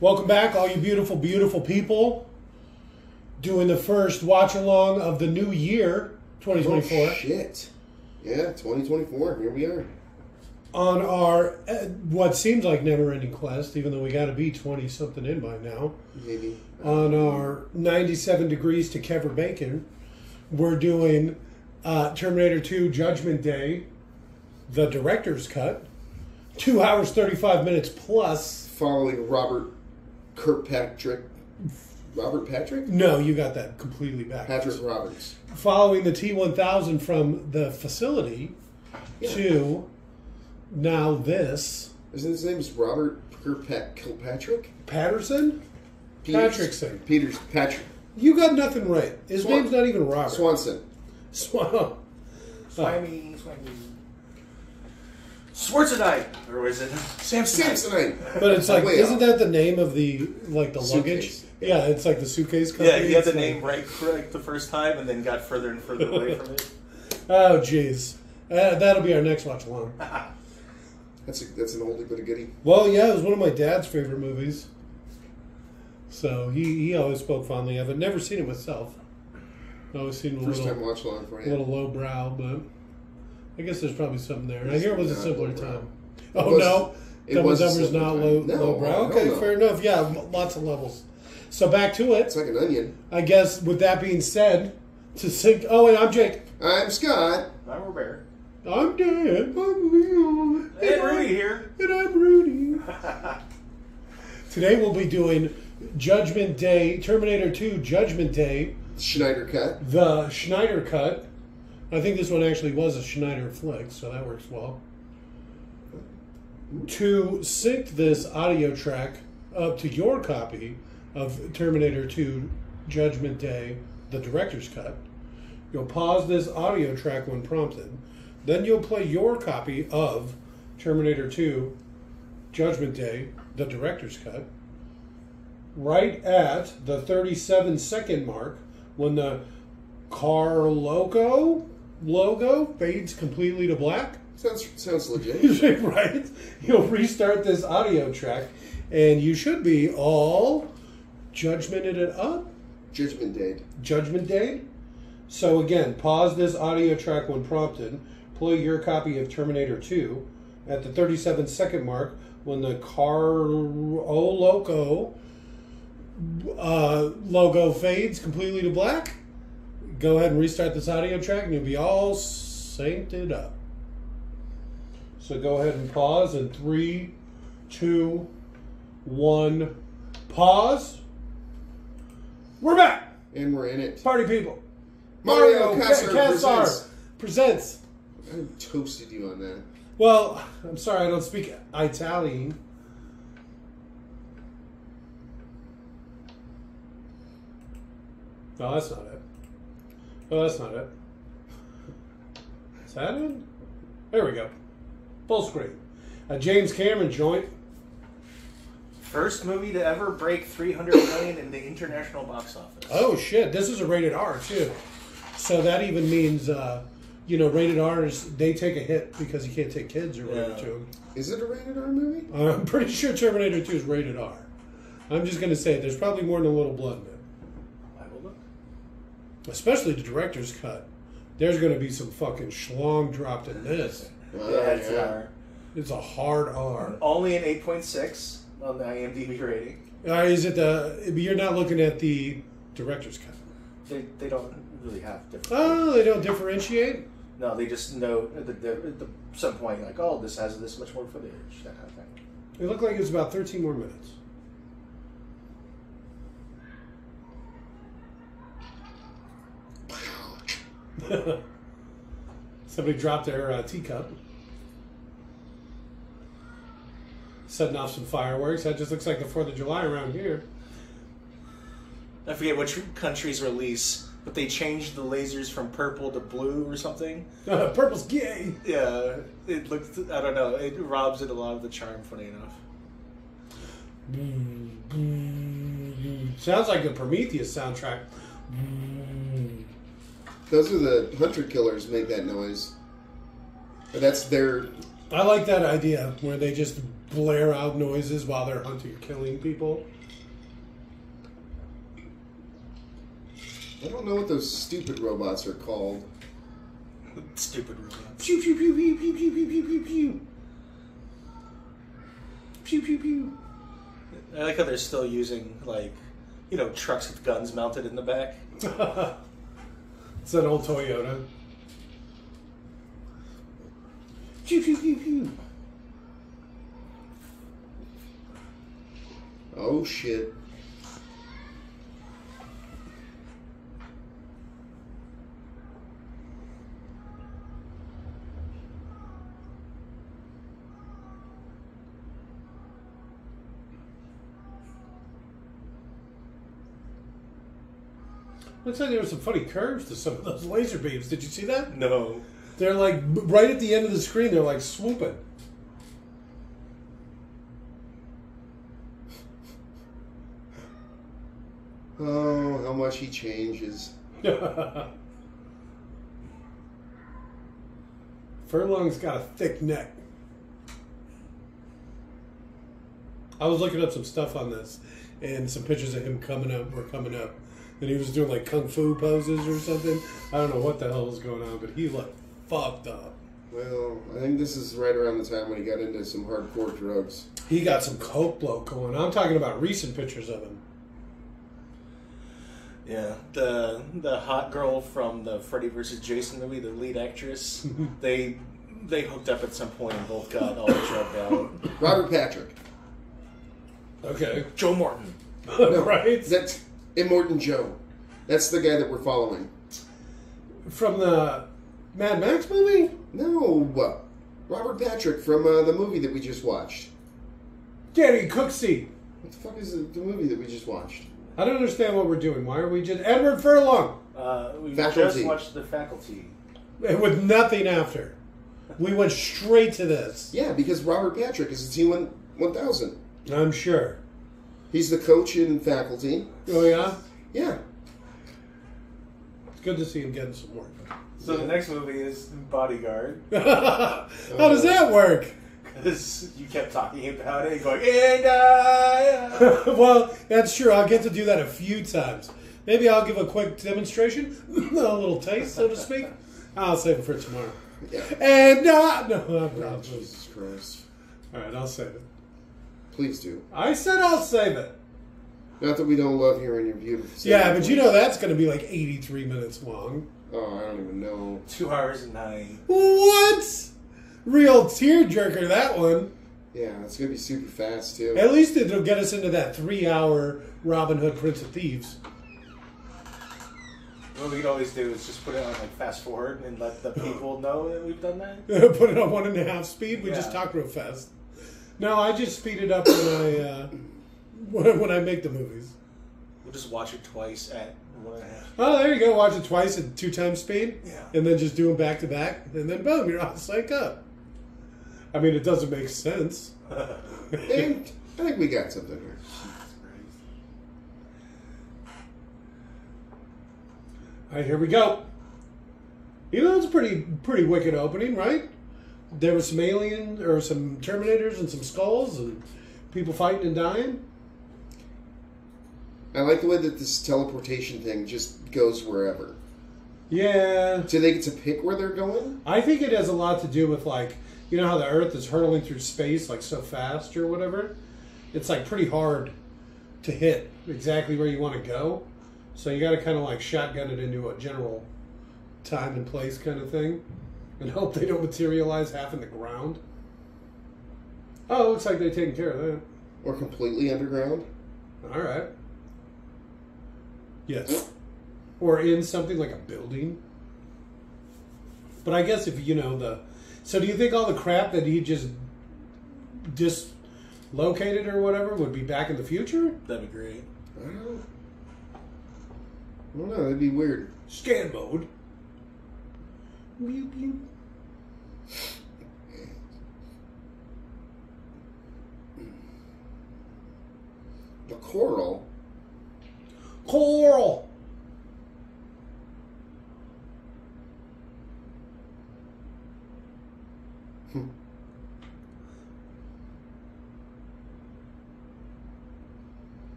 Welcome back, all you beautiful, beautiful people. Doing the first watch-along of the new year, 2024. Oh, shit. Yeah, 2024. Here we are. On our, what seems like never-ending quest, even though we got to be 20-something in by now. Maybe. On our 97 Degrees to Kevin Bacon, we're doing Terminator 2 Judgment Day, the director's cut. 2 hours, 35 minutes plus. Following Robert Patrick? No, you got that completely backwards. Patrick Roberts. Following the T-1000 from the facility to now this. Isn't his name Robert Kilpatrick? Patterson? Patrickson. Patrick. You got nothing right. His name's not even Robert. Swanson. Swimey. Schwarzenegger, or is it Samsonite? But it's like, isn't that the name of the luggage? Yeah, it's like the suitcase company. Yeah, he had the name right correct the first time, and then got further and further away from it. Oh, jeez. That'll be our next watch along. That's an oldie but a goodie. Well, yeah, it was one of my dad's favorite movies. So he always spoke fondly of it. Never seen it myself. Always seen it First time watch along for you. A little lowbrow, but I guess there's probably something there. I hear it was a simpler time. Oh, no? Dumb and Dumber's not lowbrow? Okay, fair enough. Yeah, lots of levels. So back to it. It's like an onion. I guess with that being said, to sync. Oh, and I'm Jake. I'm Scott. I'm Robert. I'm Dan. I'm Leon. And Rudy here. And I'm Rudy. Today we'll be doing Judgment Day, Terminator 2 Judgment Day. Schneider cut. The Schneider cut. I think this one actually was a Schneider flick, so that works well. To sync this audio track up to your copy of Terminator 2 Judgment Day, the director's cut, you'll pause this audio track when prompted. Then you'll play your copy of Terminator 2 Judgment Day, the director's cut, right at the 37-second mark when the Carolco logo fades completely to black. Sounds legit. Right? You'll restart this audio track, and you should be all judgmented up. Judgment Day. So again, pause this audio track when prompted. Play your copy of Terminator 2 at the 37-second mark when the Carolco logo fades completely to black. Go ahead and restart this audio track, and you'll be all synced up. So go ahead and pause in 3, 2, 1. Pause. We're back. And we're in it. Party people. Mario Kassar presents. I toasted you on that. Well, I'm sorry, I don't speak Italian. No, that's not it. Oh, that's not it. Is that it? There we go. Full screen. A James Cameron joint. First movie to ever break 300 million in the international box office. Oh, shit. This is a rated R, too. So that even means, rated R's, they take a hit because you can't take kids or whatever to them. Is it a rated R movie? I'm pretty sure Terminator 2 is rated R. I'm just going to say, there's probably more than a little blood in it. I will look. Especially the director's cut. There's going to be some fucking schlong dropped in this. It's R. It's a hard R. Only an 8.6 on the IMDb rating. Is it you're not looking at the director's cut? They don't really have different. Oh, they don't differentiate? No, they just know at some point, like, oh, this has this much more footage, that kind of thing. It looked like it was about 13 more minutes. Somebody dropped their teacup. Setting off some fireworks. That just looks like the 4th of July around here. I forget which country's release, but they changed the lasers from purple to blue or something. Purple's gay. Yeah, it looks, I don't know, it robs it a lot of the charm, funny enough. Sounds like the Prometheus soundtrack. Those are the hunter killers make that noise. That's their... I like that idea where they just blare out noises while they're hunting or killing people. I don't know what those stupid robots are called. Stupid robots. Pew pew pew pew pew pew pew pew pew pew. Pew pew pew. I like how they're still using, like, you know, trucks with guns mounted in the back. It's an old Toyota. Pew pew pew pew. Oh shit. Looks like there were some funny curves to some of those laser beams. Did you see that? No. They're like right at the end of the screen. They're like swooping. Oh, how much he changes. Furlong's got a thick neck. I was looking up some stuff on this, and some pictures of him were coming up. And he was doing like kung fu poses or something. I don't know what the hell was going on, but he looked fucked up. Well, I think this is right around the time when he got into some hardcore drugs. He got some coke blow going on. I'm talking about recent pictures of him. Yeah, the hot girl from the Freddy vs. Jason movie, the lead actress, they hooked up at some point and both got all drugged out. Robert Patrick. Okay. Joe Morton. No, right? That's Immortan Joe. That's the guy that we're following. From the Mad Max movie? No, Robert Patrick from the movie that we just watched. Danny Cooksey. What the fuck is the movie that we just watched? I don't understand what we're doing. Why are we just... Edward Furlong! We Faculty. just watched The Faculty. With nothing after. We went straight to this. Yeah, because Robert Patrick is the T-1000. I'm sure. He's the coach in Faculty. Oh, yeah? Yeah. It's good to see him getting some work. So the next movie is Bodyguard. How does that work? Because you kept talking about it and going, and I... Well, that's true. I'll get to do that a few times. Maybe I'll give a quick demonstration. A little taste, so to speak. I'll save it for tomorrow. Yeah. And, no, I'm Oh, not. Jesus Christ. All right, I'll save it. Please do. I said I'll save it. Not that we don't love hearing your beautiful Yeah, but you know that's going to be like 83 minutes long. Oh, I don't even know. 2 hours and 9. What? Real tearjerker, that one. Yeah, it's going to be super fast, too. At least it'll get us into that 3-hour Robin Hood Prince of Thieves. What we'd always do is just put it on like fast forward and let the people know that we've done that. Put it on 1.5 speed. We just talk real fast. No, I just speed it up when I make the movies. We'll just watch it twice at 1.5. Oh, there you go. Watch it twice at 2 times speed. Yeah. And then just do them back to back. And then boom, you're all psyched up. I mean, it doesn't make sense. And I think we got something here. All right, here we go. Even though it's a pretty wicked opening, right? There was some aliens or some Terminators and some skulls and people fighting and dying. I like the way that this teleportation thing just goes wherever. Yeah. Do they get to pick where they're going? I think it has a lot to do with, like, you know how the Earth is hurtling through space, like, so fast or whatever? It's, like, pretty hard to hit exactly where you want to go. So you got to kind of, like, shotgun it into a general time and place kind of thing. And hope they don't materialize half in the ground. Oh, it looks like they've taken care of that. Or completely underground? All right. Yes. Or in something like a building. But I guess if you know the... So do you think all the crap that he just dislocated or whatever would be back in the future? That'd be great. I don't know. That'd be weird. Scan mode. Pew, pew. The coral. Coral.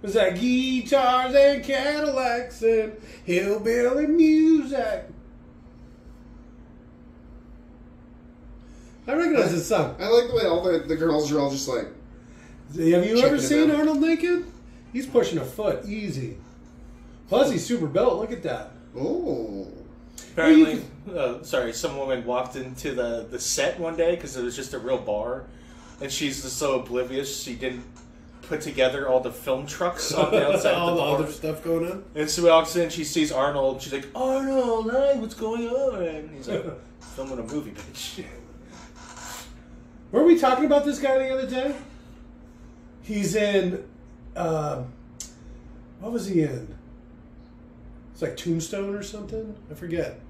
It's like guitars and Cadillacs and hillbilly music. I recognize this song. I like the way all the girls are all just like... Have you ever Checking it seen out. Arnold naked? He's pushing a foot, easy. Plus, he's super built. Look at that. Oh. Apparently, some woman walked into the set one day because it was just a real bar, and she's just so oblivious she didn't put together all the film trucks on the outside All of the the bar. other stuff going on. And so she walks in, she sees Arnold, and she's like, "Arnold, hi, what's going on?" And he's like, "Filming a movie, bitch." Were we talking about this guy the other day? He's in... what was he in? It's like Tombstone or something? I forget.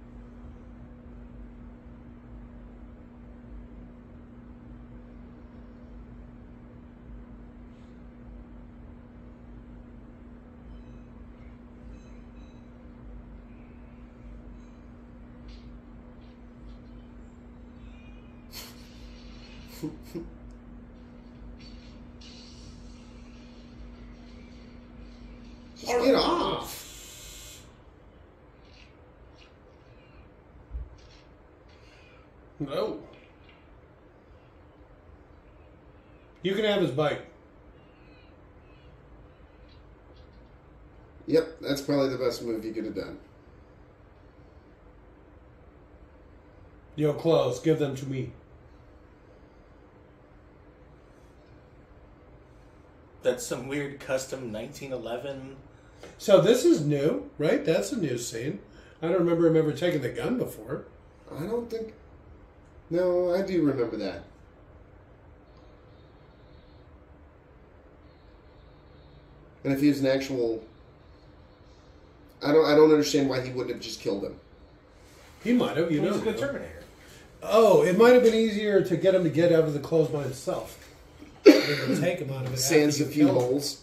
Just get off. No. You can have his bike. Yep, that's probably the best move you could have done. Yo, clothes, give them to me. That's some weird custom 1911. So this is new, right? That's a new scene. I don't remember him ever taking the gun before. I don't think... No, I do remember that. And if he was an actual... I don't understand why he wouldn't have just killed him. He might have, you He's know. a good Terminator. Oh, it might have been easier to get him to get out of the clothes by himself. Than to take him out of it. Sands after a you few kill him. holes.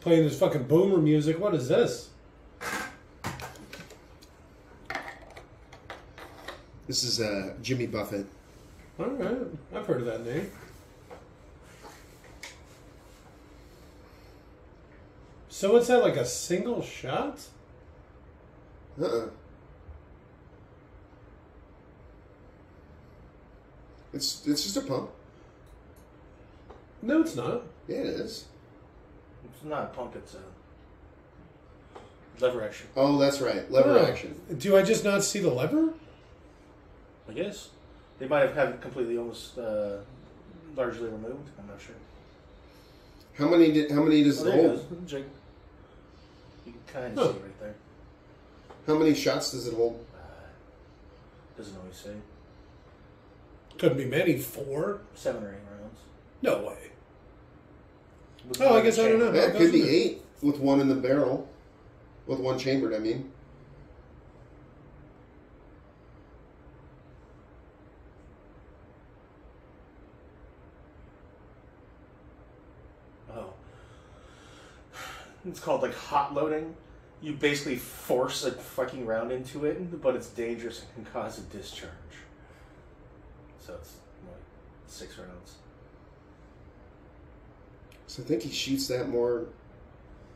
Playing this fucking boomer music. What is this? This is Jimmy Buffett. All right. I've heard of that name. So what's that, like a single shot? Uh-uh. It's just a pump. No, it's not. Yeah, it is. It's not a pump, it's a lever action. Oh, that's right. Lever Oh. action. Do I just not see the lever? I guess. They might have had it completely almost largely removed. I'm not sure. How many does Oh, it there it hold? goes. Jake. You can kind Huh. of see right there. How many shots does it hold? Doesn't always say. Couldn't be many. 4? 7 or 8 rounds. No way. With Oh, I one guess I don't know. chamber. Yeah, it could be doesn't it? 8 with one in the barrel. With one chambered, I mean. Oh. It's called like hot loading. You basically force a fucking round into it, but it's dangerous and can cause a discharge. So it's like 6 rounds. So I think he shoots that more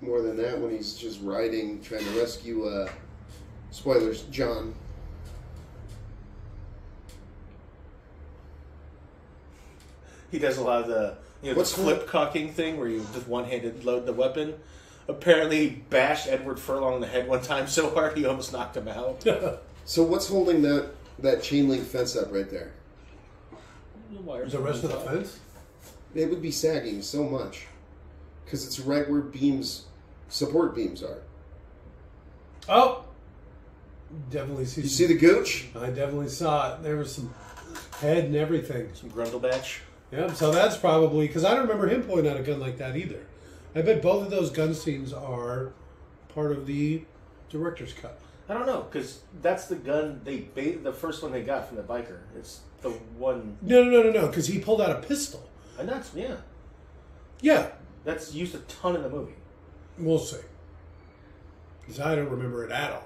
than that when he's just riding, trying to rescue, spoilers, John. He does a lot of the What's the flip cocking thing where you with one-handed load the weapon. Apparently, he bashed Edward Furlong in the head one time so hard he almost knocked him out. So what's holding that chain link fence up right there? The rest of the fence? It would be sagging so much. Because it's right where support beams are. Oh! Definitely see. You see the gooch? I definitely saw it. There was some head and everything. Some grundle batch. Yeah, so that's probably... Because I don't remember him pulling out a gun like that either. I bet both of those gun scenes are part of the director's cut. I don't know, because that's the gun the first one they got from the biker. It's the one... No, because he pulled out a pistol. And that's, yeah. Yeah. That's used a ton in the movie. We'll see. Because I don't remember it at all.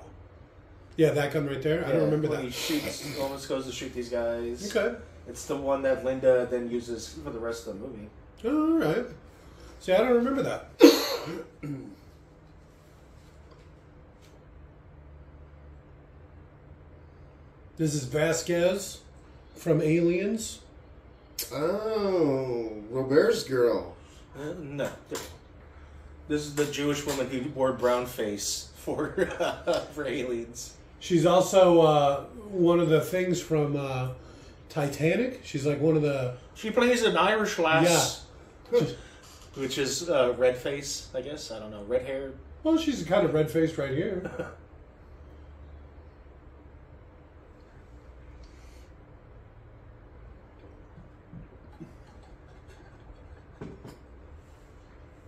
Yeah, that gun right there? I don't remember when that. He shoots, almost goes to shoot these guys. Okay. It's the one that Linda then uses for the rest of the movie. All right. See, I don't remember that. This is Vasquez from Aliens. Oh, Robert's girl. No. This is the Jewish woman who wore brown face for Aliens. She's also one of the things from Titanic. She's like one of the... She plays an Irish lass. Yeah. Which is red face, I guess. I don't know. Red hair. Well, she's kind of red-faced right here.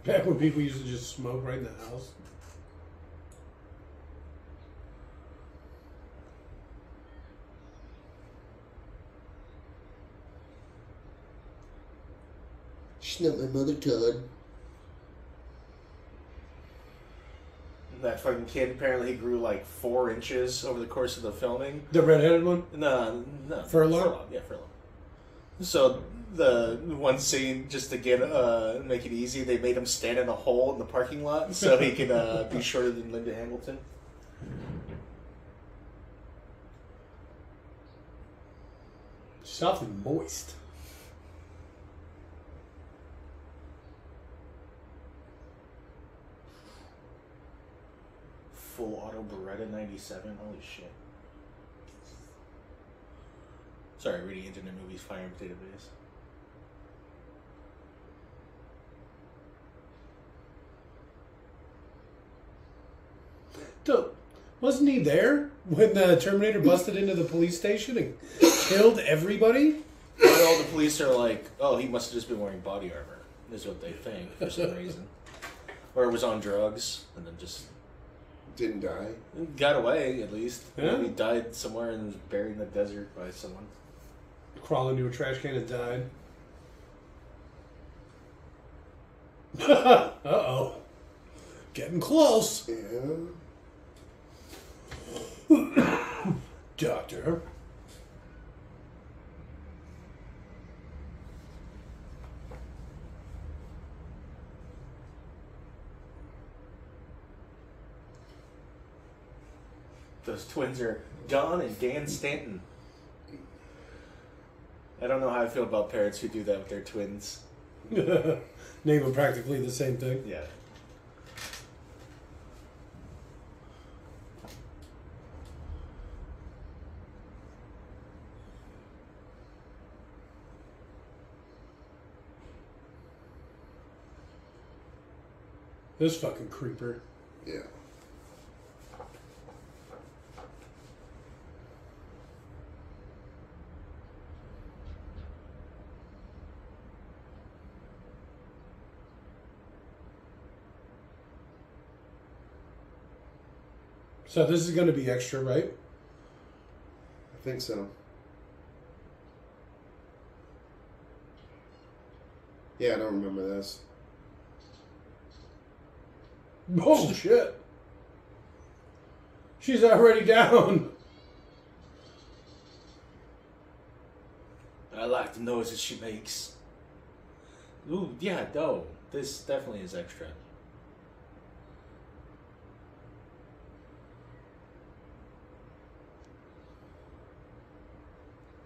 Back when people used to just smoke right in the house. She's not my mother, Todd. That fucking kid, apparently he grew like 4 inches over the course of the filming. The redheaded one? No. Furlong? Yeah, Furlong. So the one scene, just to get make it easy, they made him stand in a hole in the parking lot so he could be shorter than Linda Hamilton. Soft and moist. Full auto Beretta 97. Holy shit. Sorry, reading Internet Movies Fire Database. Dude, wasn't he there when the Terminator busted into the police station and killed everybody? And all the police are like, oh, he must have just been wearing body armor, is what they think, for some reason. Or was on drugs, and then just... Didn't die. Got away, at least. Yeah. Maybe died somewhere and was buried in the desert by someone. Crawled into a trash can and died. Uh-oh. Getting close. Yeah. Doctor. Those twins are Don and Dan Stanton. I don't know how I feel about parents who do that with their twins. Name them practically the same thing. Yeah. This fucking creeper. Yeah. So this is going to be extra, right? I think so. Yeah, I don't remember this. Oh, shit. She's already down. I like the noises she makes. Ooh, yeah, no. This definitely is extra.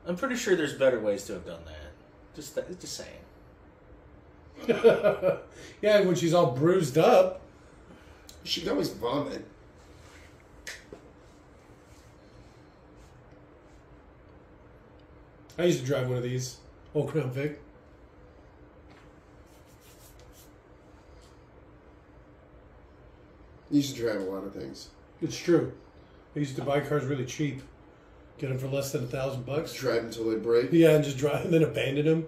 I'm pretty sure there's better ways to have done that. Just saying. Yeah, when she's all bruised up. She could always vomit. I used to drive one of these. Old Crown Vic. You should drive a lot of things. It's true. I used to buy cars really cheap. Get them for less than $1,000. Drive until they break. Yeah, and just drive and then abandon them.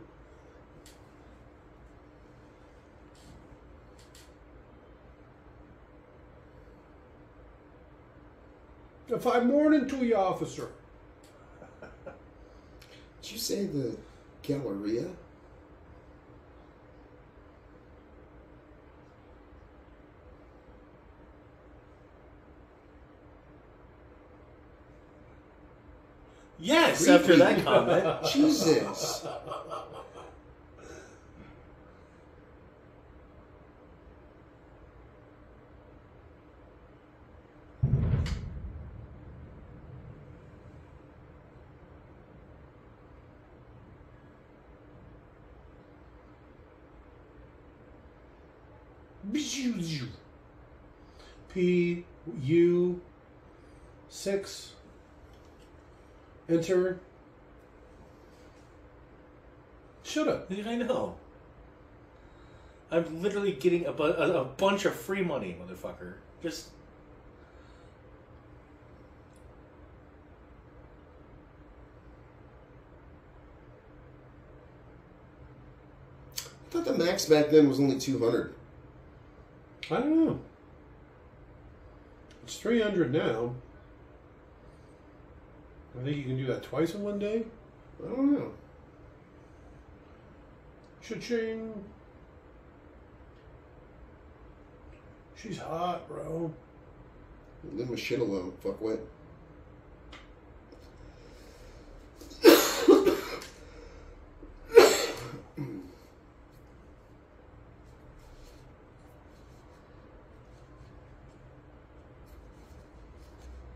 If I'm mourning to you, officer. Did you say the Galleria? Yes, Really? after that comment. Jesus. P-U-6. Enter. Shut up. Yeah, I know. I'm literally getting a bunch of free money, motherfucker. Just... I thought the max back then was only 200. I don't know. It's 300 now. I think you can do that twice in one day. I don't know. Cha-ching. She's hot, bro. Leave my shit alone, fuckwit.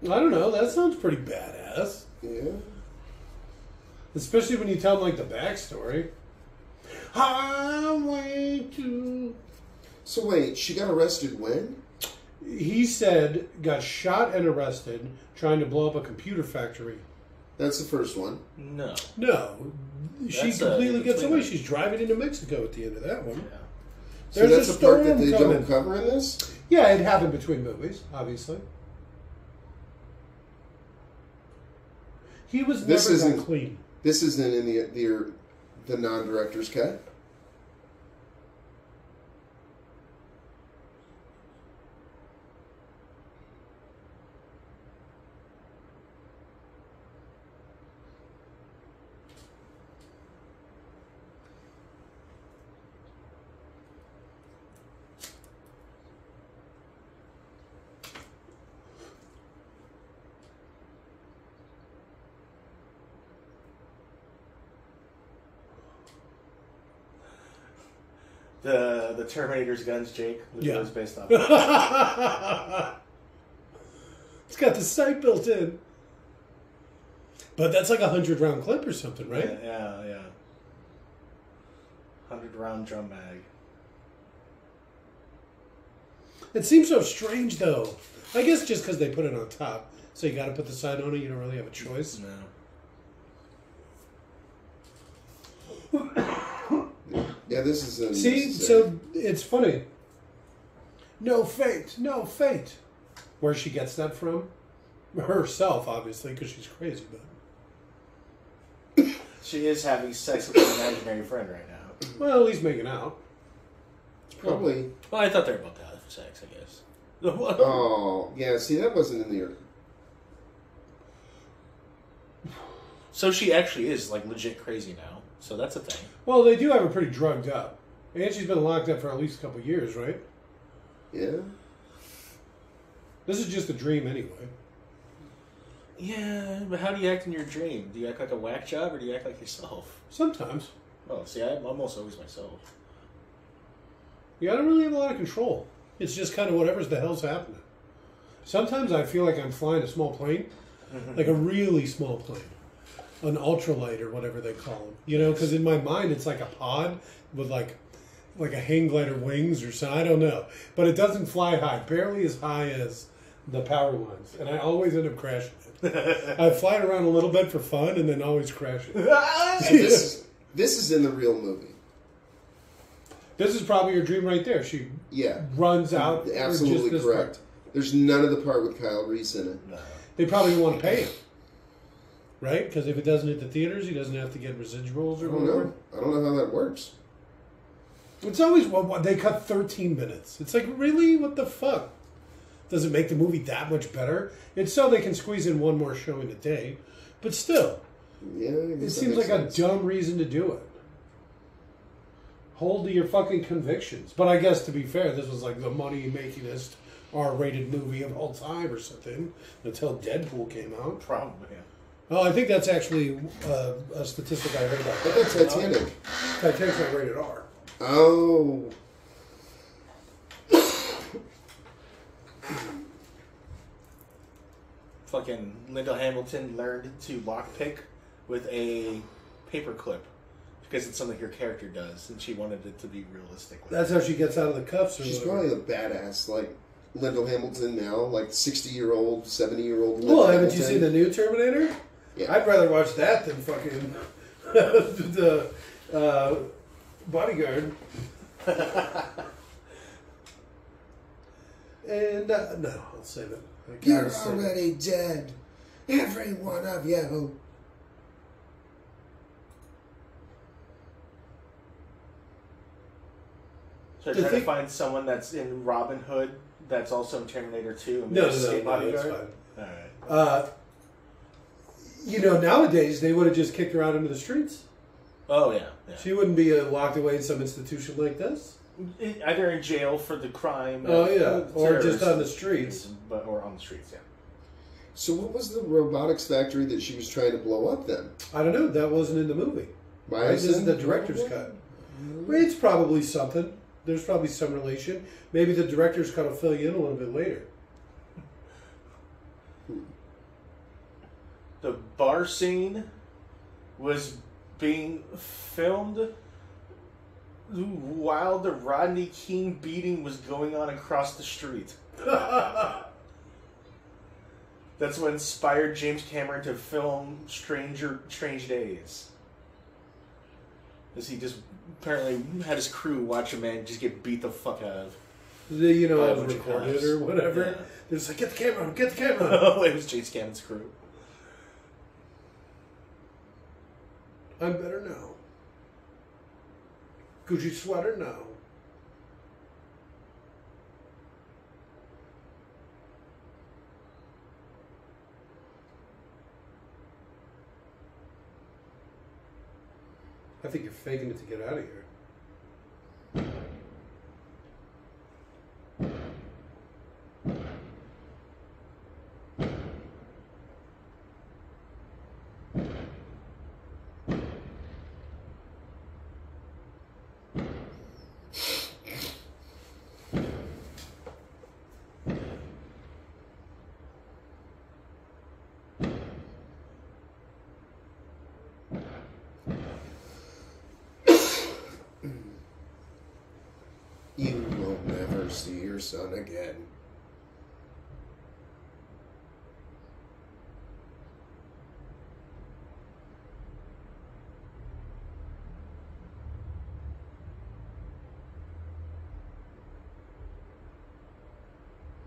I don't know. That sounds pretty badass. Yeah. Especially when you tell them, like, the backstory. Highway to... So wait, she got arrested when? He said got shot and arrested trying to blow up a computer factory. That's the first one. No. No. She That's, completely in gets between away. them. She's driving into Mexico at the end of that one. Yeah. So There's that's a the part that storm they coming. don't cover in this? Yeah, it happened between movies, obviously. He was This never isn't- that clean. This isn't in the non-director's cut. The Terminator's guns, Jake, which Yeah. was based off. It's got the sight built in. But that's like a 100-round clip or something, right? Yeah. 100-round drum mag. It seems so strange, though. I guess just because they put it on top. So you got to put the sight on it. You don't really have a choice. No. Yeah, this is in. See, so it's funny. No fate, no fate. Where she gets that from? Herself, obviously, because she's crazy. But She is having sex with an imaginary friend right now. well, at least making out. It's probably. Well, I thought they were about to have sex, I guess. Oh, yeah. See, that wasn't in the. So she actually is, like, legit crazy now. So that's a thing. Well, they do have her pretty drugged up, and she's been locked up for at least a couple of years, right? Yeah. This is just a dream, anyway. Yeah, but how do you act in your dream? Do you act like a whack job, or do you act like yourself? Sometimes. Oh, see, I'm almost always myself. Yeah, I don't really have a lot of control. It's just kind of whatever's the hell's happening. Sometimes I feel like I'm flying a small plane, like a really small plane. An ultralight or whatever they call them. You know, because in my mind it's like a pod with like a hang glider wings or something. I don't know. But it doesn't fly high. Barely as high as the power lines. And I always end up crashing it. I fly it around a little bit for fun and then always crash it. So this is in the real movie. This is probably your dream right there. She Yeah. runs out. Absolutely just this correct. part. There's none of the part with Kyle Reese in it. No. They probably want to pay him. Right? Because if it doesn't hit the theaters, he doesn't have to get residuals or I don't whatever. know. I don't know how that works. It's always, well, they cut 13 minutes. It's like, really? What the fuck? Does it make the movie that much better? It's so they can squeeze in one more showing a day. But still, Yeah, I it guess that seems makes like sense. a dumb reason to do it. Hold to your fucking convictions. But I guess, to be fair, this was like the money-makingest R-rated movie of all time or something. Until Deadpool came out. Probably, yeah. Oh, I think that's actually a statistic I heard about. But that's Titanic. Titanic's not rated R. Oh. Fucking Linda Hamilton learned to lockpick with a paperclip because it's something her character does, and she wanted it to be realistic. That's how she gets out of the cuffs. Or She's whatever. probably a badass, like Linda Hamilton now, like 60-year-old, 70-year-old. Well, haven't you seen the new Terminator? Yeah. I'd rather watch that than fucking the Bodyguard. And no, I'll save it. I gotta You're save it. already dead, every one of you. So I The try to thing- find someone that's in Robin Hood that's also in Terminator 2 and No, maybe no, escape no, bodyguard. it's fine. Alright. You know, nowadays they would have just kicked her out into the streets. Oh, yeah. She wouldn't be locked away in some institution like this. Either in jail for the crime. Oh, of yeah. Or just terrorism, on the streets. or on the streets, yeah. So what was the robotics factory that she was trying to blow up then? I don't know. That wasn't in the movie. Right? This is the director's cut. It's probably something. There's probably some relation. Maybe the director's cut will fill you in a little bit later. The bar scene was being filmed while the Rodney King beating was going on across the street. That's what inspired James Cameron to film Strange Days. Because he just apparently had his crew watch a man just get beat the fuck out of. You know, By a it was bunch of recorded cops. or whatever. Yeah. They're just like, get the camera on, get the camera on. Oh, it was James Cameron's crew. I'm better now. Gucci sweater now. I think you're faking it to get out of here. You will never see your son again.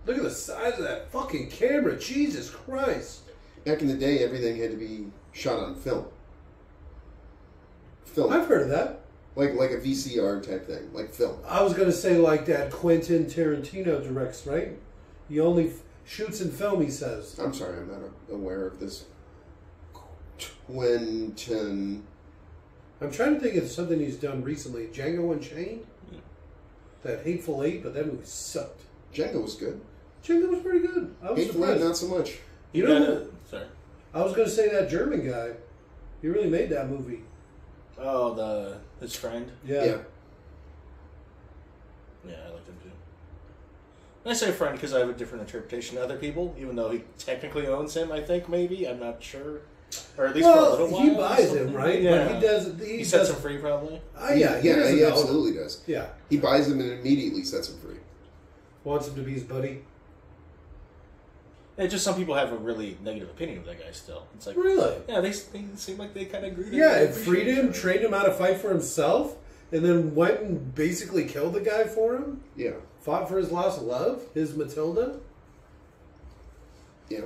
Look at the size of that fucking camera. Jesus Christ. Back in the day, everything had to be shot on film. Film. I've heard of that. Like a VCR type thing, like film. I was going to say like that Quentin Tarantino directs, right? He only shoots in film, he says. I'm sorry, I'm not aware of this. Quentin. I'm trying to think of something he's done recently. Django Unchained? That Hateful Eight, but that movie sucked. Django was good. Django was pretty good. I was Hateful Eight, surprised. not so much. You know, Sorry. I was going to say that German guy. He really made that movie. Oh, his friend. Yeah. Yeah. Yeah, I liked him too. And I say friend because I have a different interpretation to other people, even though he technically owns him. I think maybe I'm not sure, or at least for a little while. He buys or him, something. right? Yeah, But he does. He sets him free, probably. Yeah, he doesn't he know. absolutely does. Yeah, He buys him and immediately sets him free. wants him to be his buddy. It's just some people have a really negative opinion of that guy. Still, it's like Really? yeah, they seem like they kind of agree. Yeah, it freed him, trained him how to fight for himself, and then went and basically killed the guy for him. Yeah. Fought for his lost love, his Matilda. Yeah.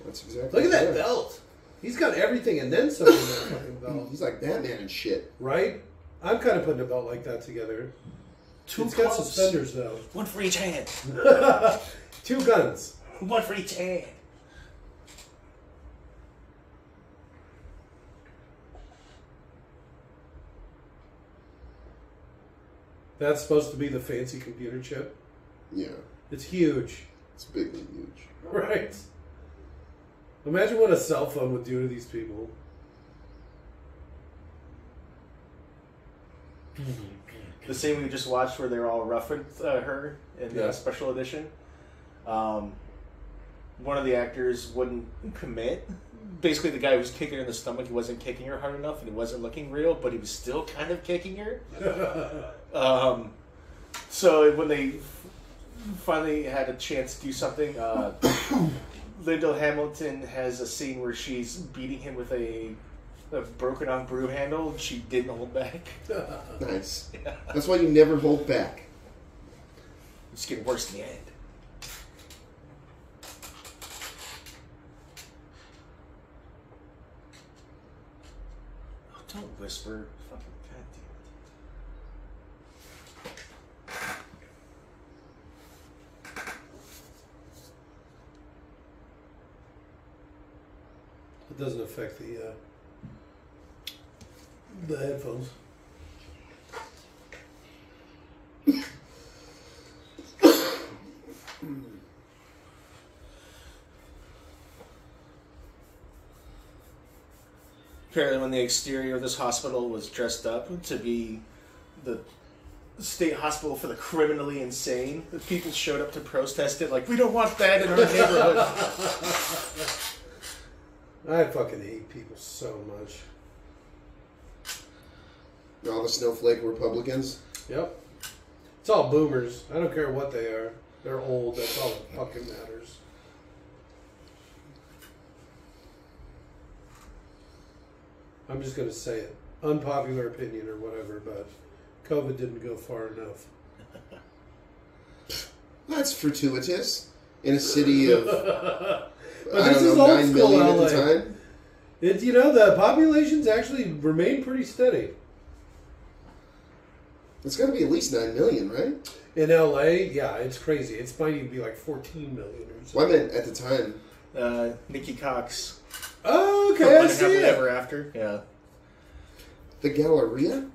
That's exactly. Look at that right. belt. He's got everything and then some in that fucking belt. He's like Batman and shit. Right? I'm kind of putting a belt like that together. Two It's got clubs, suspenders, though. one for each hand, 2 guns. one for each hand. That's supposed to be the fancy computer chip. Yeah. It's huge. It's big and huge. Right. Imagine what a cell phone would do to these people. The scene we just watched where they're all roughing her in the special edition. One of the actors wouldn't commit. Basically, the guy was kicking her in the stomach. He wasn't kicking her hard enough, and it wasn't looking real, but he was still kind of kicking her. So when they finally had a chance to do something, Linda Hamilton has a scene where she's beating him with a broken-on broom handle. She didn't hold back. Nice. Yeah. That's why you never hold back. It's getting worse in the end. Oh, don't whisper. Fucking goddamn It doesn't affect the headphones. Apparently, when the exterior of this hospital was dressed up to be the state hospital for the criminally insane, the people showed up to protest it like, we don't want that in our neighborhood. I fucking hate people so much. All the snowflake Republicans? Yep. It's all boomers. I don't care what they are. They're old. That's all that fucking matters. I'm just going to say it. Unpopular opinion or whatever, but COVID didn't go far enough. That's fortuitous. In a city of, but I don't know, 9 million at the time. The population's actually remained pretty steady. It's got to be at least 9 million, right? In LA, yeah, it's crazy. It might even be like 14 million or something. Well, I meant at the time. Nikki Cox. Oh, okay, I see it. Ever After, yeah. The Galleria?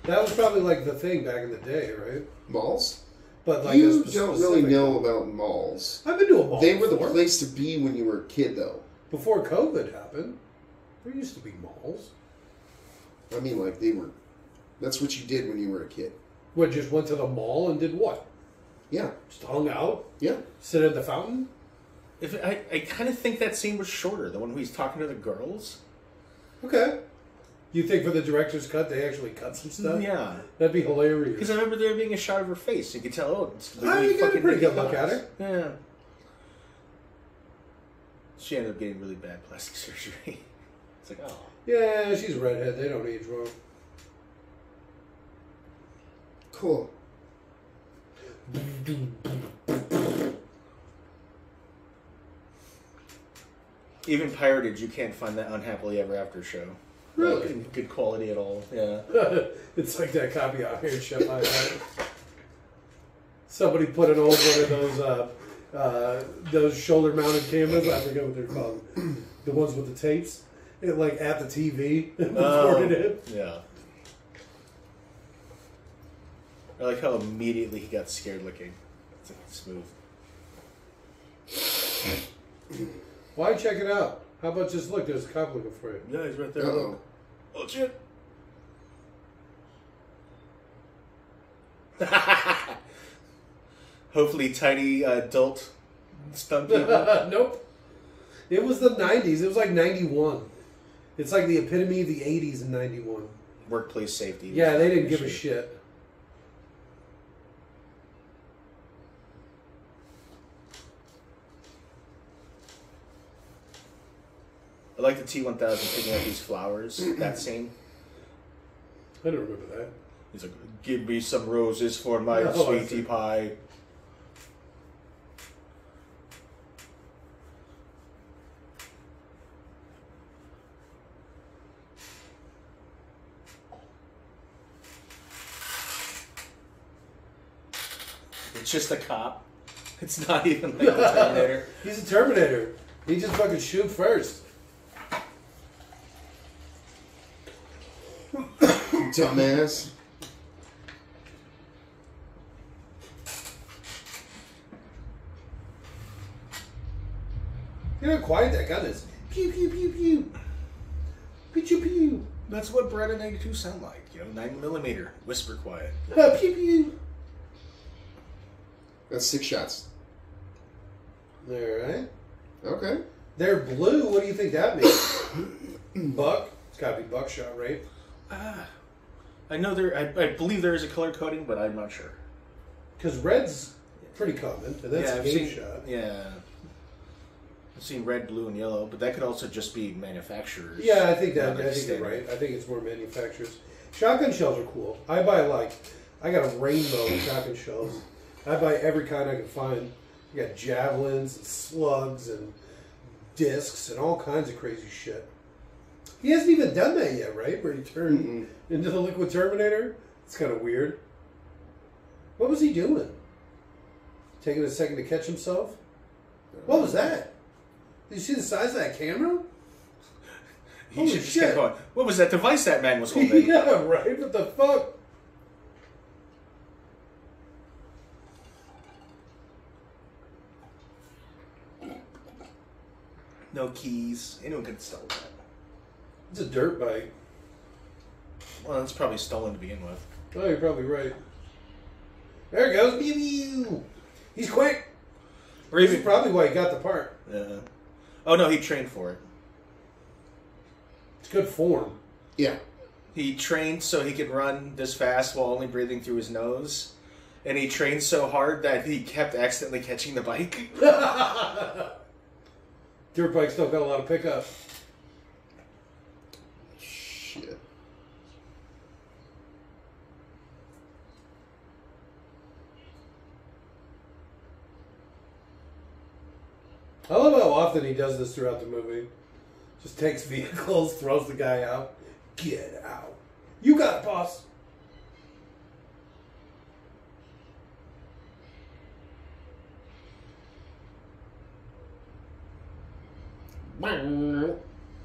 That was probably like the thing back in the day, right? Malls? But like you don't really know about malls. I've been to a mall. They were the place to be when you were a kid, though. Before COVID happened, there used to be malls. I mean, like, they were... That's what you did when you were a kid. What, just went to the mall and did what? Yeah. Just hung out? Yeah. Sit at the fountain? I kind of think that scene was shorter, the one where he's talking to the girls. Okay. You think for the director's cut, they actually cut some stuff? Yeah. That'd be hilarious. Because I remember there being a shot of her face. You could tell, oh, it's you got a pretty good look at her. Yeah. She ended up getting really bad plastic surgery. It's like, oh. Yeah, she's a redhead. They don't age well. Cool. Even pirated, you can't find that Unhappily Ever After show. Really? Like, in good quality at all. Yeah. It's like that copy of Iron Chef I had. Somebody put an old one of those shoulder-mounted cameras. I forget what they're called. The ones with the tapes. It, like at the TV and recorded it. Yeah. I like how immediately he got scared looking. It's like smooth. Why check it out? How about just look? There's a cop looking for you. Yeah, he's right there. Uh-oh. Oh, shit. Hopefully tiny adult stunt people. Nope. It was the 90s. It was like 91. It's like the epitome of the 80s in 91. Workplace safety. Yeah, they didn't give a shit. I like the T-1000 picking up these flowers. That scene. I don't remember that. He's like, give me some roses for my sweetie pie. It's just a cop. It's not even like the Terminator. He's a Terminator. He just fucking shoot first. Dumbass. You know how quiet that gun is. Pew, pew, pew, pew. Pew, pew, pew. That's what Brad and 92 sound like. 9mm. Whisper quiet. Pew, pew. That's 6 shots. All right. Okay. They're blue. What do you think that means? Buck? It's got to be buckshot, right? I know I believe there is a color coding, but I'm not sure. Because red's pretty common, and that's a game shot. Yeah. I've seen red, blue, and yellow, but that could also just be manufacturers. Yeah, I think you're right. I think it's more manufacturers. Shotgun shells are cool. I got a rainbow of shotgun shells. I buy every kind I can find. You got javelins and slugs and discs and all kinds of crazy shit. He hasn't even done that yet, right? Where he turned into the Liquid Terminator? It's kind of weird. What was he doing? Taking a second to catch himself? What was that? Did you see the size of that camera? Holy shit. Going, what was that device that man was holding? Yeah, right? What the fuck? No keys. Anyone could steal that. It's a dirt bike. Well, it's probably stolen to begin with. Oh, you're probably right. There it goes. Pew, pew. He's quick. This is probably why he got the part. Yeah. Oh, no, he trained for it. It's good form. Yeah. He trained so he could run this fast while only breathing through his nose. And he trained so hard that he kept accidentally catching the bike. Dirt bikes don't got a lot of pickup. Shit. I love how often he does this throughout the movie. Just takes vehicles, throws the guy out. Get out. You got it, boss.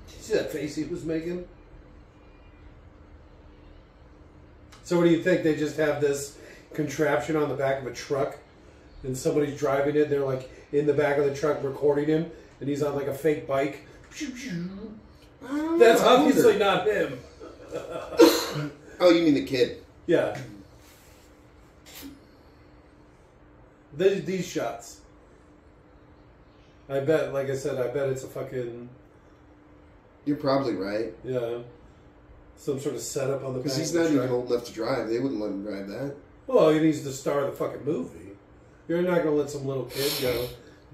See that face he was making? So what do you think? They just have this contraption on the back of a truck and somebody's driving it. They're like in the back of the truck recording him and he's on like a fake bike. That's obviously not him. Oh, you mean the kid? Yeah. These shots. I bet, like I said, I bet it's a fucking... You're probably right. Yeah. Some sort of setup on the back. Because he's not even old enough to drive. They wouldn't let him drive that. Well, he needs to star the fucking movie. You're not going to let some little kid go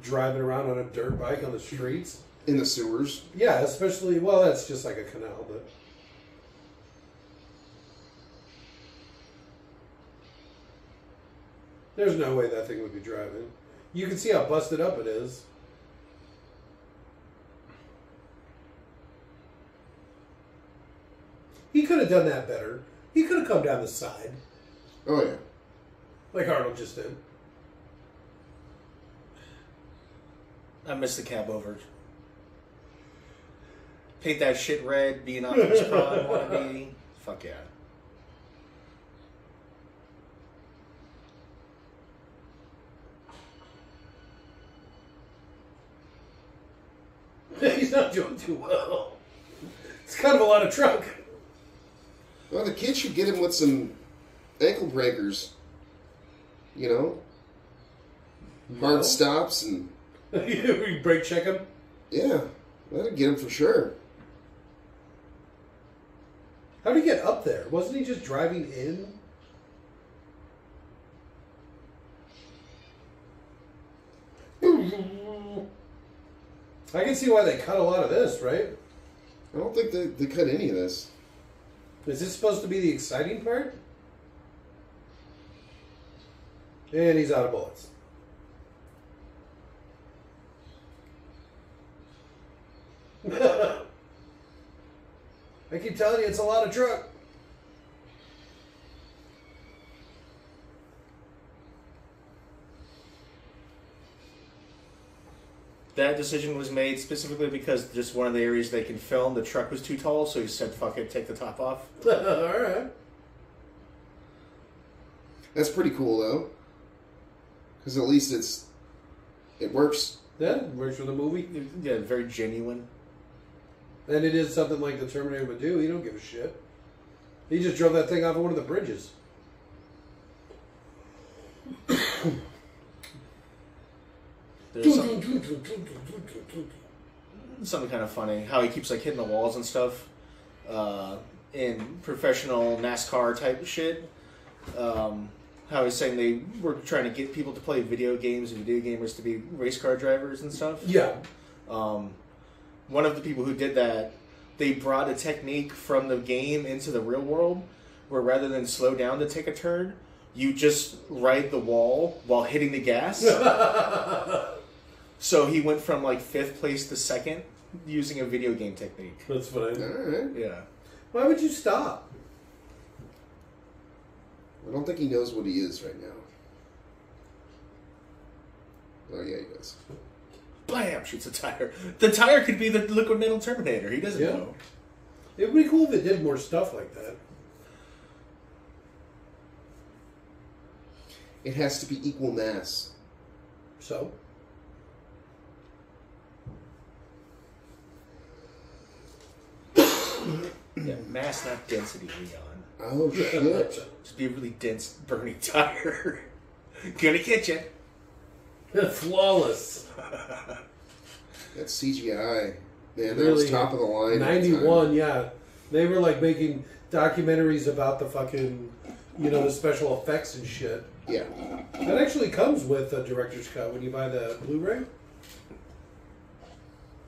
driving around on a dirt bike on the streets. In the sewers. Yeah, especially, well, that's just like a canal, but... There's no way that thing would be driving. You can see how busted up it is. He could have done that better. He could have come down the side. Oh, yeah. Like Arnold just did. I missed the cab over. Paint that shit red, be an Optimus Prime wannabe. Fuck yeah. He's not doing too well. It's kind of a lot of truck. Well, the kid should get him with some ankle breakers. You know? Hard stops and... You brake check him? Yeah. That'd get him for sure. How did he get up there? Wasn't he just driving in? I can see why they cut a lot of this, right? I don't think they cut any of this. Is this supposed to be the exciting part? And he's out of bullets. I keep telling you, it's a lot of truck. That decision was made specifically because just one of the areas they can film, the truck was too tall, so he said, fuck it, take the top off. Alright. That's pretty cool, though. Because at least it works Yeah, works for the movie. Yeah, very genuine. And it is something like the Terminator would do. He don't give a shit. He just drove that thing off of one of the bridges. There's something kind of funny how he keeps like hitting the walls and stuff in professional NASCAR type shit. How he's saying they were trying to get people to play video games and video gamers to be race car drivers and stuff. Yeah. One of the people who did that, they brought a technique from the game into the real world where rather than slow down to take a turn, you just ride the wall while hitting the gas. So he went from like 5th place to 2nd using a video game technique. That's fine. All right. Yeah. Why would you stop? I don't think he knows what he is right now. Oh, yeah, he does. Blam! Shoots a tire. The tire could be the liquid metal Terminator. He doesn't know. It would be cool if it did more stuff like that. It has to be equal mass. So? Yeah, mass, not density, Leon. Oh, shit. Just be a really dense, burning tire. Gonna get you. Flawless. That's CGI. Man, that Really, was top of the line. at the 91, time. yeah. They were like making documentaries about the fucking, the special effects and shit. Yeah. That actually comes with a director's cut when you buy the Blu-ray.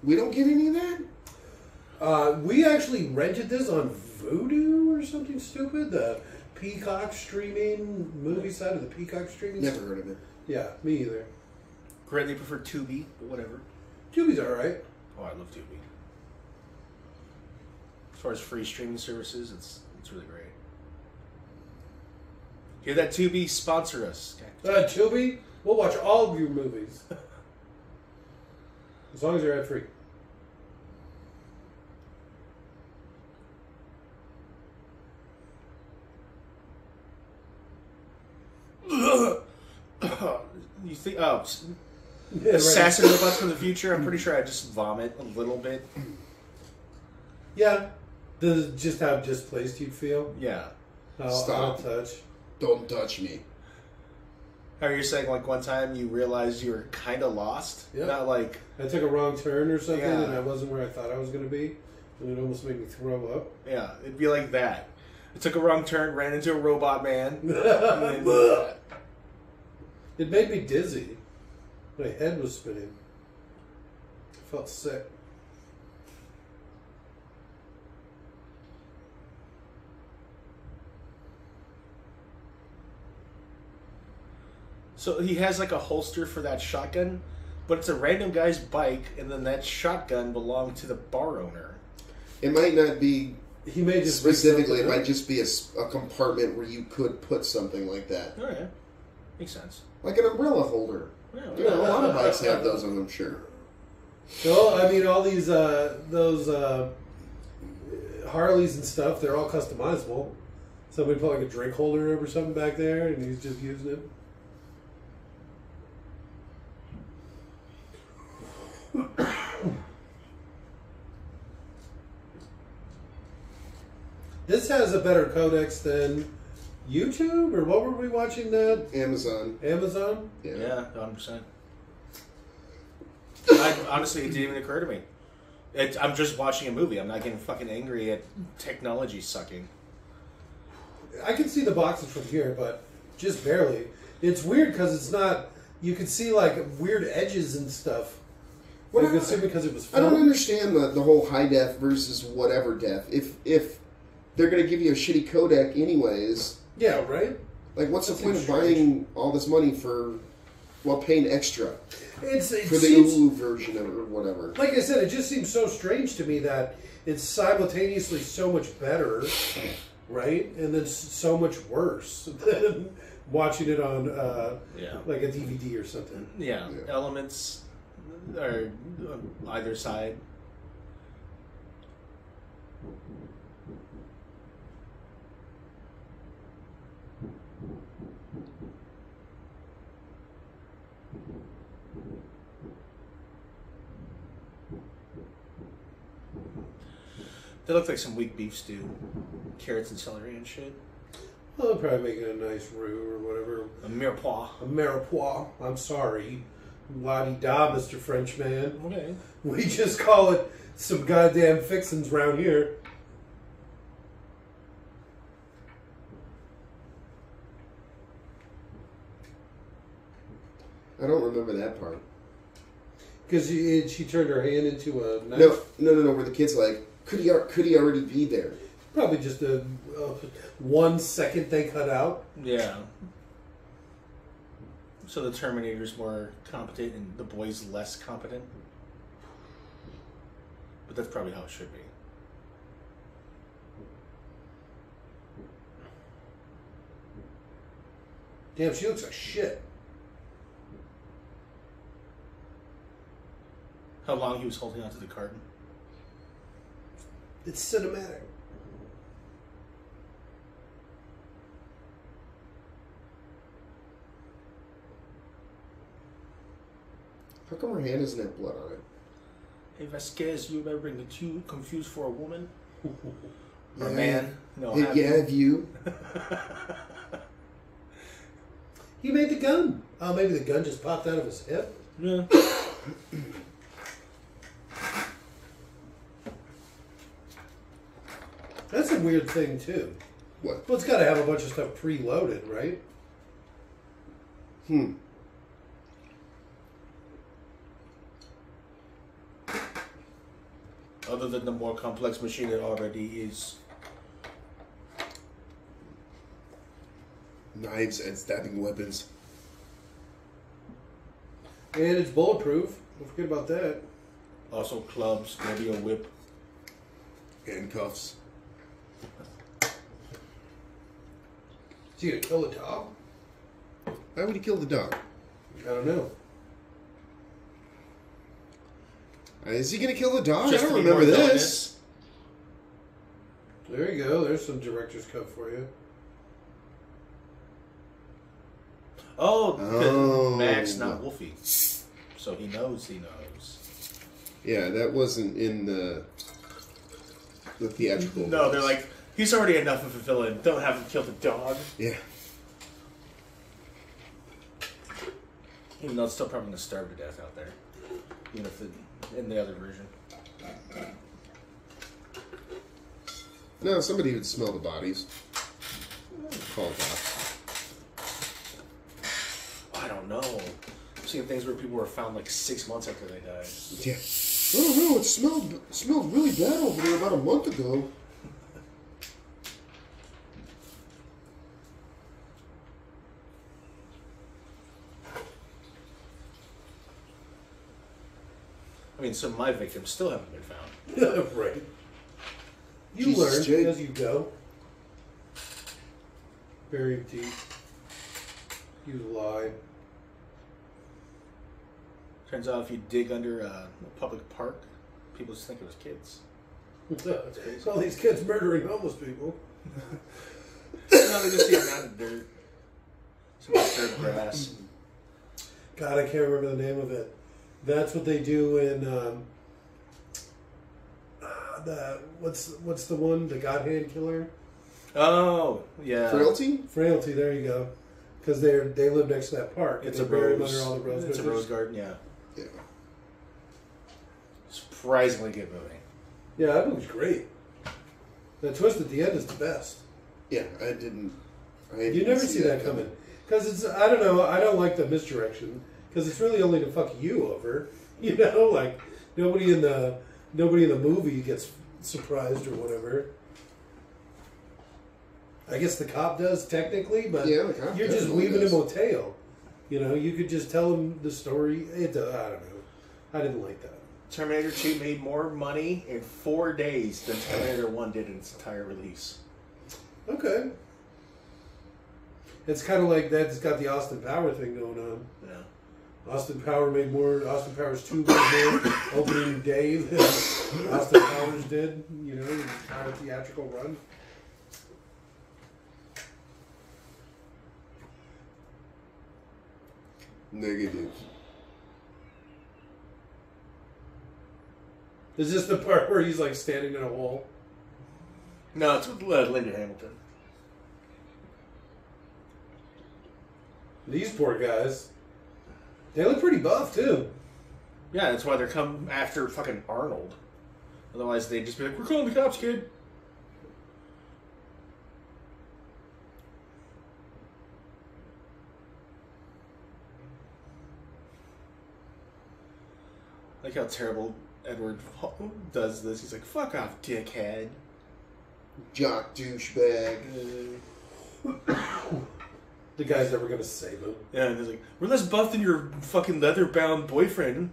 We don't get any of that? We actually rented this on Vudu or something stupid. The Peacock streaming movie side of the Peacock streaming. Never heard of it. Yeah, me either. Greatly prefer Tubi, but whatever. Tubi's alright. Oh, I love Tubi. As far as free streaming services, it's really great. Hear that, Tubi? Sponsor us. Tubi, we'll watch all of your movies. As long as they're ad free. You think? Oh, Yeah, right. assassin robots from the future. I'm pretty sure I just vomit a little bit. Yeah. Just how displaced you'd feel. Yeah. Stop. I'll touch. Don't touch me. How you're saying, like one time you realized you were kind of lost. Yeah. Not like I took a wrong turn or something, Yeah. and I wasn't where I thought I was going to be, and it almost made me throw up. yeah. It'd be like that. I took a wrong turn, ran into a robot man. and It made me dizzy. My head was spinning. I felt sick. So he has like a holster for that shotgun, but it's a random guy's bike, and then that shotgun belonged to the bar owner. It might not be He may just specifically, it make might just be a compartment where you could put something like that. Oh yeah, makes sense. Like an umbrella holder. Yeah, You know, a lot of bikes have those on them, sure. Well, I mean, all these those Harleys and stuff, they're all customizable. Somebody put like a drink holder or something back there, and he's just using it. This has a better codex than YouTube, or what were we watching that? Amazon. Amazon? Yeah, 100%. Honestly, it didn't even occur to me. I'm just watching a movie. I'm not getting fucking angry at technology sucking. I can see the boxes from here, but just barely. It's weird because it's not. You can see like weird edges and stuff. Well, I can see because it was I don't filmed. understand the whole high def versus whatever def. If they're going to give you a shitty codec anyways, Yeah, right. like what's That the point of seems strange. buying all this money for, paying extra It for the seems, Hulu version of it or whatever? like I said, it just seems so strange to me that it's simultaneously so much better, right, and then so much worse than watching it on Yeah. like a DVD or something. Yeah, Yeah. elements are on either side. They look like some weak beef stew. Carrots and celery and shit. Well, they're probably making a nice roux or whatever. A mirepoix. A mirepoix. I'm sorry. La-di-da, Mr. Frenchman. Okay. We just call it some goddamn fixins round here. I don't remember that part. Because she turned her hand into a knife? No. Where the kid's like, could he already be there? Probably just a 1 second they cut out. Yeah. So the Terminator's more competent and the boy's less competent. But that's probably how it should be. Damn, she looks like shit. How long he was holding onto the carton? It's cinematic. How come her hand doesn't have blood on it? Hey Vasquez, you ever been too confused for a woman? Or a Yeah. man? No, Have you? He made the gun. Oh, maybe the gun just popped out of his hip? Yeah. That's a weird thing, too. What? Well, it's got to have a bunch of stuff preloaded, right? Other than the more complex machine it already is. Knives and stabbing weapons. And it's bulletproof. Don't forget about that. Also clubs, maybe a whip. Handcuffs. Is he going to kill a dog? Why would he kill the dog? I don't know. Is he going to kill the dog? Just I to don't be remember more this. There you go. There's some director's cut for you. Oh, Max, not Wolfie. So he knows. Yeah, that wasn't in the theatrical. No, ones. they're like, he's already enough of a villain. Don't have him kill the dog. Yeah. Even though it's still probably going to starve to death out there. Even if in the other version. No, somebody would smell the bodies. Call it off. I don't know. I've seen things where people were found like 6 months after they died. Yeah. I don't know. It smelled really bad over there about a month ago. I mean, some of my victims still haven't been found. Right. You Jesus, learn Jake. as you go. Bury deep. You lie. Turns out if you dig under a public park, people just think it was kids. It's all these kids murdering homeless people. No, they just see a mound of dirt. Some disturbed grass. God, I can't remember the name of it. That's what they do in what's the one? The God Hand Killer? Oh, yeah. Frailty? Frailty, there you go. Because they live next to that park. It's and a they bury them rose. under all the rose It's a bushes. rose garden, yeah. Yeah. Surprisingly good movie. Yeah, that movie's great. The twist at the end is the best. Yeah, I didn't You never see that coming. Because it's, I don't know, I don't like the misdirection. Because it's really only to fuck you over. You know, like, nobody in the movie gets surprised or whatever. I guess the cop does, technically, but Yeah, the cop you're just definitely weaving does. him a tale. You know, you could just tell him the story. I don't know. I didn't like that. Terminator 2 made more money in 4 days than Terminator 1 did in its entire release. Okay. It's kind of like that. It's got the Austin Power thing going on. Yeah. Austin Powers 2 made more opening day than Austin Powers did, you know, in kind of theatrical run. Negative. Is this the part where he's like standing in a wall? No, it's with Linda Hamilton. These poor guys. They look pretty buff, too. Yeah, that's why they're come after fucking Arnold. Otherwise, they'd just be like, we're calling the cops, kid. I like how terrible Edward does this. He's like, fuck off, dickhead. Jock douchebag. The guy's never gonna save him. Yeah, and he's like, we're less buff than your fucking leather-bound boyfriend.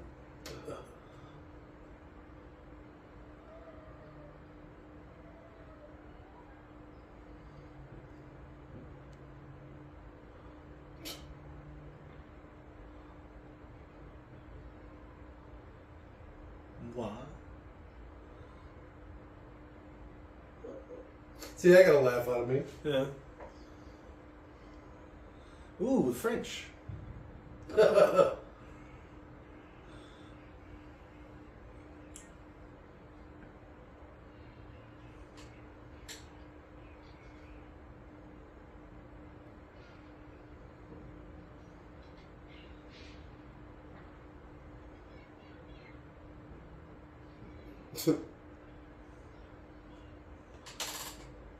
What? See, that got a laugh out of me. Yeah. Ooh, French.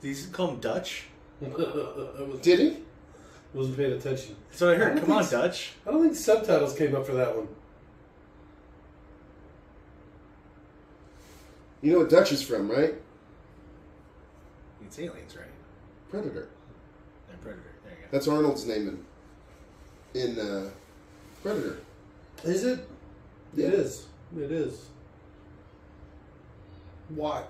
Did he call him Dutch? Did he? Wasn't paying attention. That's what I I heard. don't Come on, think so. Dutch. I don't think subtitles came up for that one. You know what Dutch is from, right? It's aliens, right? Predator. Yeah, Predator. There you go. That's Arnold's name in Predator. Is it? Yeah. It is. It is. Why?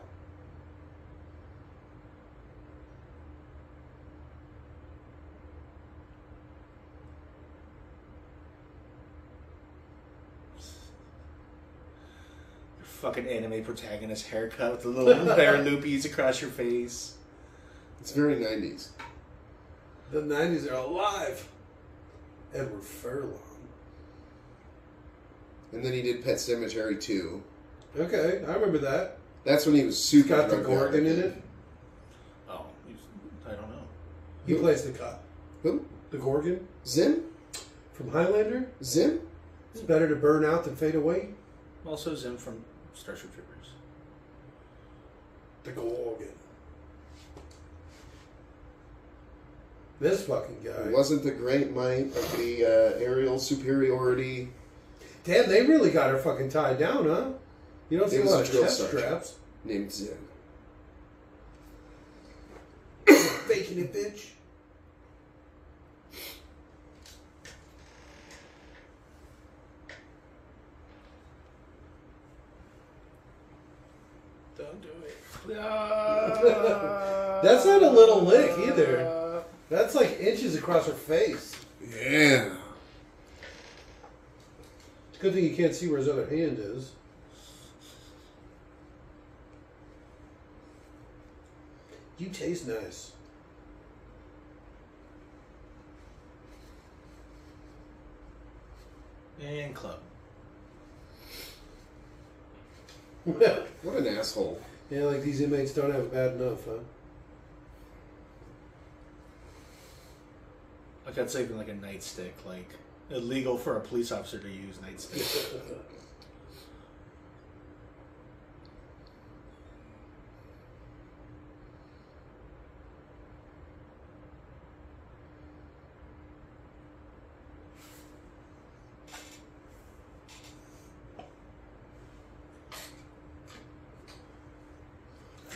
Fucking anime protagonist haircut with the little hair loopies across your face. It's very 90s. The 90s are alive. Edward Furlong. And then he did Pet Sematary 2. Okay, I remember that. That's when he was super Got the drugged Gorgon out. in it. Oh, I don't know. He Who? plays the cop. Who? The Gorgon Zim? from Highlander. Zim? It's better to burn out than fade away. Also Zim from Starship Troopers. The Gorgon. This fucking guy. It wasn't the great might of the aerial superiority. Damn, they really got her fucking tied down, huh? You don't see It a was lot a of drill chest sergeant. straps. Named Zim. Faking it, bitch. Don't do it. That's not a little lick either. That's like inches across her face. Yeah. It's a good thing you can't see where his other hand is. You taste nice. And club. What an asshole. Yeah, like these inmates don't have it bad enough, huh? Like that's even like a nightstick, like illegal for a police officer to use nightstick.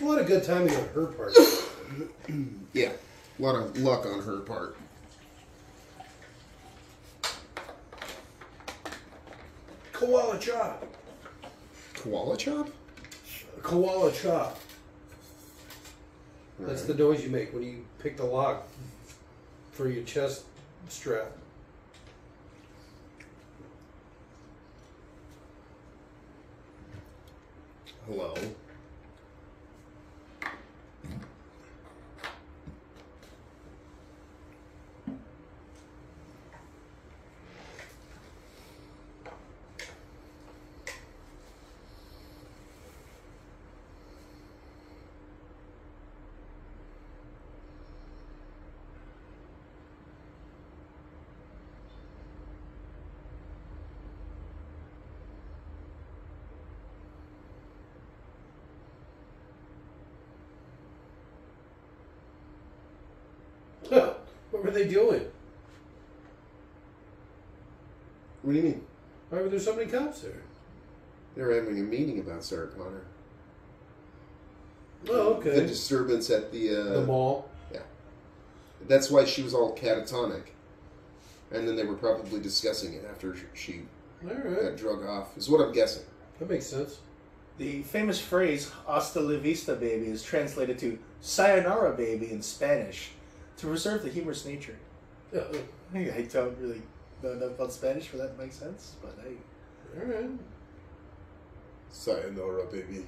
A lot of good timing on her part. Yeah. A lot of luck on her part. Koala chop. Koala chop? Koala chop. That's Right. the noise you make when you pick the lock for your chest strap. Hello. What were they doing? What do you mean? Why were there so many cops there? They were having a meeting about Sarah Connor. Oh, okay. The disturbance at the mall. Yeah. That's why she was all catatonic. And then they were probably discussing it after she got drug off, is what I'm guessing. That makes sense. The famous phrase, hasta la vista, baby, is translated to sayonara, baby, in Spanish, to preserve the humorous nature. I don't really know enough about Spanish for that to make sense, but hey. Alright. Sayonara, baby.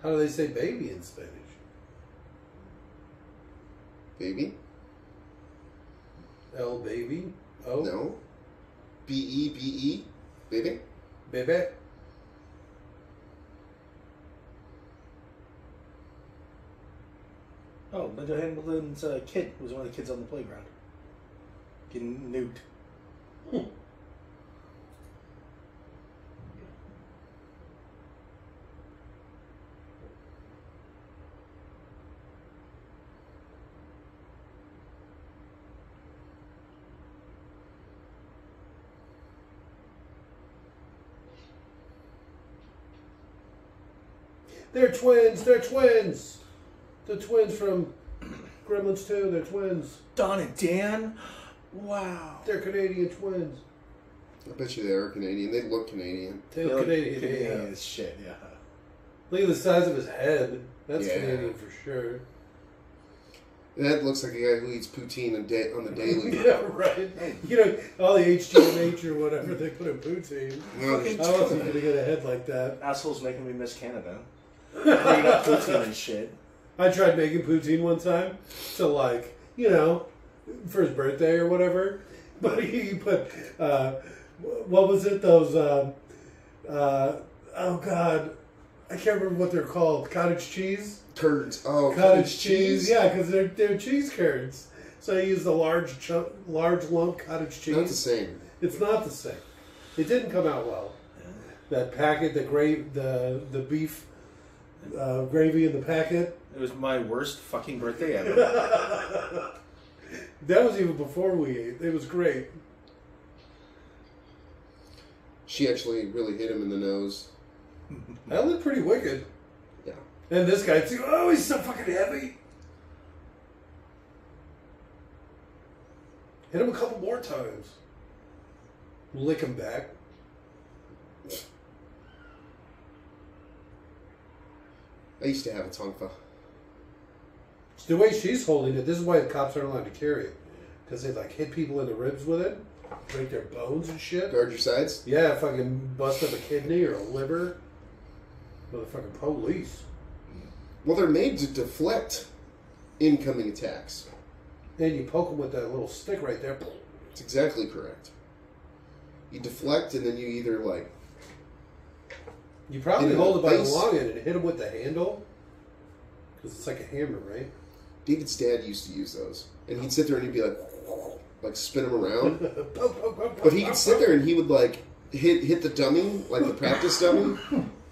How do they say baby in Spanish? Baby? El baby? Oh? No. B-E-B-E? Baby? Bebe? Oh, Linda Hamilton's kid was one of the kids on the playground. Getting nuked. They're twins! They're twins! The twins from Gremlins 2, they're twins. Don and Dan? Wow. They're Canadian twins. I bet you they are Canadian. They look Canadian. They look Canadian, Canadian yeah. as shit, yeah. Look at the size of his head. That's Yeah. Canadian for sure. That looks like a guy who eats poutine on the daily. Yeah, right. You know, all the HGMH or whatever they put in poutine. Well, How else are you going to get a head like that? Assholes making me miss Canada. Bringing up poutine and shit. I tried making poutine one time to, like, you know, for his birthday or whatever. But he put, what was it? Those, oh God, I can't remember what they're called. Cottage cheese? curds. Oh, Cottage cheese. Yeah, because they're cheese curds. So I used a large lump cottage cheese. Not the same. It's not the same. It didn't come out well. That packet, the beef gravy in the packet. It was my worst fucking birthday ever. That was even before we ate. It was great. She actually really hit him in the nose. That looked pretty wicked. Yeah. And this guy too. Oh, he's so fucking heavy. Hit him a couple more times. Lick him back. I used to have a tonfa. It's the way she's holding it. This is why the cops aren't allowed to carry it. Because they like hit people in the ribs with it. Break their bones and shit. Guard your sides? Yeah, fucking bust up a kidney or a liver. Motherfucking police. Well, they're made to deflect incoming attacks. And you poke them with that little stick right there. That's exactly correct. You deflect and then you either like... You probably hit hold it him in by the the face. long end and hit him with the handle. Because it's like a hammer, right? David's dad used to use those. And he'd sit there and he'd be like spin them around. But he could sit there and he would like hit the dummy, like the practice dummy,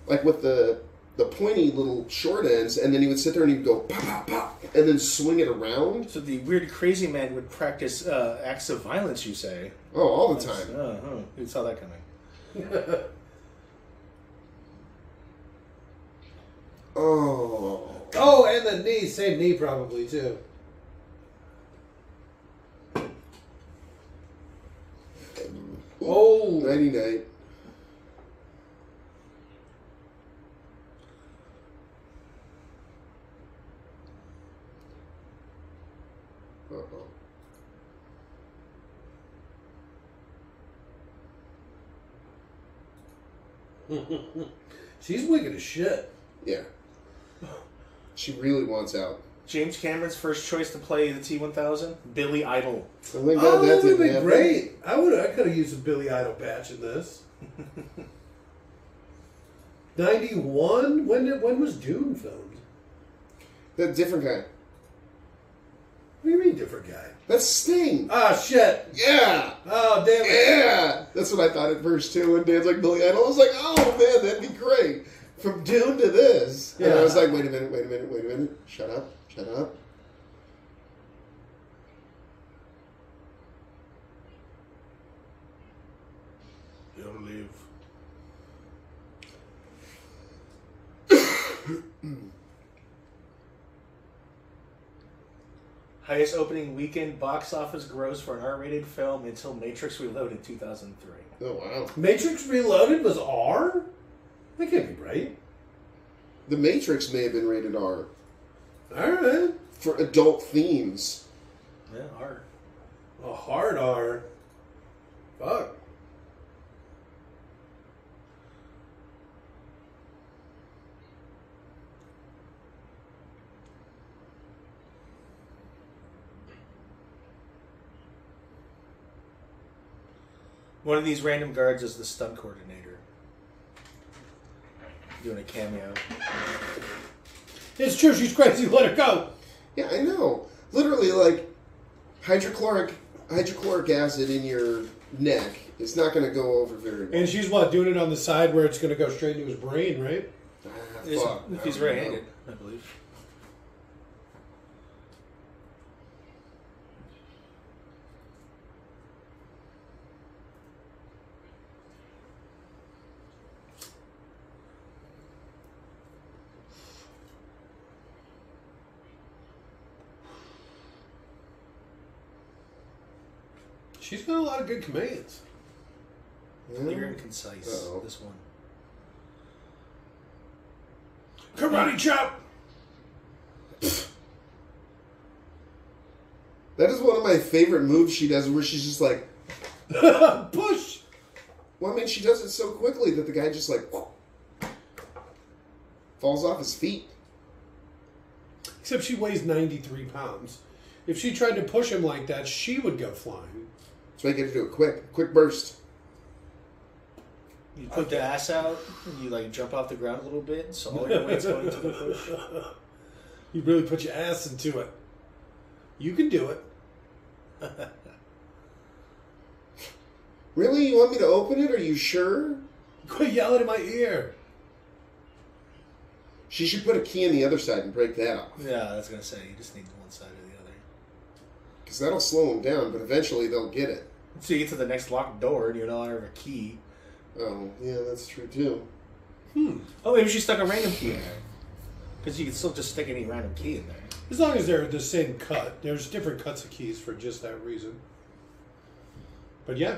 like with the pointy little short ends, and then he would sit there and he'd go pop, pop, pop, and then swing it around. So the weird crazy man would practice acts of violence, you say? Oh, all the time. Who saw that coming? Oh. Oh, and the knee. Same knee probably, too. Oh. Nighty night. She's wicked as shit. Yeah. She really wants out. James Cameron's first choice to play the T-1000? Billy Idol. Oh my God, Oh, that would didn't have been happen. great. I could have used a Billy Idol patch in this. 91? When was Dune filmed? That different guy. What do you mean, different guy? That's Sting. Ah, shit. Yeah. Oh, damn it. Yeah. That's what I thought at first too. When Dan's like Billy Idol, I was like, oh man, that'd be great. From Dune to this. And Yeah. I was like, wait a minute. Shut up. He'll live. Highest opening weekend box office gross for an R-rated film until Matrix Reloaded 2003. Oh, wow. Matrix Reloaded was R? That can't be right. The Matrix may have been rated R. Alright. For adult themes. Yeah, R. A hard R. Fuck. One of these random guards is the stunt coordinator. Doing a cameo. It's true, she's crazy, let her go. Yeah, I know. Literally, like, hydrochloric acid in your neck is not going to go over very well. And she's what, doing it on the side where it's going to go straight into his brain, right? Fuck. If he's right-handed, I believe. She's got a lot of good commands. Clear and concise. Uh-oh. This one. Karate chop! That is one of my favorite moves she does, where she's just like, Push! well, I mean, she does it so quickly that the guy just like falls off his feet. Except she weighs 93 pounds. If she tried to push him like that, she would go flying. So I get to do it quick burst. You put the ass out, and you like jump off the ground a little bit, so all your weight's going to the push. You really put your ass into it. You can do it. Really? You want me to open it? Are you sure? Quit yelling in my ear. She should put a key in the other side and break that off. Yeah, I was gonna say you just need one side or the other. Because that'll slow them down, but eventually they'll get it. So you get to the next locked door, and you no longer have a key. Oh, yeah, that's true too. Oh, maybe she stuck a random key in there. Because you can still just stick any random key in there. As long as they're the same cut. There's different cuts of keys for just that reason. But yeah.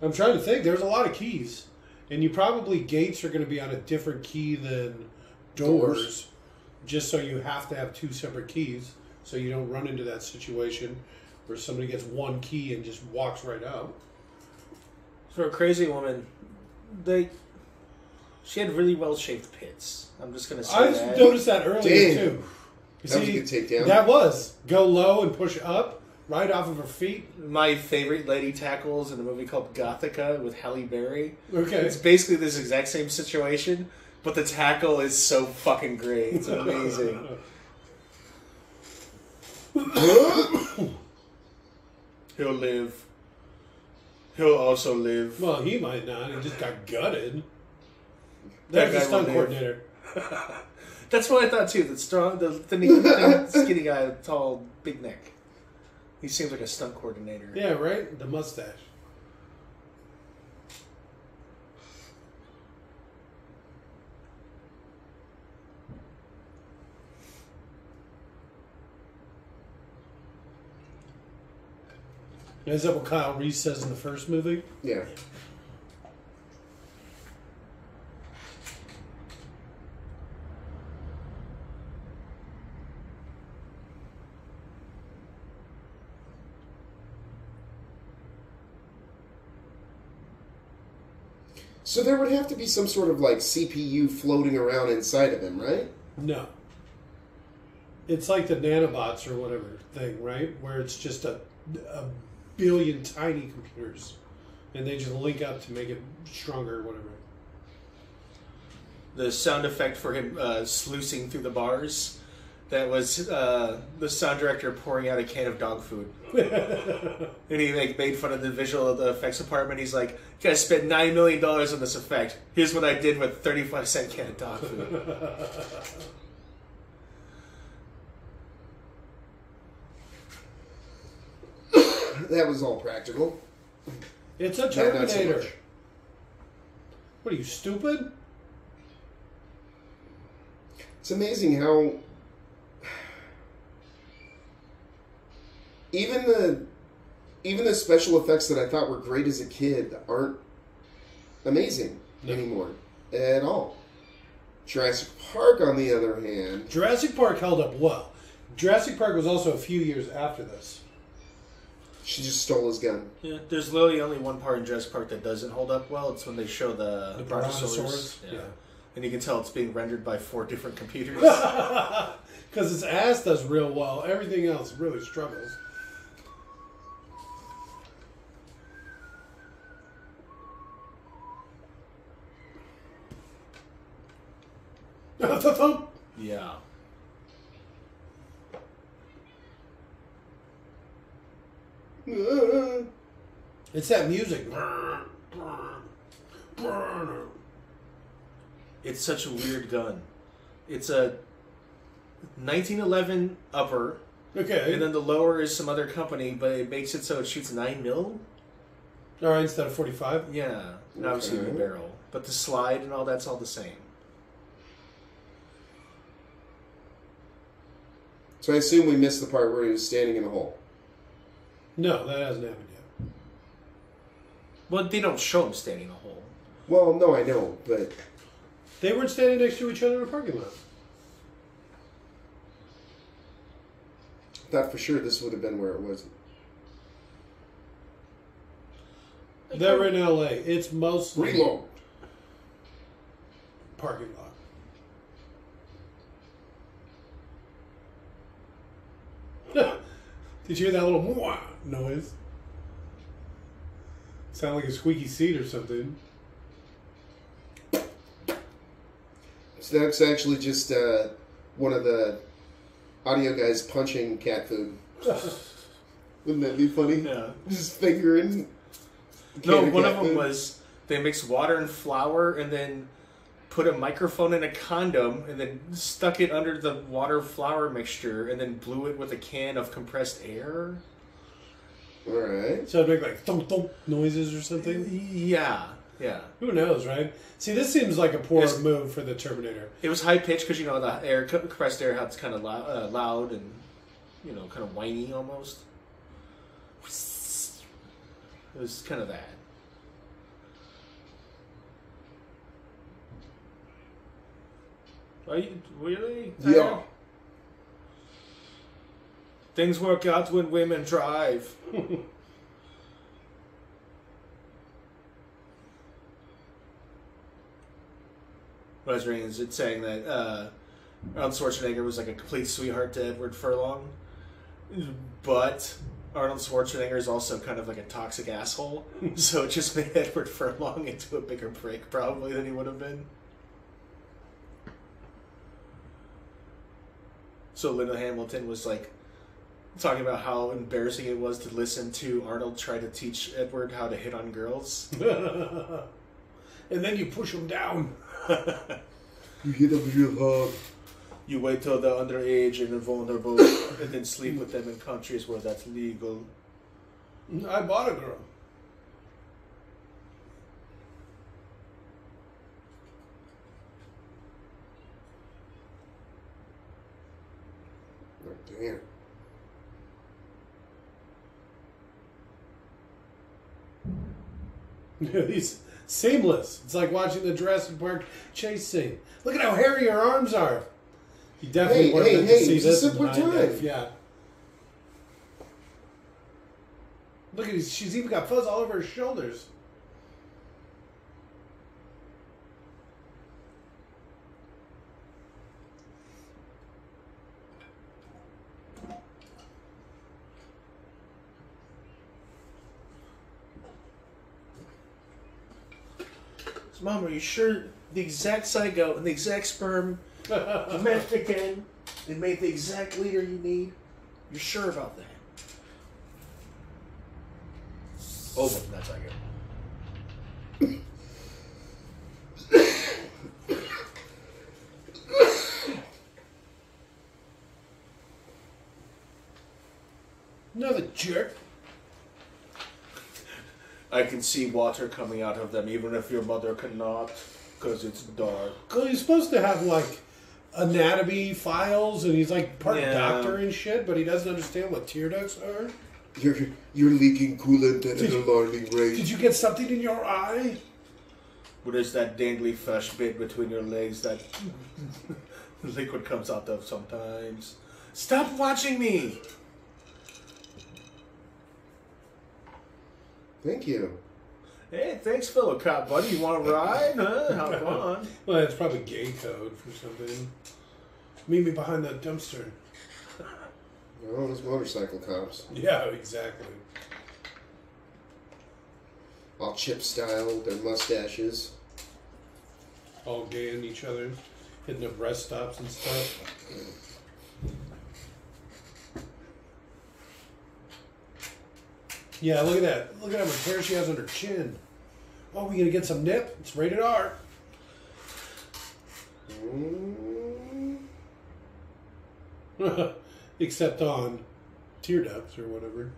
I'm trying to think. There's a lot of keys. And you probably gates are going to be on a different key than doors. Just so you have to have two separate keys. So you don't run into that situation where somebody gets one key and just walks right out. For a crazy woman, she had really well-shaped pits. I'm just going to say I that. noticed that earlier, Dang. too. That was a good takedown. That was. Go low and push up, right off of her feet. My favorite lady tackles in a movie called Gothica with Halle Berry. Okay. It's basically this exact same situation, but the tackle is so fucking great. It's amazing. He'll live. He'll also live. Well, he might not. He just got gutted. That That's the guy stunt will coordinator. That's what I thought too. The strong, the thin, skinny guy, tall, big neck. He seems like a stunt coordinator. Yeah, right? The mustache. Is that what Kyle Reese says in the first movie? Yeah. So there would have to be some sort of like CPU floating around inside of him, right? No. It's like the nanobots or whatever thing, right? Where it's just a billion tiny computers. And they just link up to make it stronger or whatever. The sound effect for him sluicing through the bars, that was the sound director pouring out a can of dog food. And he made fun of the visual effects department. He's like, you guys spent $9 million on this effect. Here's what I did with 35-cent can of dog food. That was all practical. It's a Yeah, not so Terminator. much. What are you, stupid? It's amazing how even the special effects that I thought were great as a kid aren't amazing anymore at all. Jurassic Park, on the other hand... Jurassic Park held up well. Jurassic Park was also a few years after this. She just stole his gun. Yeah, there's literally only one part in Jurassic Park that doesn't hold up well. It's when they show the brontosaurus. Yeah. And you can tell it's being rendered by 4 different computers. Because its ass does real well. Everything else really struggles. Yeah. It's that music. It's such a weird gun. It's a 1911 upper. Okay. And then the lower is some other company, but it makes it so it shoots 9 mil. All right, instead of 45. Yeah, and obviously the barrel, but the slide and all that's all the same. So I assume we missed the part where he was standing in a hole. No, that hasn't happened yet. Well, they don't show him standing in a hole. Well, no, I know, but... They weren't standing next to each other in a parking lot. Thought for sure this would have been where it was. They're in LA. It's mostly Reload. parking lot. Did you hear that little mwah noise? Sound like a squeaky seat or something. So that's actually just one of the audio guys punching cat food. Wouldn't that be funny? Yeah. Just fingering. No, one of them was they mixed water and flour and then put a microphone in a condom and then stuck it under the water flour mixture and then blew it with a can of compressed air. Alright. So it'd make like thump thump noises or something? Yeah, yeah. Who knows, right? See, this seems like a poor move for the Terminator. It was high pitched because, you know, the air, compressed air, how it's kind of loud and, you know, kind of whiny almost. It was kind of that. Are you really? Yeah. Things work out when women drive. What I was reading is it saying that Arnold Schwarzenegger was like a complete sweetheart to Edward Furlong, but Arnold Schwarzenegger is also kind of like a toxic asshole, so it just made Edward Furlong into a bigger prick probably than he would have been. So Linda Hamilton was like talking about how embarrassing it was to listen to Arnold try to teach Edward how to hit on girls. And then you push them down. You hit them real hard. You wait till they're underage and vulnerable and then sleep with them in countries where that's legal. I bought a girl. Oh, damn. He's seamless. It's like watching the Jurassic Park chase scene. Look at how hairy your arms are. You definitely wanted to see it's this a in simpler high time. def. Yeah. Look at these. She's even got fuzz all over her shoulders. So, Mom, are you sure the exact zygote and the exact sperm matched again and made the exact leader you need? You're sure about that? Oh, but that's zygote. Another jerk. I can see water coming out of them, even if your mother cannot, because it's dark. Well, he's supposed to have, like, anatomy files, and he's, like, part doctor and shit, but he doesn't understand what tear ducts are. You're leaking coolant at an alarming rate. Did you get something in your eye? What is that dangly flesh bit between your legs that liquid comes out of sometimes? Stop watching me! Thank you. Hey, thanks, fellow cop buddy. You want to ride? Huh? Hop on. Well, it's probably gay code for something. Meet me behind that dumpster. Oh, those motorcycle cops. Yeah, exactly. All chip style with their mustaches. All gay in each other, hitting up rest stops and stuff. Yeah, look at that. Look at how much hair she has on her chin. Oh, we gonna get some nip? It's rated R. Except on tear ducts or whatever.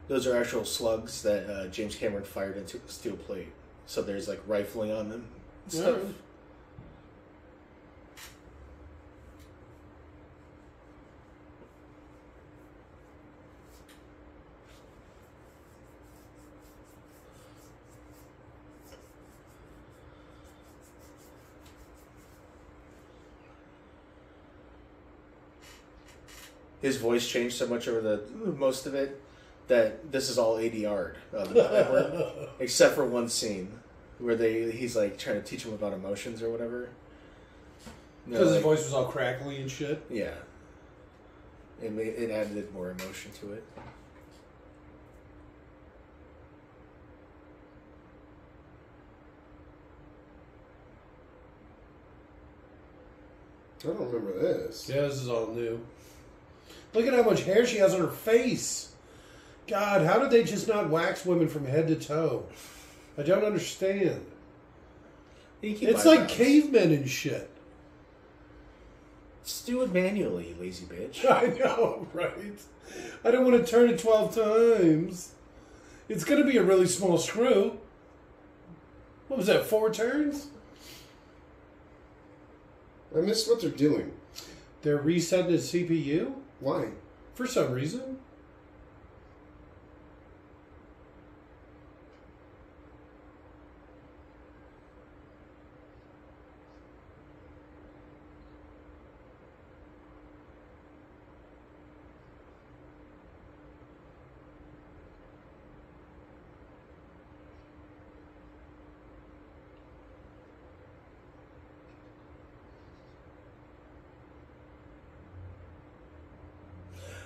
Those are actual slugs that James Cameron fired into a steel plate. So there's like rifling on them and stuff. Yeah. His voice changed so much over the most of it that this is all ADR'd, except for one scene where he's like trying to teach him about emotions or whatever. Because his voice was all crackly and shit. Yeah, it added more emotion to it. I don't remember this. Yeah, this is all new. Look at how much hair she has on her face. God, how did they just not wax women from head to toe? I don't understand. It's like cavemen and shit. Just do it manually, you lazy bitch. I know, right? I don't want to turn it 12 times. It's going to be a really small screw. What was that, 4 turns? I missed what they're doing. They're resetting his CPU? Why? For some reason.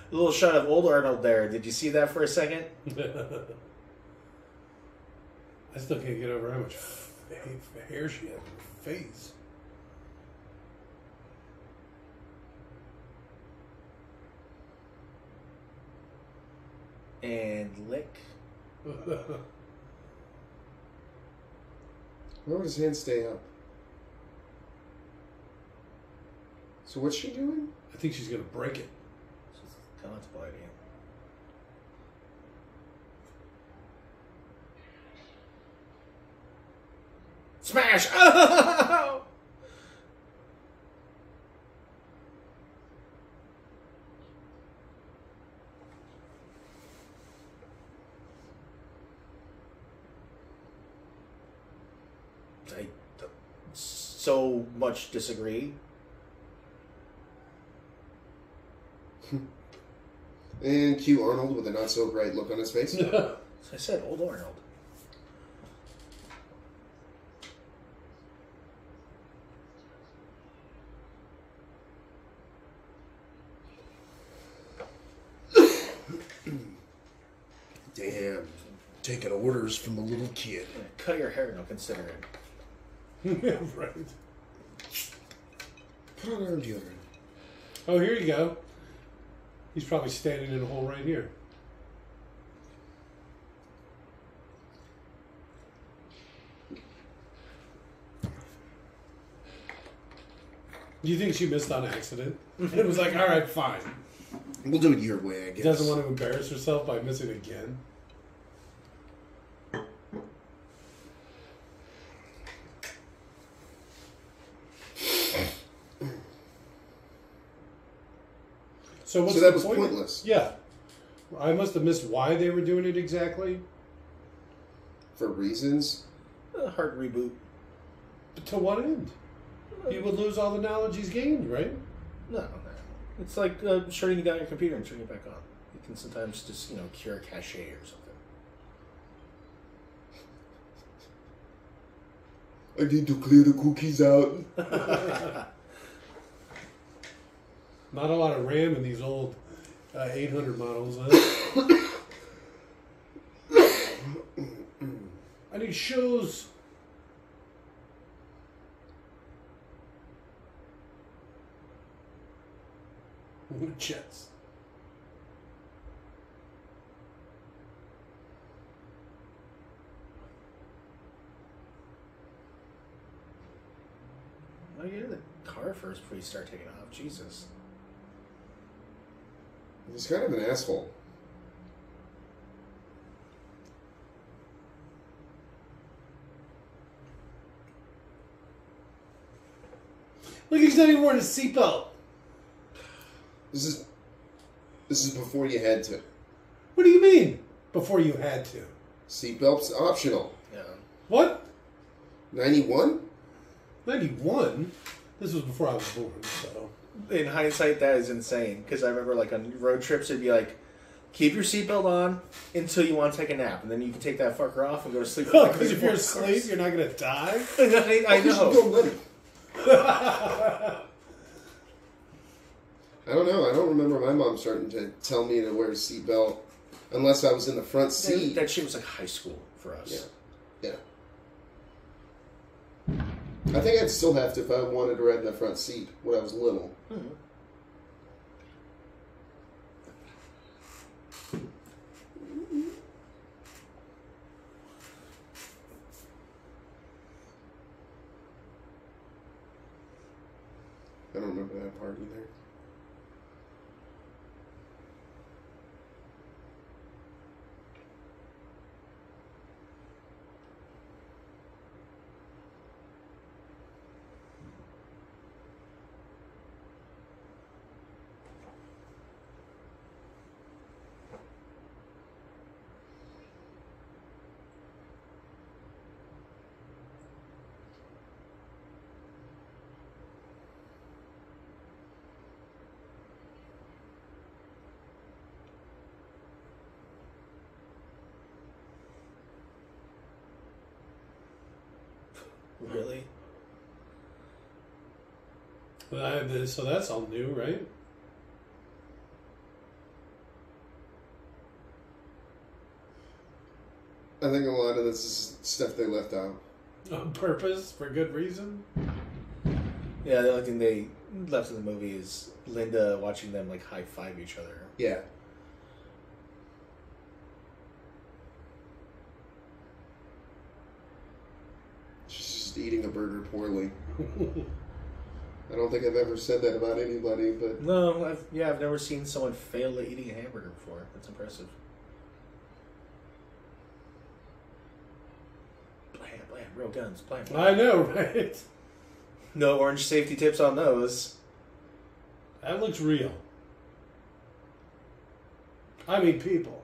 A little shot of old Arnold there. Did you see that for a second? I still can't get over how much hair she has in her face. And lick. Why would his hand stay up? So what's she doing? I think she's going to break it. Contemplating. Smash! Oh! I so much disagree. And cue Arnold with a not so bright look on his face. As I said, old Arnold. Damn. Taking orders from a little kid. Cut your hair and I'll consider it. Yeah, right. Put on arm deodorant. Oh, here you go. He's probably standing in a hole right here. Do you think she missed on accident? It was like, all right, fine. We'll do it your way, I guess. Doesn't want to embarrass herself by missing again. So what's that the was point? pointless. Yeah. I must have missed why they were doing it exactly. For reasons? A hard reboot. But to what end? He would lose all the knowledge he's gained, right? No. It's like shutting down your computer and turning it back on. You can sometimes just, cure a cache or something. I need to clear the cookies out. Not a lot of RAM in these old 800 models, huh? And he shows... Jets. Why get in the car first before you start taking off? Jesus. He's kind of an asshole. Look, he's not even wearing a seatbelt. This is before you had to. What do you mean? Before you had to? Seatbelts optional. Yeah. What? 91? 91? This was before I was born, so... In hindsight, that is insane. Because I remember, on road trips, it'd be like, keep your seatbelt on until you want to take a nap. And then you can take that fucker off and go to sleep. Oh, because if you're asleep, you're not going to die? I know. Don't let it. I don't know. I don't remember my mom starting to tell me to wear a seatbelt unless I was in the front seat. That shit was like high school for us. Yeah. I think I'd still have to if I wanted to ride in the front seat when I was little. Mm-hmm. I don't remember that part either. Really? So that's all new, right? I think a lot of this is stuff they left out. On purpose, for good reason? Yeah, the only thing they left in the movie is Linda watching them high-five each other. Yeah. She's just eating a burger poorly. I don't think I've ever said that about anybody, but... No, I've never seen someone fail at eating a hamburger before. That's impressive. Blam, blam, real guns, blam, blam. I know, right? No orange safety tips on those. That looks real. I mean, people.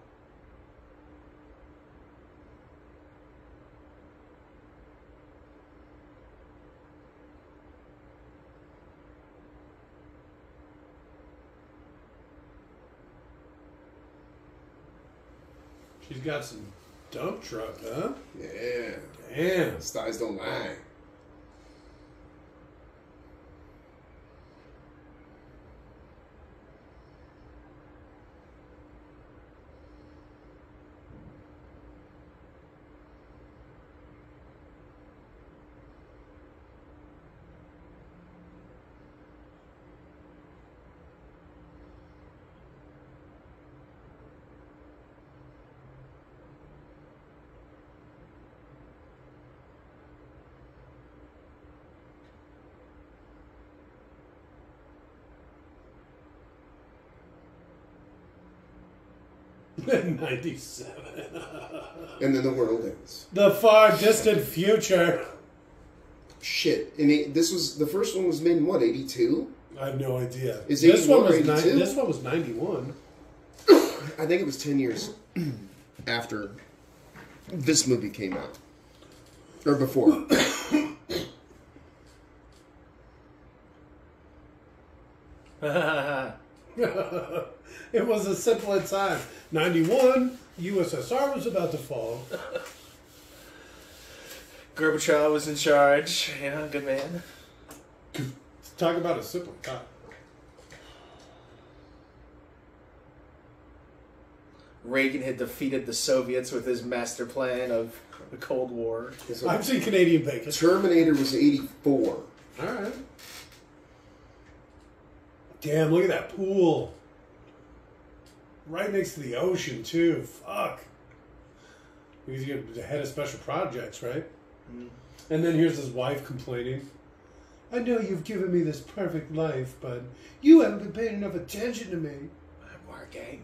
She's got some dump truck, huh? Yeah. Damn. Thighs don't lie. 97. And then the world ends. The far distant future. Shit. And the first one was made in what, 82? I have no idea. Is this one was 82? This one was 91. I think it was 10 years after this movie came out. Or before. It was a simpler time. 91, USSR was about to fall. Gorbachev was in charge. Yeah, good man. Talk about a simpler time. Reagan had defeated the Soviets with his master plan of the Cold War. So I've seen Canadian bacon. Terminator was 84. Alright. Damn, look at that pool. Right next to the ocean, too. Fuck. Because you're the head of special projects, right? Mm. And then here's his wife complaining. I know you've given me this perfect life, but you haven't been paying enough attention to me. I'm working.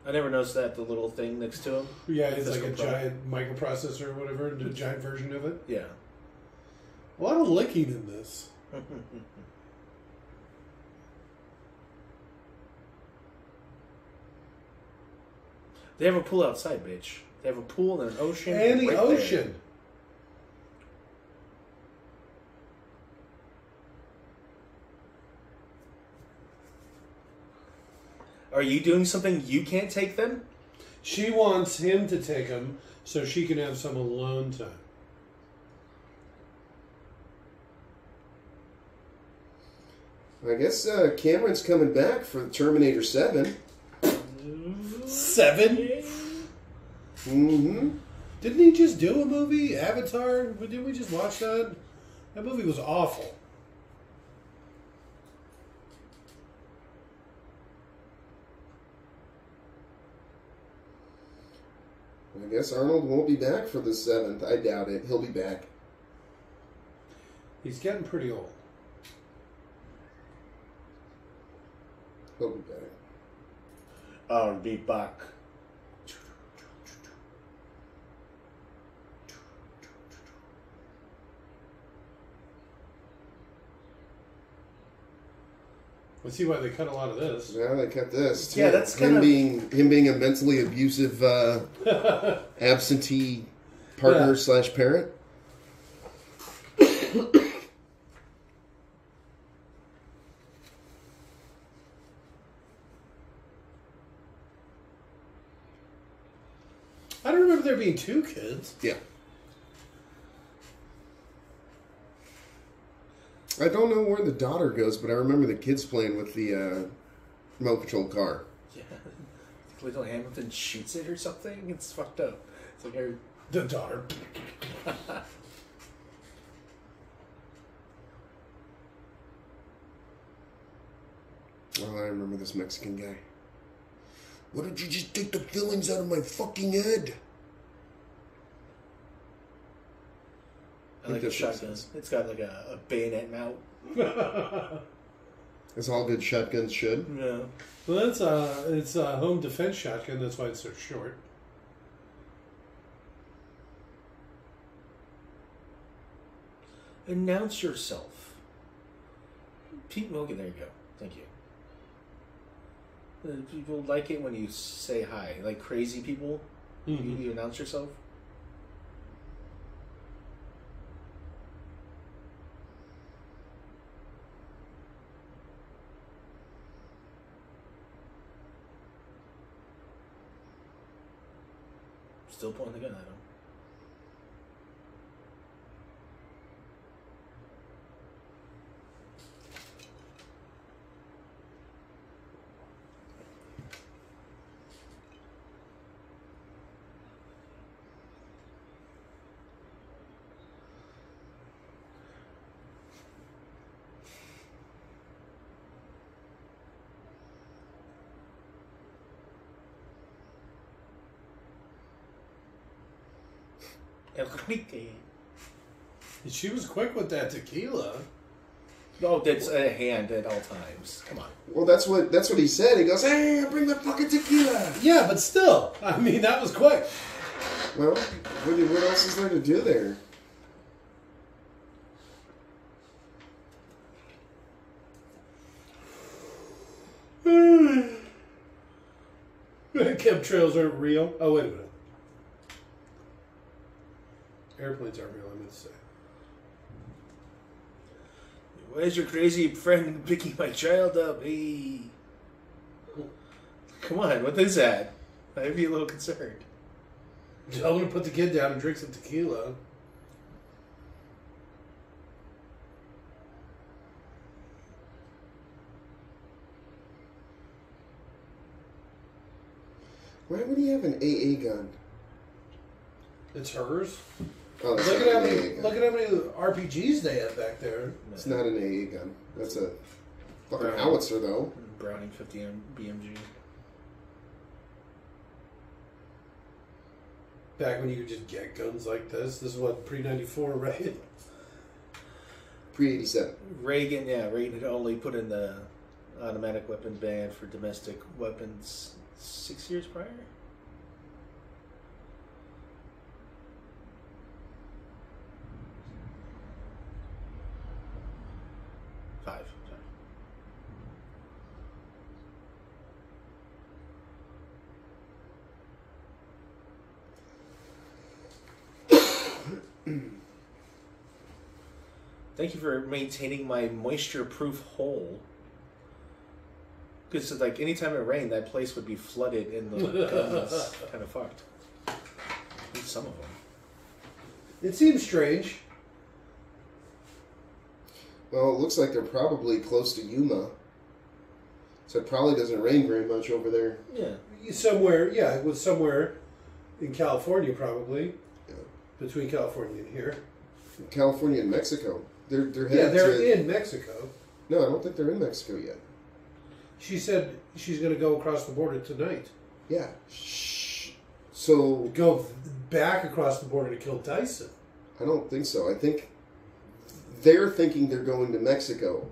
I never noticed that, the little thing next to him. Yeah, it's like a giant microprocessor or whatever, a giant version of it. Yeah. A lot of licking in this. They have a pool outside, bitch. They have a pool and an ocean. And the right ocean. There. Are you doing something you can't take them? She wants him to take him so she can have some alone time. I guess Cameron's coming back for Terminator 7. 7? Mm-hmm. Didn't he just do a movie, Avatar? Didn't we just watch that? That movie was awful. I guess Arnold won't be back for the 7th. I doubt it. He'll be back. He's getting pretty old. He'll be back. I'll be back. Let's see why they cut a lot of this. Yeah, they cut this too. Yeah, that's kind of him being a mentally abusive absentee partner / parent. I don't remember there being 2 kids. Yeah. I don't know where the daughter goes, but I remember the kids playing with the remote-controlled car. Yeah. Little Hamilton shoots it or something? It's fucked up. It's like the daughter. Oh, I remember this Mexican guy. Why don't you just take the fillings out of my fucking head? I like the shotgun. It's got like a bayonet mount. As all good shotguns should. Yeah. Well, it's a home defense shotgun. That's why it's so short. Announce yourself. Pete Morgan, there you go. Thank you. People like it when you say hi. Like crazy people. Mm-hmm. You announce yourself. Still pointing the gun at him. She was quick with that tequila. Oh, that's a hand at all times. Come on. Well, that's what he said. He goes, "Hey, bring the fucking tequila." Yeah, but still, I mean, that was quick. Well, what else is there to do there? Chemtrails aren't real. Oh, wait a minute. Airplanes aren't real, I meant to say. Where's your crazy friend picking my child up? Hey. Come on, what is that? I'd be a little concerned. Tell him to put the kid down and drink some tequila. Why would he have an AA gun? It's hers. Oh, that's Look not at how an many. AA gun. Look at how many RPGs they have back there. It's not an AA gun. That's a fucking Browning. howitzer, though. Browning 50 BMG. Back when you could just get guns like this. This is what, pre-94, right? Pre-87. Reagan had only put in the automatic weapon ban for domestic weapons 6 years prior. Five. Sorry. Thank you for maintaining my moisture-proof hole. Because, like, anytime it rained, that place would be flooded and the guns kind of fucked. At least some of them. It seems strange. Well, it looks like they're probably close to Yuma. So it probably doesn't rain very much over there. Yeah. Somewhere, yeah, it was somewhere in California, probably. Yeah. Between California and here. California and Mexico. They're headed Yeah, they're to... in Mexico. No, I don't think they're in Mexico yet. She said she's going to go across the border tonight. Yeah. Shh. So... Go back across the border to kill Tyson. I don't think so. I think they're thinking they're going to Mexico.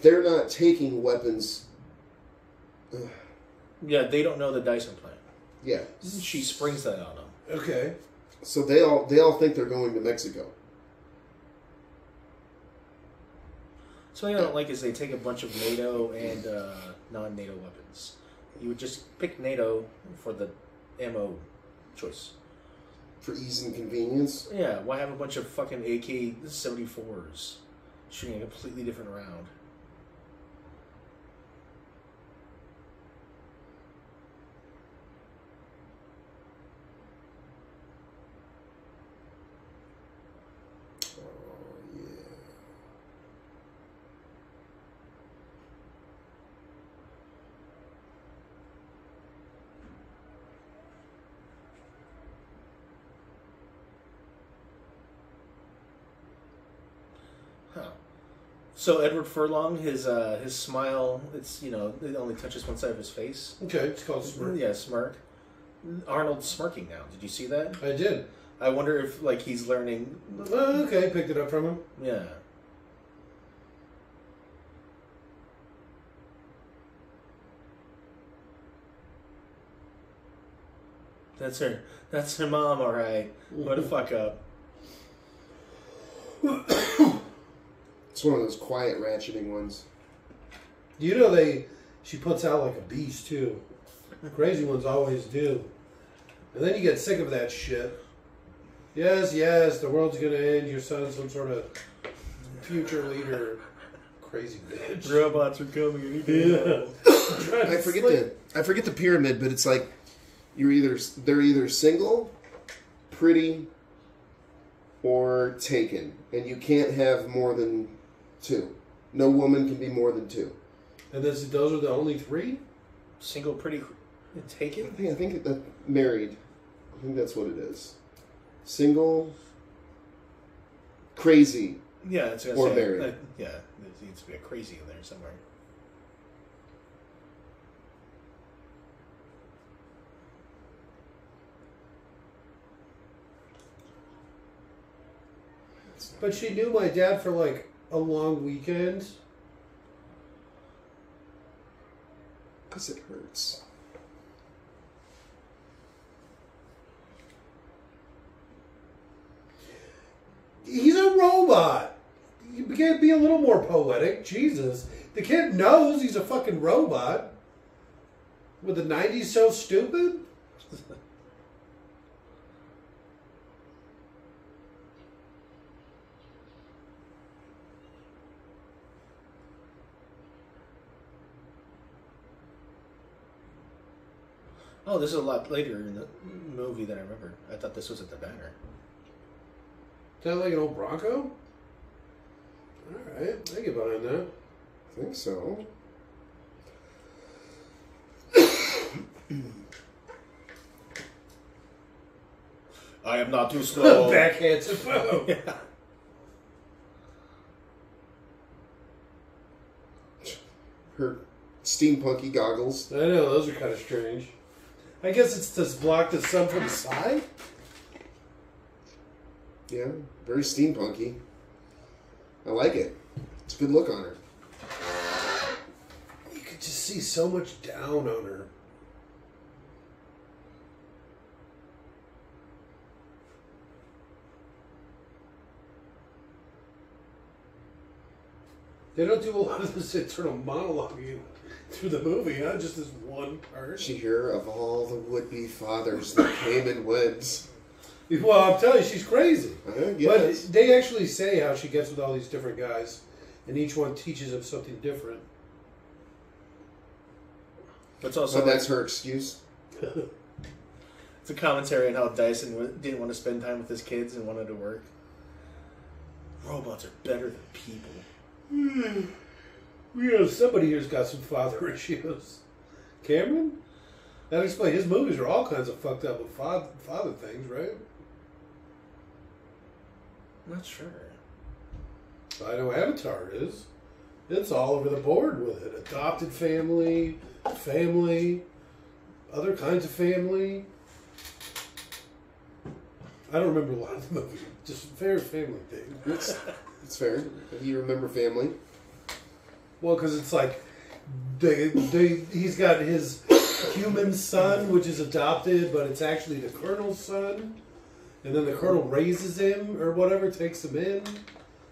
They're not taking weapons. Yeah, they don't know the Dyson plan. Yeah. She springs that on them. Okay. So they all think they're going to Mexico. Something I don't like is they take a bunch of NATO and non-NATO weapons. You would just pick NATO for the ammo choice. For ease and convenience. Yeah, why have a bunch of fucking AK-74s shooting a completely different round? So Edward Furlong, his smile, it's, it only touches one side of his face. Okay, it's called smirk. Yeah, smirk. Arnold's smirking now. Did you see that? I did. I wonder if, he's learning... Oh, okay, picked it up from him. Yeah. That's her mom, alright. What a fuck up. It's one of those quiet ratcheting ones. You know she puts out like a beast too. Crazy ones always do. And then you get sick of that shit. Yes, the world's gonna end. Your son's some sort of future leader. Crazy bitch. Robots are coming. Yeah. I forget the pyramid, but it's like they're either single, pretty, or taken, and you can't have more than two. No woman can be more than two. And those are the only three? Single, pretty, and taken? I think married. I think that's what it is. Single, crazy, yeah, it's or married. Yeah, there needs to be a crazy in there somewhere. But she knew my dad for like a long weekend? Because it hurts. He's a robot. You can't be a little more poetic. Jesus. The kid knows he's a fucking robot. Were the 90s so stupid? Oh, this is a lot later in the movie than I remember. I thought this was at the diner. Sound like an old Bronco? Alright, I get behind that. I think so. I am not too slow. Backhand to bow. Yeah. Her steampunky goggles. I know, those are kind of strange. I guess it's to block the sun from the side? Yeah, very steampunky. I like it. It's a good look on her. You could just see so much down on her. They don't do a lot of this internal monologuing through the movie, huh? Just this one part. She hear of all the would-be fathers that came and went. Well, I'm telling you, she's crazy. Yes. But they actually say how she gets with all these different guys, and each one teaches them something different. But also, So that's her excuse? it's a commentary on how Dyson didn't want to spend time with his kids and wanted to work. Robots are better than people. Somebody here's got some father issues. Cameron? That explains his movies are all kinds of fucked up with father things, right? I'm not sure. I know Avatar is. It's all over the board with it. Adopted family, other kinds of family. I don't remember a lot of the movie. Just a fair family thing. It's fair. You remember family. Well, because it's like he's got his human son, which is adopted, but it's actually the Colonel's son. And then the Colonel raises him or whatever, takes him in,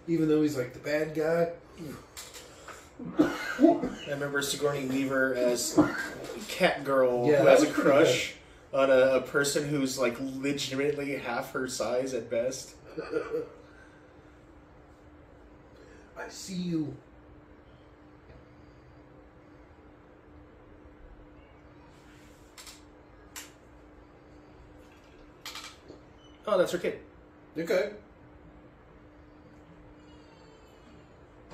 even though he's like the bad guy. I remember Sigourney Weaver as Catgirl, Yeah, who that has a was pretty crush on a person who's like legitimately half her size at best. I see you. Oh, that's her kid. Okay.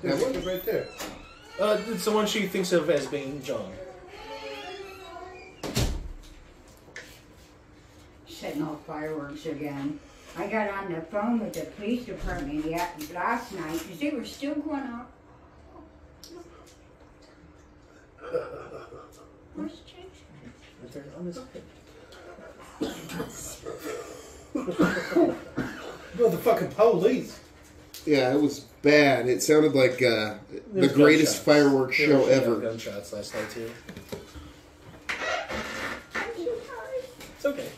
Yeah, There's one right there. It's the one she thinks of as being John. Setting off fireworks again. I got on the phone with the police department last night because they were still going off. Where's Chase? Right there on his head. Well, the fucking police. Yeah, it was bad. It sounded like the There's greatest gunshots. fireworks There show was ever. Gunshots last night too. I'm so sorry. It's okay.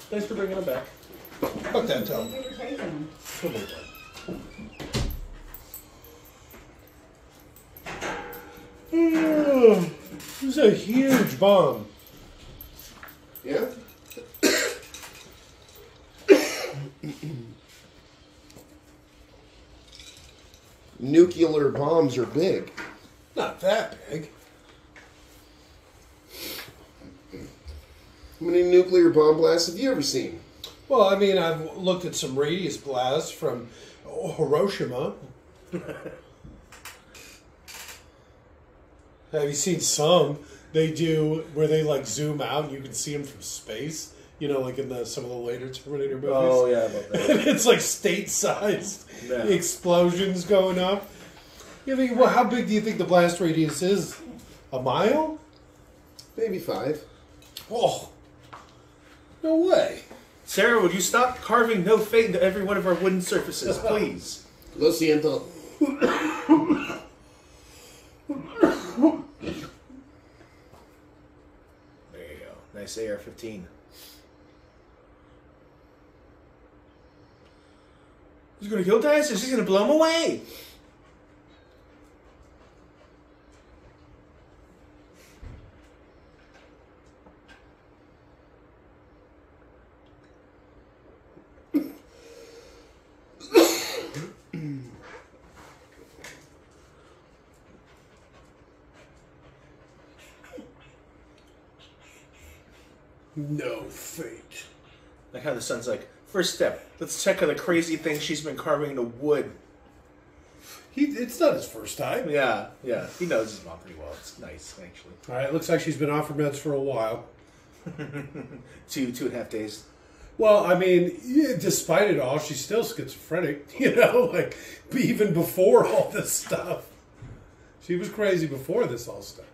Thanks for bringing them back. Fuck that, Tom. Thank you for taking them. It was a huge bomb. Yeah? Nuclear bombs are big. Not that big. How many nuclear bomb blasts have you ever seen? Well, I mean, I've looked at some radius blasts from Hiroshima. Have you seen some? They do where they like zoom out and you can see them from space. You know, like in some of the later Terminator movies. Oh yeah, about that. And it's like state-sized Yeah. explosions going up. You think, well, how big do you think the blast radius is? A mile? Maybe 5. Oh, no way. Sarah, would you stop carving no fate into every one of our wooden surfaces, please? Lo siento. There you go. Nice AR-15. He's gonna kill Dyson. She's gonna blow him away. No fate. Like how the son's like, first step, let's check out the crazy thing she's been carving into wood. It's not his first time. Yeah. He knows his mom pretty well. It's nice, actually. All right, looks like she's been off her meds for a while. 2.5 days. Well, I mean, despite it all, she's still schizophrenic, you know? Like, even before all this stuff. She was crazy before this all stuff.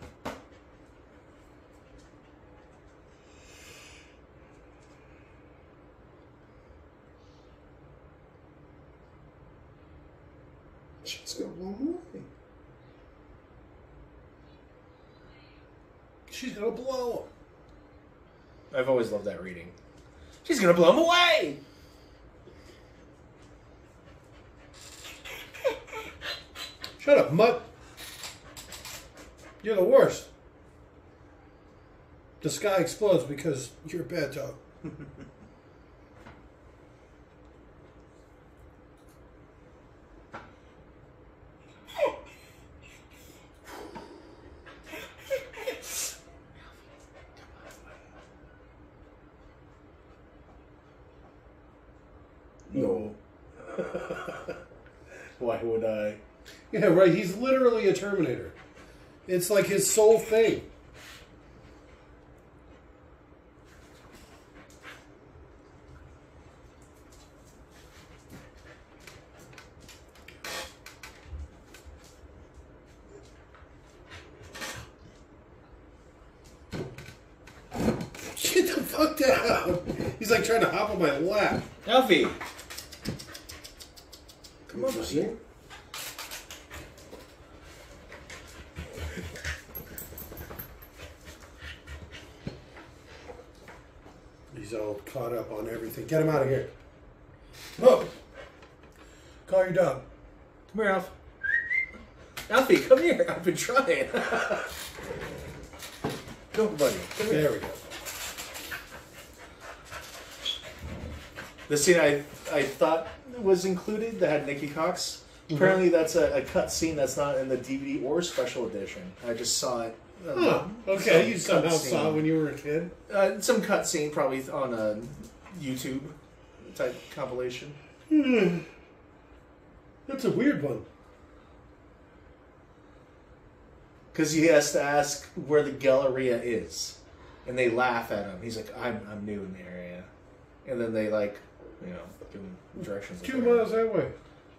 She's gonna blow him away. She's gonna blow him. I've always loved that reading. She's gonna blow him away! Shut up, mutt. You're the worst. The sky explodes because you're a bad dog. No. Why would I? Yeah, right. He's literally a Terminator. It's like his sole thing. Get the fuck down. He's like trying to hop on my lap. Alfie! Come on, buddy. He's all caught up on everything. Get him out of here. Oh! Call your dog. Come here, Alf. Alfie, come here. I've been trying. Go, buddy. Come here. There we go. The scene I thought was included that had Nikki Cox. Apparently, that's a cut scene that's not in the DVD or special edition. I just saw it. Huh. Okay, you somehow cutscene. saw it when you were a kid. Some cut scene, probably on a YouTube type compilation. That's a weird one. Because he has to ask where the Galleria is, and they laugh at him. He's like, "I'm new in the area," and then they like, you know, give him directions. 2 miles that way.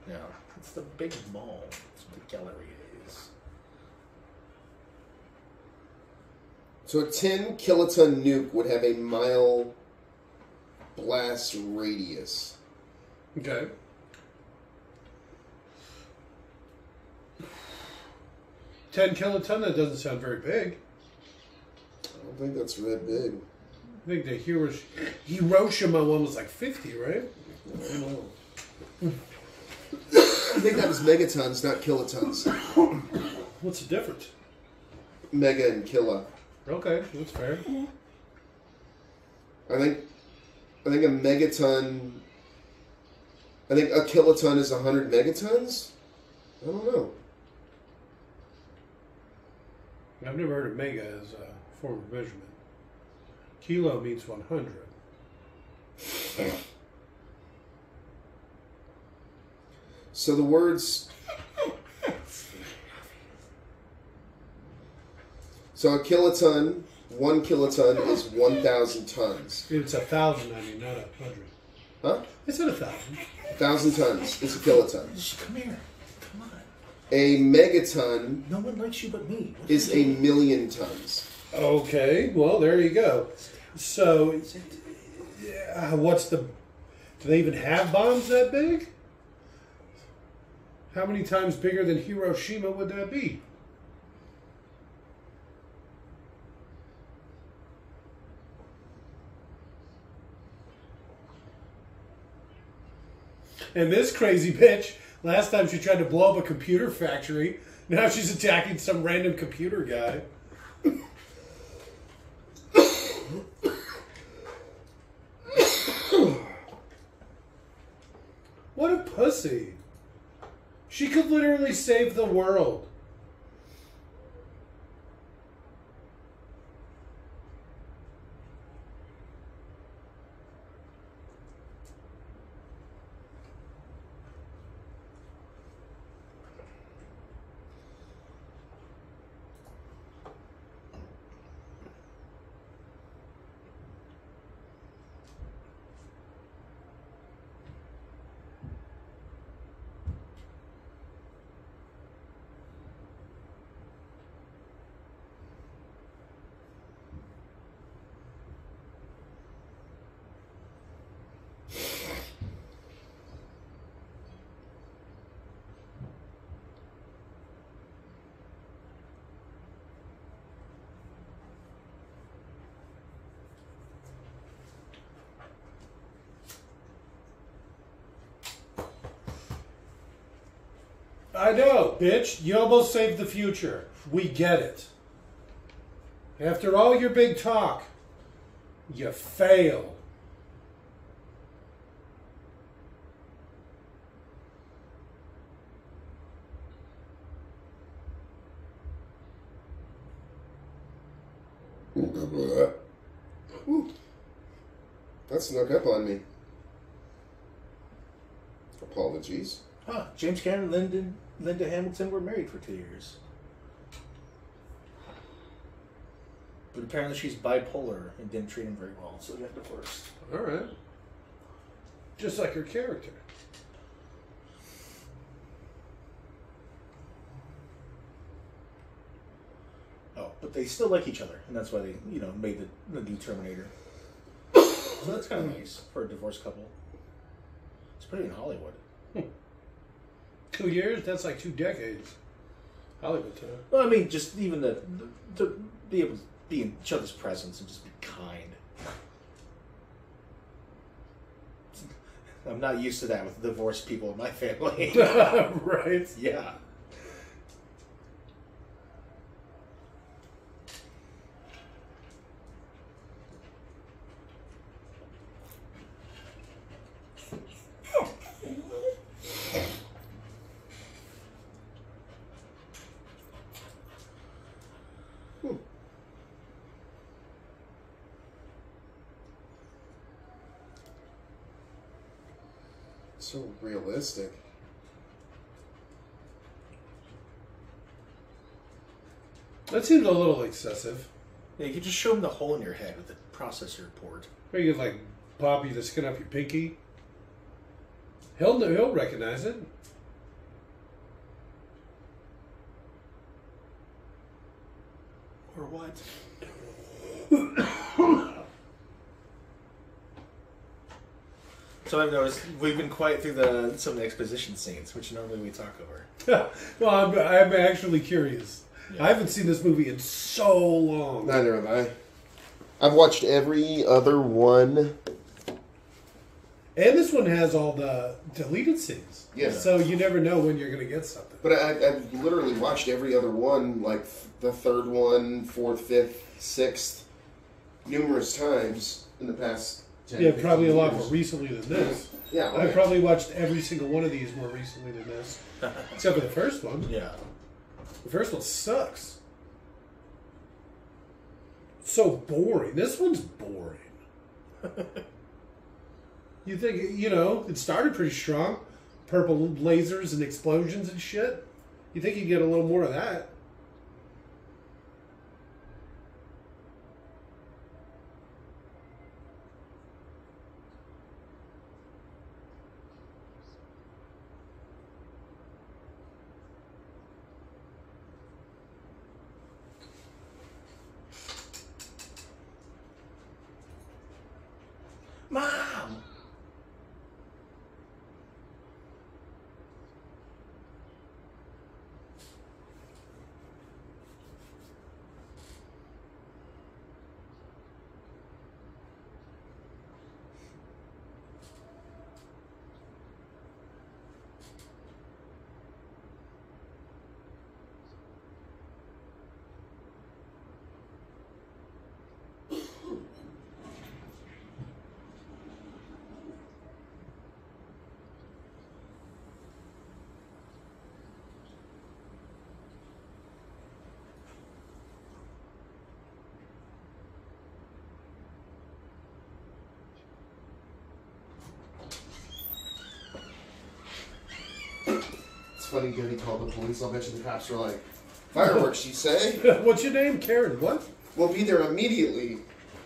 Yeah, it's the big mall. That's what the Galleria is. So a 10 kiloton nuke would have a mile blast radius. Okay. $10 kiloton, that doesn't sound very big. I don't think that's that big. I think the Hiroshima one was like 50, right? I don't know. I think that was megatons, not kilotons. What's the difference? Mega and kilo. Okay, that's fair. I think a megaton. I think a kiloton is 100 megatons. I don't know. I've never heard of mega as a form of measurement. Kilo means 100. So the words. So a kiloton, 1 kiloton is 1,000 tons. It's 1,000, I mean, not 100. Huh? I said 1,000. 1,000 tons is a kiloton. Come here. Come on. A megaton No one likes you but me. What is a million tons. Okay, well, there you go. So, Do they even have bombs that big? How many times bigger than Hiroshima would that be? And this crazy bitch, last time she tried to blow up a computer factory, now she's attacking some random computer guy. What a pussy. She could literally save the world. I know, bitch. You almost saved the future. We get it. After all your big talk, you fail. Ooh. That snuck up on me. Apologies. Huh. James Cameron and Linda Hamilton were married for 2 years. But apparently she's bipolar and didn't treat him very well, so they got divorced. All right. Just like her character. Oh, but they still like each other, and that's why they, made the new Terminator. So that's kind of nice for a divorced couple. It's pretty in Hollywood. 2 years? That's like 2 decades. Hollywood time. Well, I mean, just even to be able to be in each other's presence and just be kind. I'm not used to that with divorced people in my family. Right? Yeah. So realistic. That seems a little excessive. Yeah, you could just show him the hole in your head with the processor port. Or you could, like, pop you the skin off your pinky. He'll recognize it. Or what? So I've noticed we've been quiet through some of the exposition scenes, which normally we talk over. Well, I'm actually curious. Yeah. I haven't seen this movie in so long. Neither have I. I've watched every other one. And this one has all the deleted scenes. Yeah. So you never know when you're going to get something. But I've literally watched every other one, like the third one, fourth, fifth, sixth, numerous times in the past 10 Yeah, probably a lot years. more recently than this. Yeah. I probably watched every single one of these more recently than this. Except for the first one. Yeah. The first one sucks. So boring. This one's boring. You think, it started pretty strong. Purple lasers and explosions and shit. You think you'd get a little more of that. Mom! funny good. He called the police. I'll bet you the cops were like, fireworks, you say? What's your name, Karen? What? We'll be there immediately.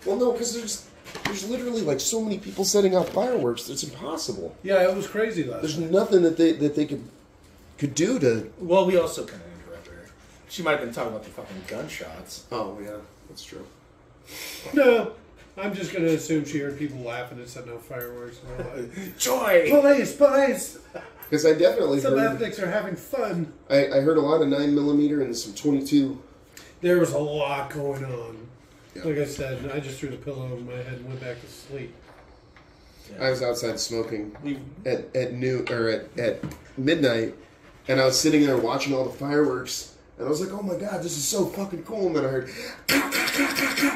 Well, no, because there's literally like so many people setting off fireworks. It's impossible. Yeah, it was crazy last There's night. nothing that they could do to. Well, we also kind of interrupted her. She might have been talking about the fucking gunshots. Oh yeah, that's true. No, I'm just going to assume she heard people laughing and setting off fireworks. Joy! Police! Because I definitely Some heard. ethnics are having fun. I heard a lot of 9mm and some 22. There was a lot going on. Yeah. Like I said, I just threw the pillow over my head and went back to sleep. I was outside smoking at noon or at midnight, and I was sitting there watching all the fireworks, and I was like, "Oh my god, this is so fucking cool!" And then I heard,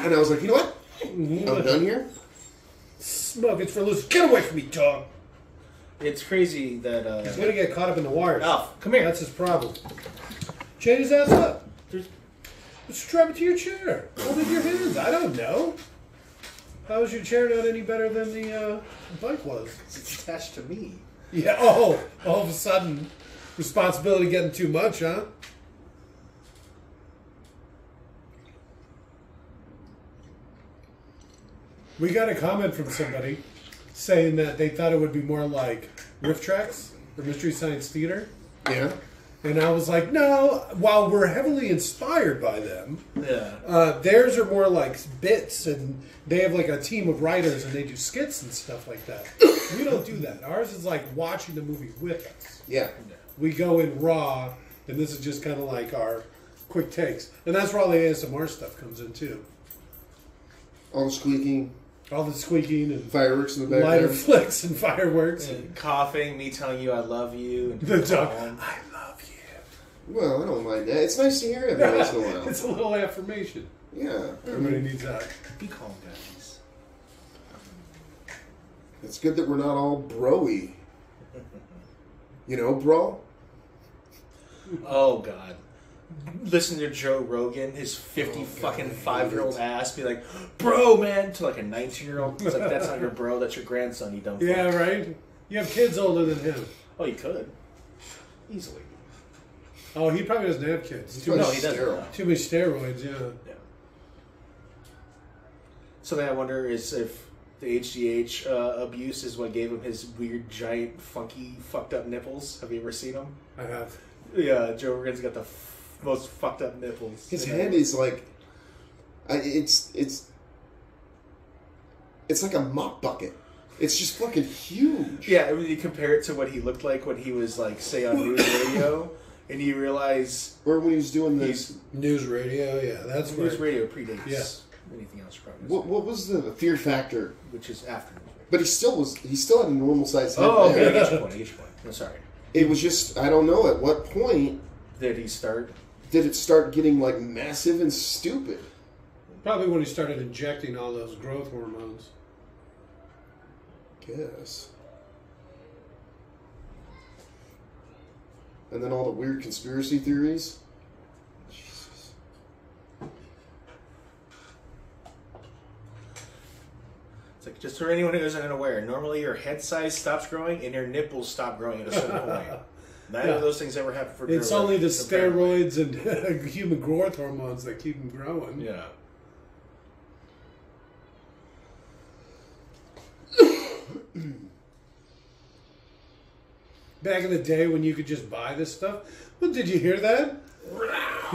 and I was like, "You know what? I'm done here." Smoke, it's for losers. Get away from me, dog. It's crazy that. He's going to get caught up in the wires. Alf, come here. That's his problem. Chain his ass up. Strap it to your chair. Hold it in your hands. I don't know. How is your chair not any better than the bike was? It's attached to me. Yeah, oh, all of a sudden, responsibility getting too much, huh? We got a comment from somebody saying that they thought it would be more like Riff Tracks or Mystery Science Theater. Yeah. And I was like, no, while we're heavily inspired by them, Yeah. theirs are more like bits, and they have like a team of writers, and they do skits and stuff like that. We don't do that. Ours is like watching the movie with us. Yeah. We go in raw, and this is just kind of like our quick takes. And that's where all the ASMR stuff comes in, too. All the squeaking, All the squeaking and fireworks in the background. lighter flicks and fireworks. And coughing, me telling you I love you. And The dog, calling. I love you. Well, I don't mind that. It's nice to hear every once in a while. It's a little affirmation. Yeah. Everybody needs that. Be calm, guys. It's good that we're not all bro-y. You know, bro? Oh, God. Listen to Joe Rogan, his 50 fucking 5-year-old ass be like, bro, man, to like a 19-year-old. It's like, that's not your bro, that's your grandson, you dumb fuck. Yeah, right? You have kids older than him. Oh, you could. Easily. Oh, he probably doesn't have kids. He's Too probably No, he doesn't. sterile. No. Too many steroids, yeah. Yeah. So then I wonder is if the HGH abuse is what gave him his weird, giant, funky, fucked up nipples. Have you ever seen them? I have. Yeah, Joe Rogan's got the most fucked up nipples. His Yeah. head is like, it's like a mop bucket. It's just fucking huge. Yeah, when you compare it to what he looked like when he was like, say, on news radio, and you realize Or when he was doing this. News radio, yeah, that's where. news radio predates Yeah. anything else, probably. What was the Fear Factor? Which is after news radio. But he still had a normal sized head. Oh, okay, I there. get your point. I get your point. I'm sorry. It was just, I don't know at what point Did he start? did it start getting like massive and stupid. Probably when he started injecting all those growth hormones. Guess. And then all the weird conspiracy theories. Jesus. It's like, just for anyone who isn't unaware, normally your head size stops growing and your nipples stop growing at a certain point. Neither of those things ever happen for It's Joe only the Rogan, apparently. steroids and human growth hormones that keep him growing. Yeah. Back in the day when you could just buy this stuff. Well, did you hear that?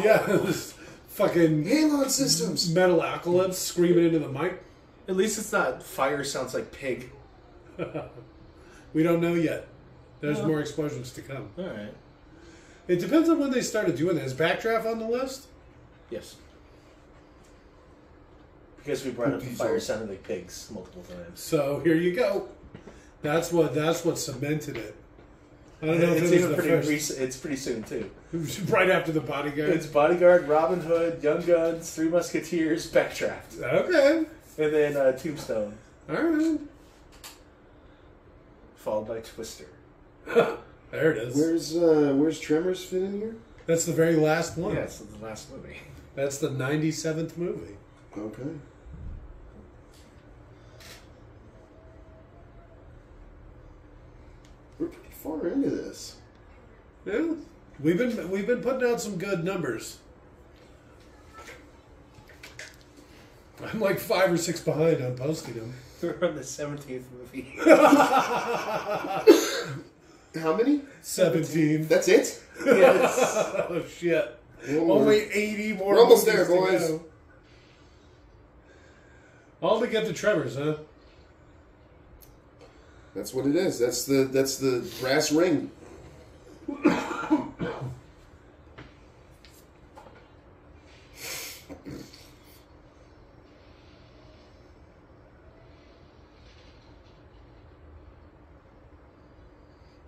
Yeah, this fucking Halon systems. metal apocalypse screaming into the mic. At least it's not fire sounds like pig. We don't know yet. There's No. more explosions to come. All right. It depends on when they started doing that. Is Backdraft on the list? Yes. Because we brought up the fire sounding like pigs multiple times. So here you go. That's what cemented it. I don't know if It's it even was the pretty first. recent. It's pretty soon too. Right after the Bodyguard. It's Bodyguard, Robin Hood, Young Guns, Three Musketeers, Backdraft, Okay. and then Tombstone, All right. followed by Twister. There it is. Where's Tremors fit in here? That's the very last one. Yeah, it's the last movie. That's the 97th movie. Okay. We're pretty far into this. Yeah, we've been putting out some good numbers. I'm like 5 or 6 behind on posting them. We're on the 17th movie. How many? 17. That's it? Yes. Oh shit! Well, Only 80 more. we're almost there, movies to boys. go. All to get the Tremors, huh? That's what it is. That's the brass ring.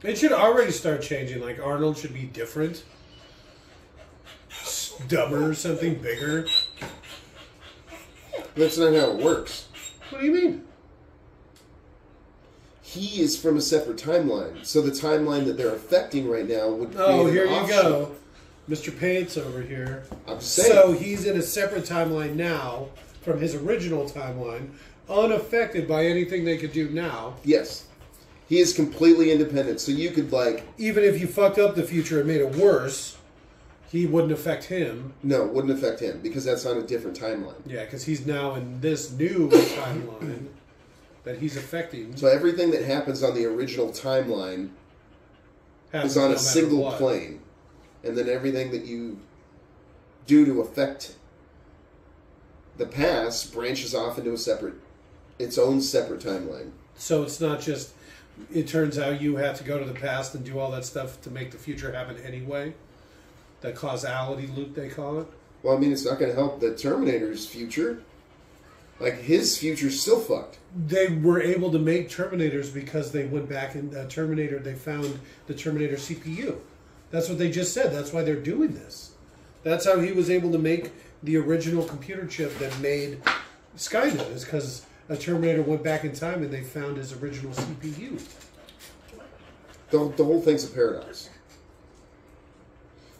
It should already start changing. Like Arnold should be different, dumber, something bigger. That's not how it works. What do you mean? He is from a separate timeline, so the timeline that they're affecting right now would. Oh, create here an you offshoot. go, Mr. Pants over here. I'm just saying. So he's in a separate timeline now from his original timeline, unaffected by anything they could do now. Yes, he is completely independent. So you could Even if you fucked up the future and made it worse, he wouldn't affect him. no, it wouldn't affect him because that's on a different timeline. Yeah, because he's now in this new timeline that he's affecting. So everything that happens on the original timeline Happens is on no a matter single what. plane, and then everything that you do to affect the past branches off into its own separate timeline. So it's not just. It turns out you have to go to the past and do all that stuff to make the future happen anyway. That causality loop, they call it. Well, I mean, it's not going to help the Terminator's future. Like, his future's still fucked. They were able to make Terminators because they went back in Terminator. They found the Terminator CPU. That's what they just said. That's why they're doing this. That's how he was able to make the original computer chip that made Skynet. Is because a Terminator went back in time and they found his original CPU. The whole thing's a paradox.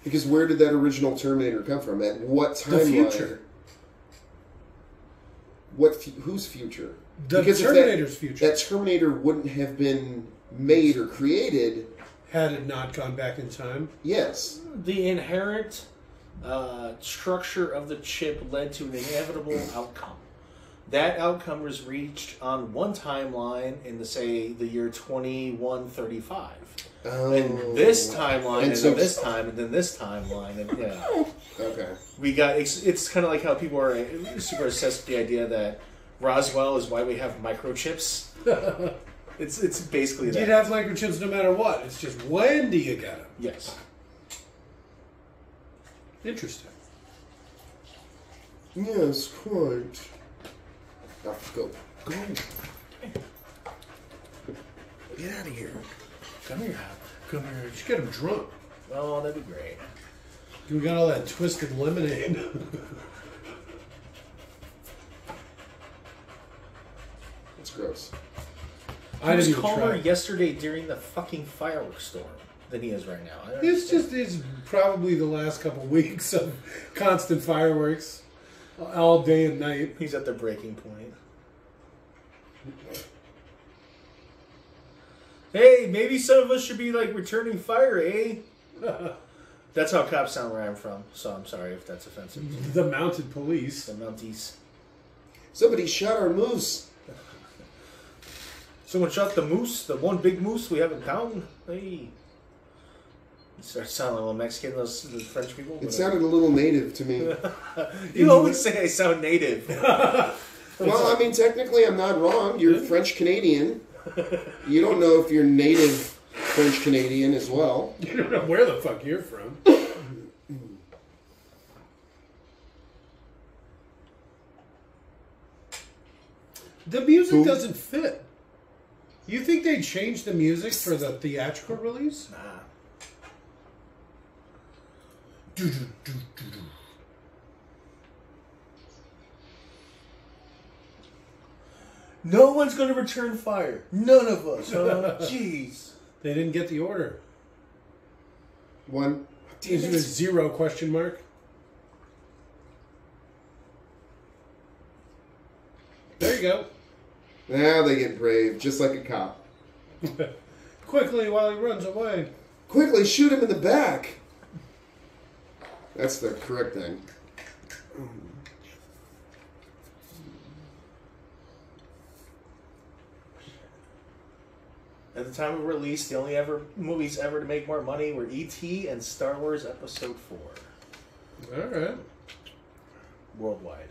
Because where did that original Terminator come from? At what timeline? The future. Whose future? The Because if Terminator's future. That Terminator wouldn't have been made or created. Had it not gone back in time. Yes. The inherent structure of the chip led to an inevitable outcome. That outcome was reached on one timeline in, the year 2135. Oh. And this timeline, And and so- then this time, and then this timeline, and yeah. Okay. We got, it's kind of like how people are super obsessed with the idea that Roswell is why we have microchips. It's basically that. You'd have microchips no matter what. It's just when do you get them? Yes. Interesting. Yes, quite. Now, go. Go. Get out of here. Come here. Come here. Just get him drunk. Oh, that'd be great. We got all that twisted lemonade. That's gross. He was calmer yesterday during the fucking fireworks storm than he is right now. I don't understand. It's probably the last couple weeks of constant fireworks, all day and night. He's at the breaking point. Hey, maybe some of us should be like returning fire, eh? That's how cops sound where I'm from, so I'm sorry if that's offensive. The mounted police. The Mounties. Somebody shot our moose. Someone shot the moose, the one big moose we have in town. Hey. You start sounding a little Mexican, those French people. It sounded a little native to me. You always say I sound native. Well, I mean, technically, I'm not wrong. You're French Canadian. You don't know if you're native French Canadian as well. You don't know where the fuck you're from. The music doesn't fit. You think they changed the music for the theatrical release? Nah. No one's going to return fire. None of us. Huh? Jeez. They didn't get the order. One. Is it a 0 question mark? There you go. Now they get brave, just like a cop. Quickly while he runs away. Quickly, shoot him in the back. That's the correct thing. At the time of release, the only movies ever to make more money were E.T. and Star Wars Episode 4. All right. Worldwide.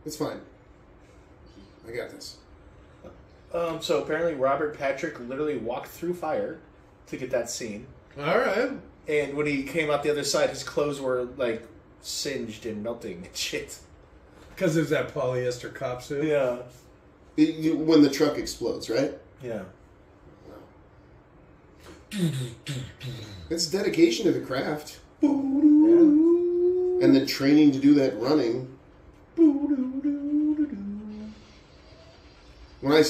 It's fine. I got this. So apparently Robert Patrick literally walked through fire to get that scene. All right. And when he came out the other side, his clothes were like singed and melting and shit. Because there's that polyester cop suit. Yeah. When the truck explodes, right? Yeah. It's dedication to the craft. Yeah. And then training to do that running. When I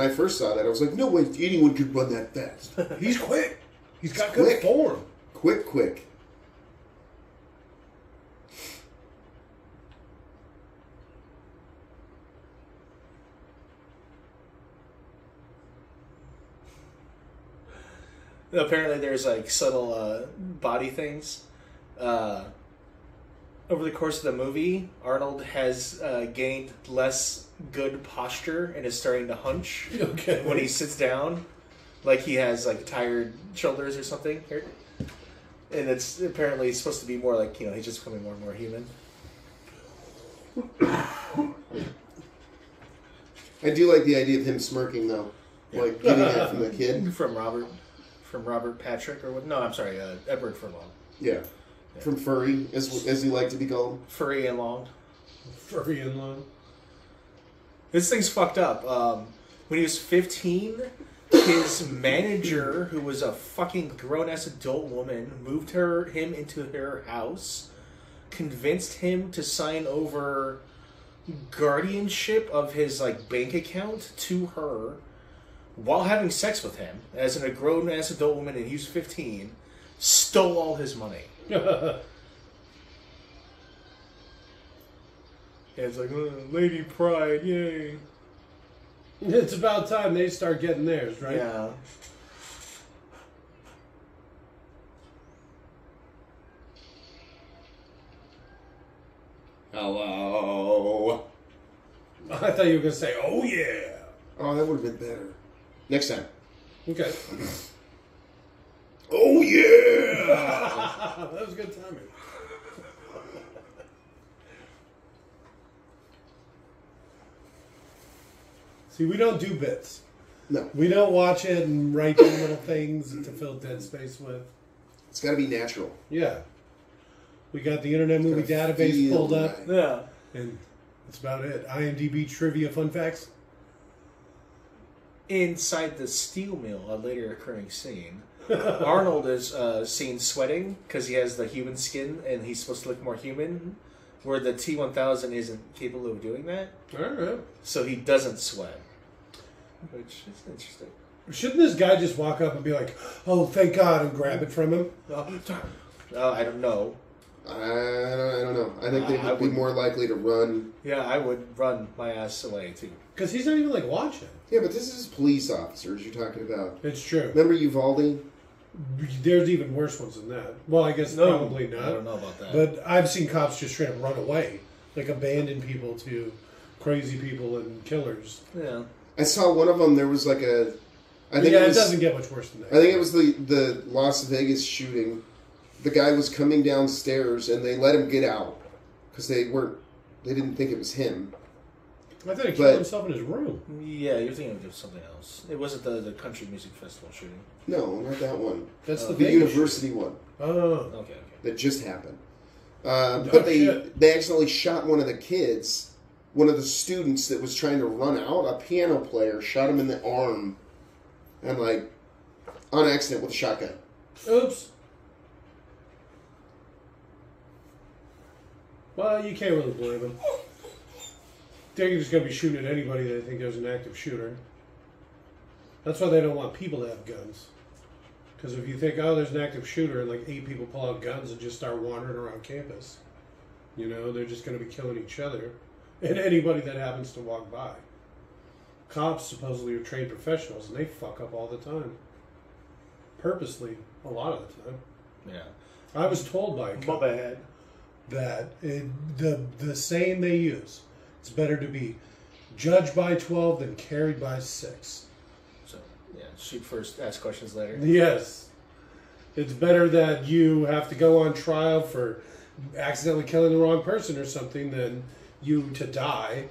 first saw that, I was like, no way, anyone could run that fast. He's quick. He's got good form. Quick. Apparently there's like subtle body things. Over the course of the movie, Arnold has gained less good posture and is starting to hunch when he sits down. Like he has like tired shoulders or something. And it's apparently supposed to be more like, he's just becoming more and more human. I do like the idea of him smirking, though. Like, getting that from the kid. From Robert Patrick, or what? No, I'm sorry, Edward Furlong. Yeah. From Furry, as he liked to be called. Furry and Long. Furry and long. This thing's fucked up. When he was 15, his manager, who was a fucking grown-ass adult woman, moved him into her house, convinced him to sign over guardianship of his bank account to her while having sex with him as a grown-ass adult woman, and he was 15, stole all his money. Yeah, it's like, lady pride, yay. It's about time they start getting theirs, right? Yeah. Hello. I thought you were going to say, oh yeah. Oh, that would have been better. Next time. Okay. Oh yeah. That was good timing. See, we don't do bits. No. We don't watch it and write down little things to fill dead space with. It's got to be natural. Yeah. We got the Internet Movie gotta Database feel pulled up, right. Yeah. and that's about it. IMDb trivia fun facts. Inside the steel mill, a later occurring scene, Arnold is seen sweating because he has the human skin and he's supposed to look more human, where the T-1000 isn't capable of doing that. All right. So he doesn't sweat, which is interesting. Shouldn't this guy just walk up and be like, "Oh, thank God," and grab it from him? I don't know. I don't know. I think they would be more likely to run. Yeah, I would run my ass away too. Because he's not even watching. Yeah, but this is police officers you're talking about. It's true. Remember Uvalde? There's even worse ones than that. Well, I guess probably not. I don't know about that. But I've seen cops just straight up run away, abandon people to crazy people and killers. Yeah. I saw one of them. There was I think it doesn't get much worse than that. I think it was the Las Vegas shooting. The guy was coming downstairs and they let him get out because they didn't think it was him. I thought he killed himself in his room. Yeah, you're thinking of something else. It wasn't the country music festival shooting. No, not that one. That's the university one. Oh. Okay. That just happened. But they accidentally shot one of the kids, one of the students that was trying to run out. A piano player shot him in the arm, and on accident with a shotgun. Oops. Well, you can't really blame him. They're just going to be shooting at anybody they think there's an active shooter. That's why they don't want people to have guns. Because if you think, oh, there's an active shooter, and 8 people pull out guns and just start wandering around campus, You know, they're just going to be killing each other and anybody that happens to walk by. Cops supposedly are trained professionals, and they fuck up all the time. Purposely, a lot of the time. Yeah. I was told by a cop bad. that the saying they use, it's better to be judged by 12 than carried by 6. So, yeah, shoot first, ask questions later. Yes. It's better that you have to go on trial for accidentally killing the wrong person or something than you to die.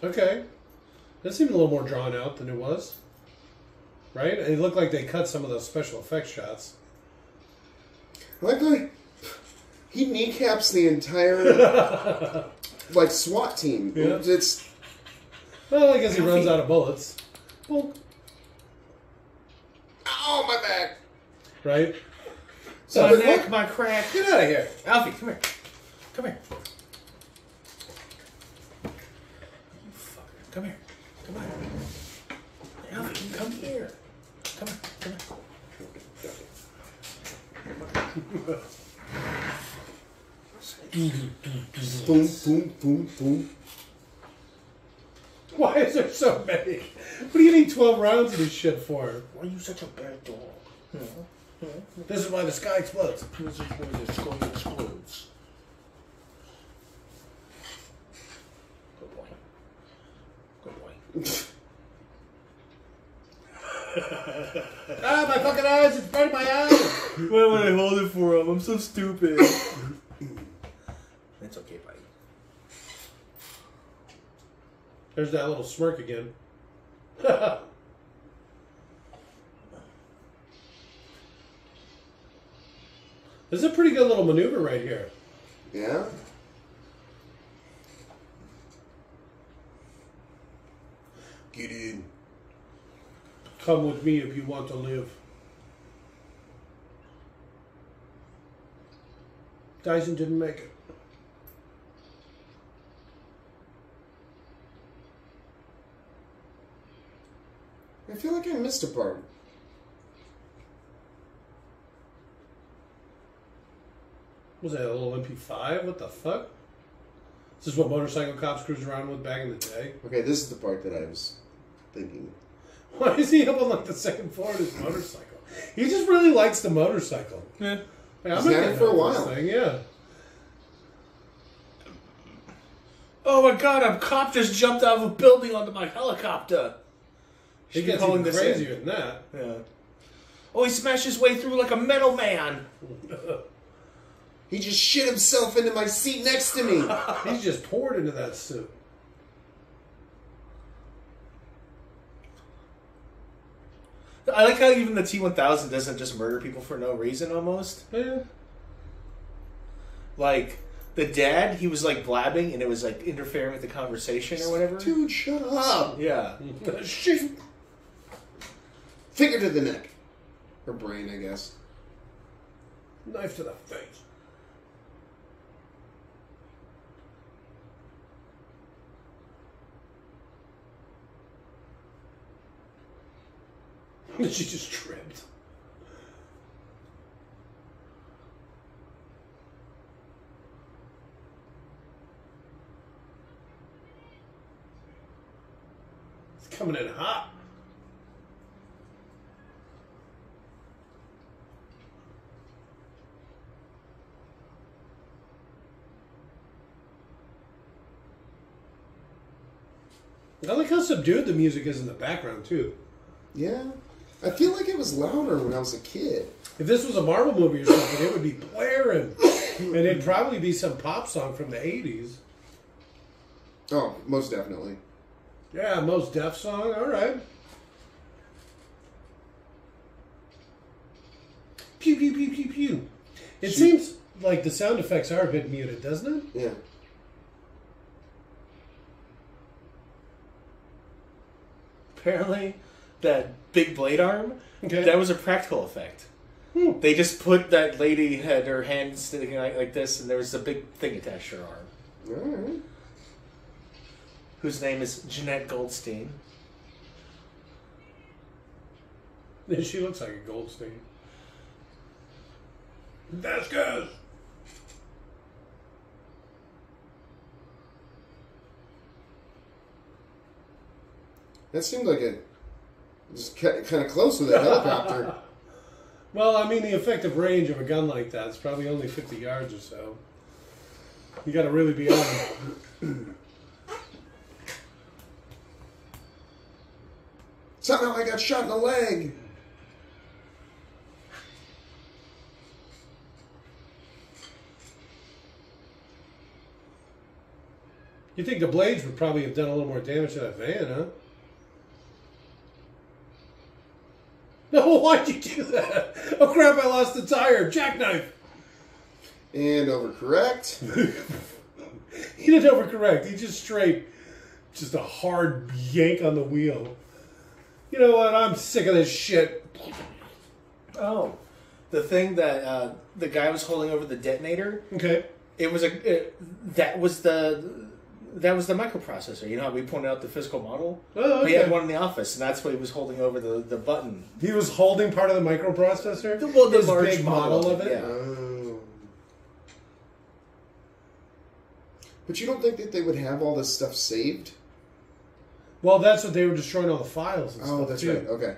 Okay. That seemed a little more drawn out than it was. Right? It looked like they cut some of those special effects shots. Like he kneecaps the entire like SWAT team. Yeah. It's Well, I guess he runs out of bullets. Well, ow, my back. right? So My but neck, look, my crack. Get out of here. Alfie, come here. Come here. You fucker. Come here. Come on. Alfie, come here. Come on. Come on. boom, boom, boom, boom. Why is there so many? What do you need 12 rounds of this shit for? Why are you such a bad dog? This is why the sky explodes. This is why the skull explodes. Good boy. Good boy. Ah, my fucking eyes! It's burning my eyes! Why would I hold it for him? I'm so stupid. It's okay, buddy. There's that little smirk again. This is a pretty good little maneuver right here. Yeah. Get in. Come with me if you want to live. Dyson didn't make it. I feel like I missed a part. Was that a little MP5? What the fuck? This is what motorcycle cops cruised around with back in the day. Okay, this is the part that I was thinking. Why is he up on like the second floor of his motorcycle? He just really likes the motorcycle. Yeah. Hey, I'm He's not had it getting for a out of while. this thing, yeah. Oh my god, a cop just jumped out of a building onto my helicopter. He Should be gets calling even this in. crazier than that. Yeah. Oh, he smashed his way through like a metal man. He just shit himself into my seat next to me. He's just poured into that suit. I like how even the T-1000 doesn't just murder people for no reason almost. Yeah. Like, the dad, he was like blabbing and it was like interfering with the conversation or whatever. Dude, shut up. Yeah. Shit. Finger to the neck. Or brain, I guess. Knife to the face. She just tripped. It's coming in hot. I like how subdued the music is in the background, too. Yeah. I feel like it was louder when I was a kid. If this was a Marvel movie or something, it would be blaring. And it'd probably be some pop song from the 80s. Oh, most definitely. Yeah, Most Def song. All right. Pew, pew, pew, pew, pew. It seems like the sound effects are a bit muted, doesn't it? Yeah. Apparently, that big blade arm, Okay. that was a practical effect. They just put that lady had her hand sticking like this, and there was a big thing attached to her arm. Alright. Whose name is Jeanette Goldstein. She looks like a Goldstein. Vasquez! That seemed like it was kind of close with that helicopter. Well, I mean, the effective range of a gun like that is probably only 50 yards or so. You got to really be on. Somehow I got shot in the leg. You think the blades would probably have done a little more damage to that van, huh? No, why'd you do that? Oh crap, I lost the tire. Jackknife. And overcorrect. He didn't overcorrect. He just just a hard yank on the wheel. You know what? I'm sick of this shit. Oh, the thing that the guy was holding over the detonator. Okay. It was that was the microprocessor. You know how we pointed out the physical model? Oh, okay. We had one in the office, and that's what he was holding over the button. He was holding part of the microprocessor? The His large big model of it? Yeah. Oh. But you don't think that they would have all this stuff saved? Well, that's what they were destroying all the files and Oh, stuff, that's too. right. Okay.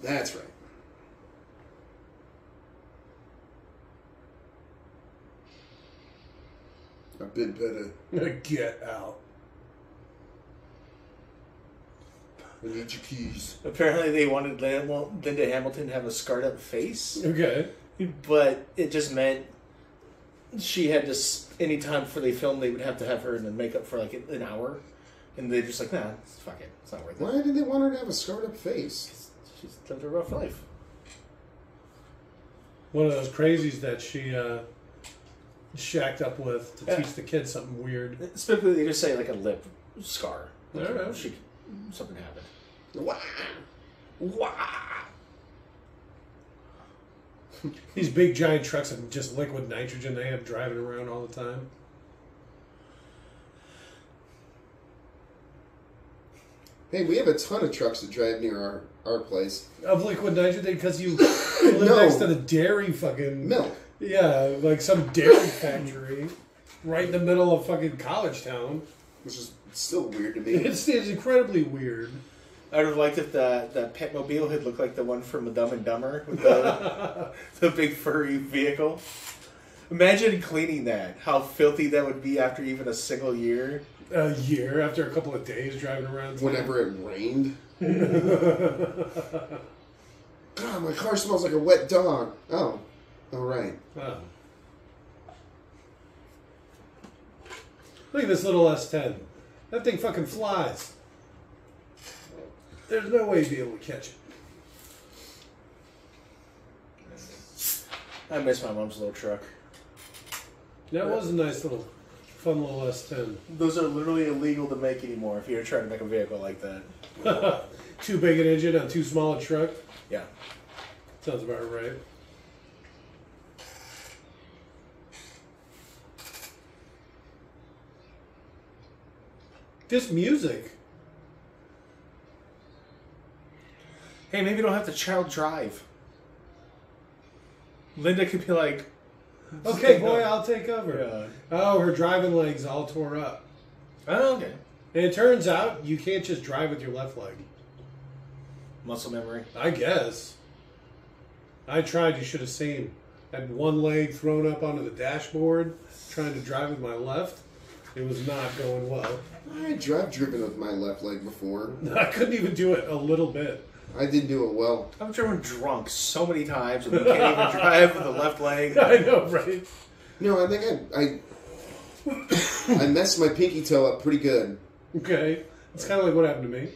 That's right. A bit better. Get out. I need your keys. Apparently, they wanted Linda Hamilton to have a scarred up face, Okay. but it just meant she had to. Anytime for the film, they would have to have her in the makeup for like an hour, and they're just like, nah, fuck it, it's not worth it. Why did they want her to have a scarred up face? She's lived a rough life. One of those crazies that she shacked up with to teach the kids something weird. Specifically, they just say like a lip scar. Like, Alright. Something happened. Wah! Wow. These big giant trucks of just liquid nitrogen they have driving around all the time. Hey, we have a ton of trucks that drive near our place. Of liquid nitrogen because you live No. next to the dairy fucking... Milk. Yeah, like some dairy factory right in the middle of fucking college town. Which is still weird to me. It's incredibly weird. I would have liked if that Petmobile had looked like the one from Dumb and Dumber with the big furry vehicle. Imagine cleaning that. How filthy that would be after even a single year. A year after a couple of days driving around. Whenever it rained. God, my car smells like a wet dog. Oh. All right. Wow. Look at this little S10. That thing fucking flies. There's no way you'd be able to catch it. I miss my mom's little truck. That was a nice little, fun little S10. Those are literally illegal to make anymore if you're trying to make a vehicle like that. Too big an engine on too small a truck. Yeah. Sounds about right. This music. Hey, maybe you don't have to child drive. Linda could be like, Okay, boy, I'll take over. Yeah. Oh, her driving leg's all tore up. Oh, okay. And it turns out you can't just drive with your left leg. Muscle memory. I guess. I tried, you should have seen. Had one leg thrown up onto the dashboard, trying to drive with my left. It was not going well. I've driven with my left leg before. I couldn't even do it a little bit. I did do it well. I've driven drunk so many times and you can't even drive with the left leg. I know, right? No, I think I messed my pinky toe up pretty good. Okay. It's kind of like what happened to me.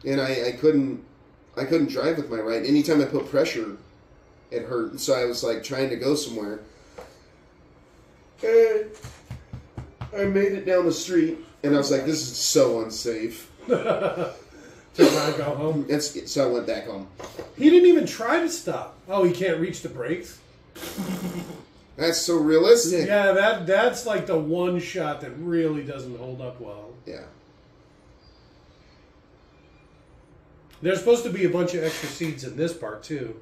And I couldn't drive with my right. Anytime I put pressure, it hurt. So I was like trying to go somewhere. And I made it down the street, and I was like, "This is so unsafe." So I go home. So I went back home. He didn't even try to stop. Oh, he can't reach the brakes? That's so realistic. Yeah, that's like the one shot that really doesn't hold up well. Yeah. There's supposed to be a bunch of extra scenes in this part, too.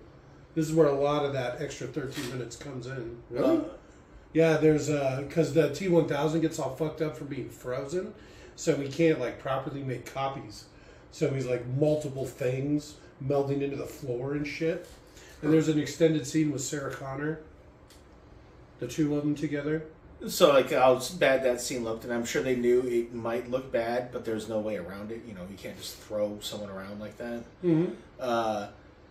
This is where a lot of that extra 13 minutes comes in. Really? Yeah, there's because the T-1000 gets all fucked up from being frozen, so he can't like properly make copies. So he's like multiple things melding into the floor and shit. And there's an extended scene with Sarah Connor, the two of them together. So, like, how bad that scene looked, and I'm sure they knew it might look bad, but there's no way around it. You know, you can't just throw someone around like that. Mm-hmm.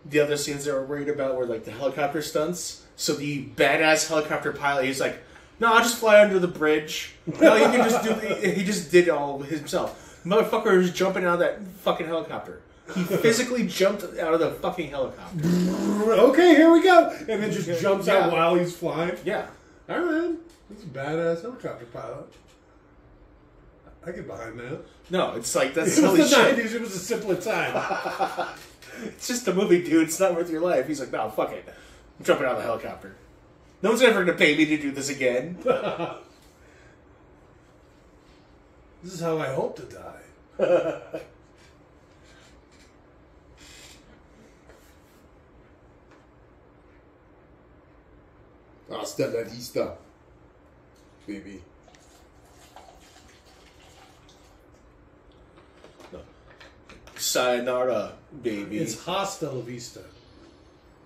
The other scenes they were worried about were, like, the helicopter stunts. So the badass helicopter pilot, he's like, no, I'll just fly under the bridge. No, you can just do it. He just did it all himself. Motherfucker was jumping out of that fucking helicopter. He physically jumped out of the fucking helicopter. Okay, here we go. And then just jumps out while he's flying. Yeah. All right. He's a badass helicopter pilot. I get behind that. No, it's like, that's It was silly the shit. 90s. It was a simpler time. It's just a movie, dude. It's not worth your life. He's like, no, fuck it. I'm jumping out of the helicopter. No one's ever going to pay me to do this again. This is how I hope to die. Hasta la vista, baby. Sayonara, baby. It's hasta la vista.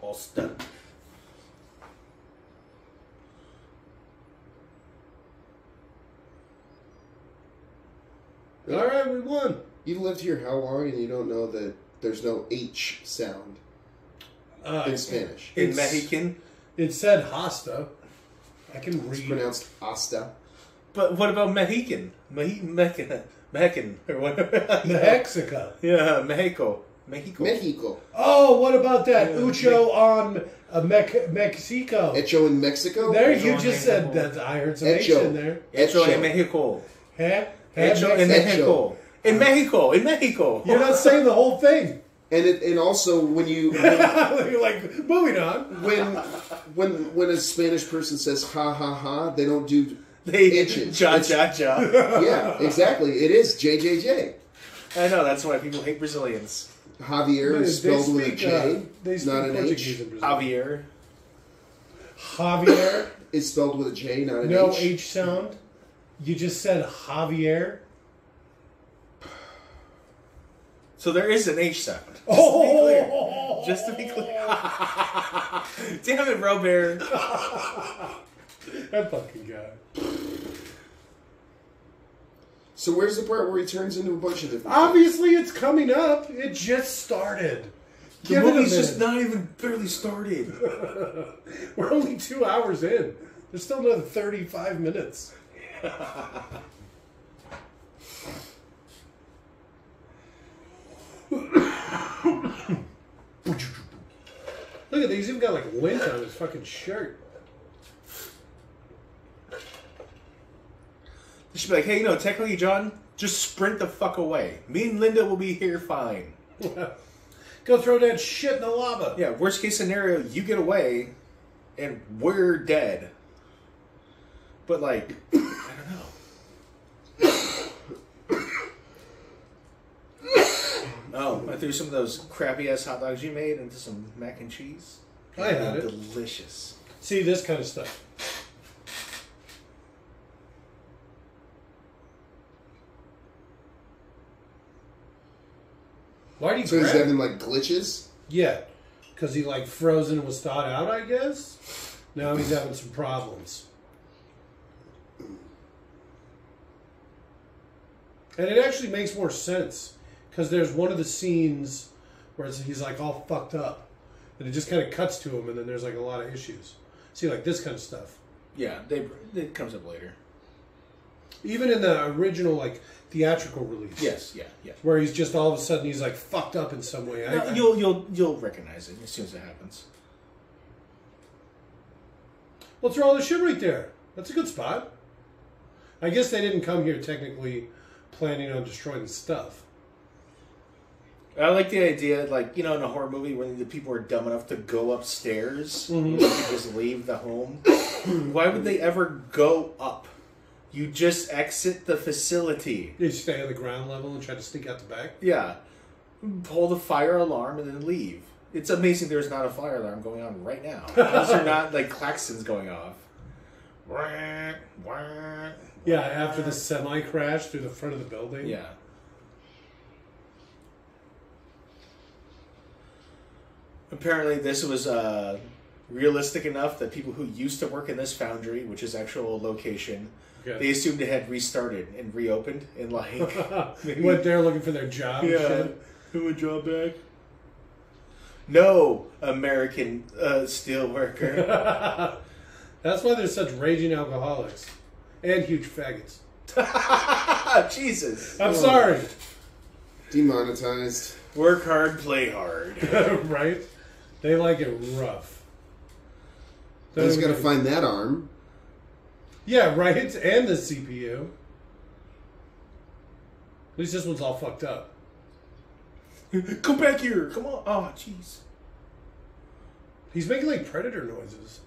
Hasta. All right, we won. You've lived here how long and you don't know that there's no H sound in Spanish? In It's- Mexican. It said hasta. I can It's read. pronounced hasta. But what about Mexican? Mexican. Or whatever. Mexico. Yeah, Mexico. Mexico. Oh, what about that? Yeah, Ucho on Mexico. Hecho in Mexico? There, Hecho you en just Mexico. said that. I heard some H Hecho. in there. Hecho en Hecho. Mexico. Huh? Hecho en Mexico. In Mexico. In Mexico. You're not saying the whole thing. And also when you You're like, moving on. when a Spanish person says ha ha ha, they don't do They itches. ja It's- ja ja. Yeah, exactly. It is JJJ. I know, that's why people hate Brazilians. Javier is They spelled with a speak, J, they speak not an Portuguese H. in Brazil. Javier. Javier. It's spelled with a J, not an No H. H sound. You just said Javier. So there is an H sound. Oh! Just to be clear. Damn it, Robert. That fucking guy. So where's the part where he turns into a bunch of different Obviously, it's coming up. It just started. The Give it a movie's minute. just not even barely started. We're only 2 hours in. There's still another 35 minutes. Look at these. He's even got like lint on his fucking shirt. They should be like, hey, technically, John, just sprint the fuck away. Me and Linda will be here fine. Go throw that shit in the lava. Yeah, worst case scenario, you get away, and we're dead. But, like, I don't know. Oh, I threw some of those crappy-ass hot dogs you made into some mac and cheese. I had it. Delicious. See this kind of stuff. Why do you So he's grab? having like glitches? Yeah, because he like frozen and was thawed out, I guess. Now he's having some problems. And it actually makes more sense because there's one of the scenes where he's like all fucked up, and it just kind of cuts to him, and then there's like a lot of issues. See, like this kind of stuff. Yeah, it comes up later. Even in the original like theatrical release. Yes, yeah. Where he's just all of a sudden he's like fucked up in some way. No, you'll recognize it as soon as it happens. Well, throw all the shit right there. That's a good spot. I guess they didn't come here technically planning on destroying the stuff. I like the idea, like, in a horror movie when the people are dumb enough to go upstairs, Mhm. you can just leave the home. Why would they ever go up? You just exit the facility. You stay on the ground level and try to sneak out the back. Yeah. pull the fire alarm, and then leave. It's amazing there's not a fire alarm going on right now. Those are not like klaxons going off. Yeah, after the semi crash through the front of the building. Yeah. Apparently, this was realistic enough that people who used to work in this foundry, which is actual location, they assumed it had restarted and reopened and like went there looking for their job. Yeah, and shit. Who a job back? No, American steel worker. That's why they're such raging alcoholics and huge faggots. Jesus, I'm sorry. Demonetized. Work hard, play hard. Right? They like it rough. He's got to find that arm. Yeah, right. And the CPU. At least this one's all fucked up. Come back here! Come on! Oh, jeez. He's making like predator noises.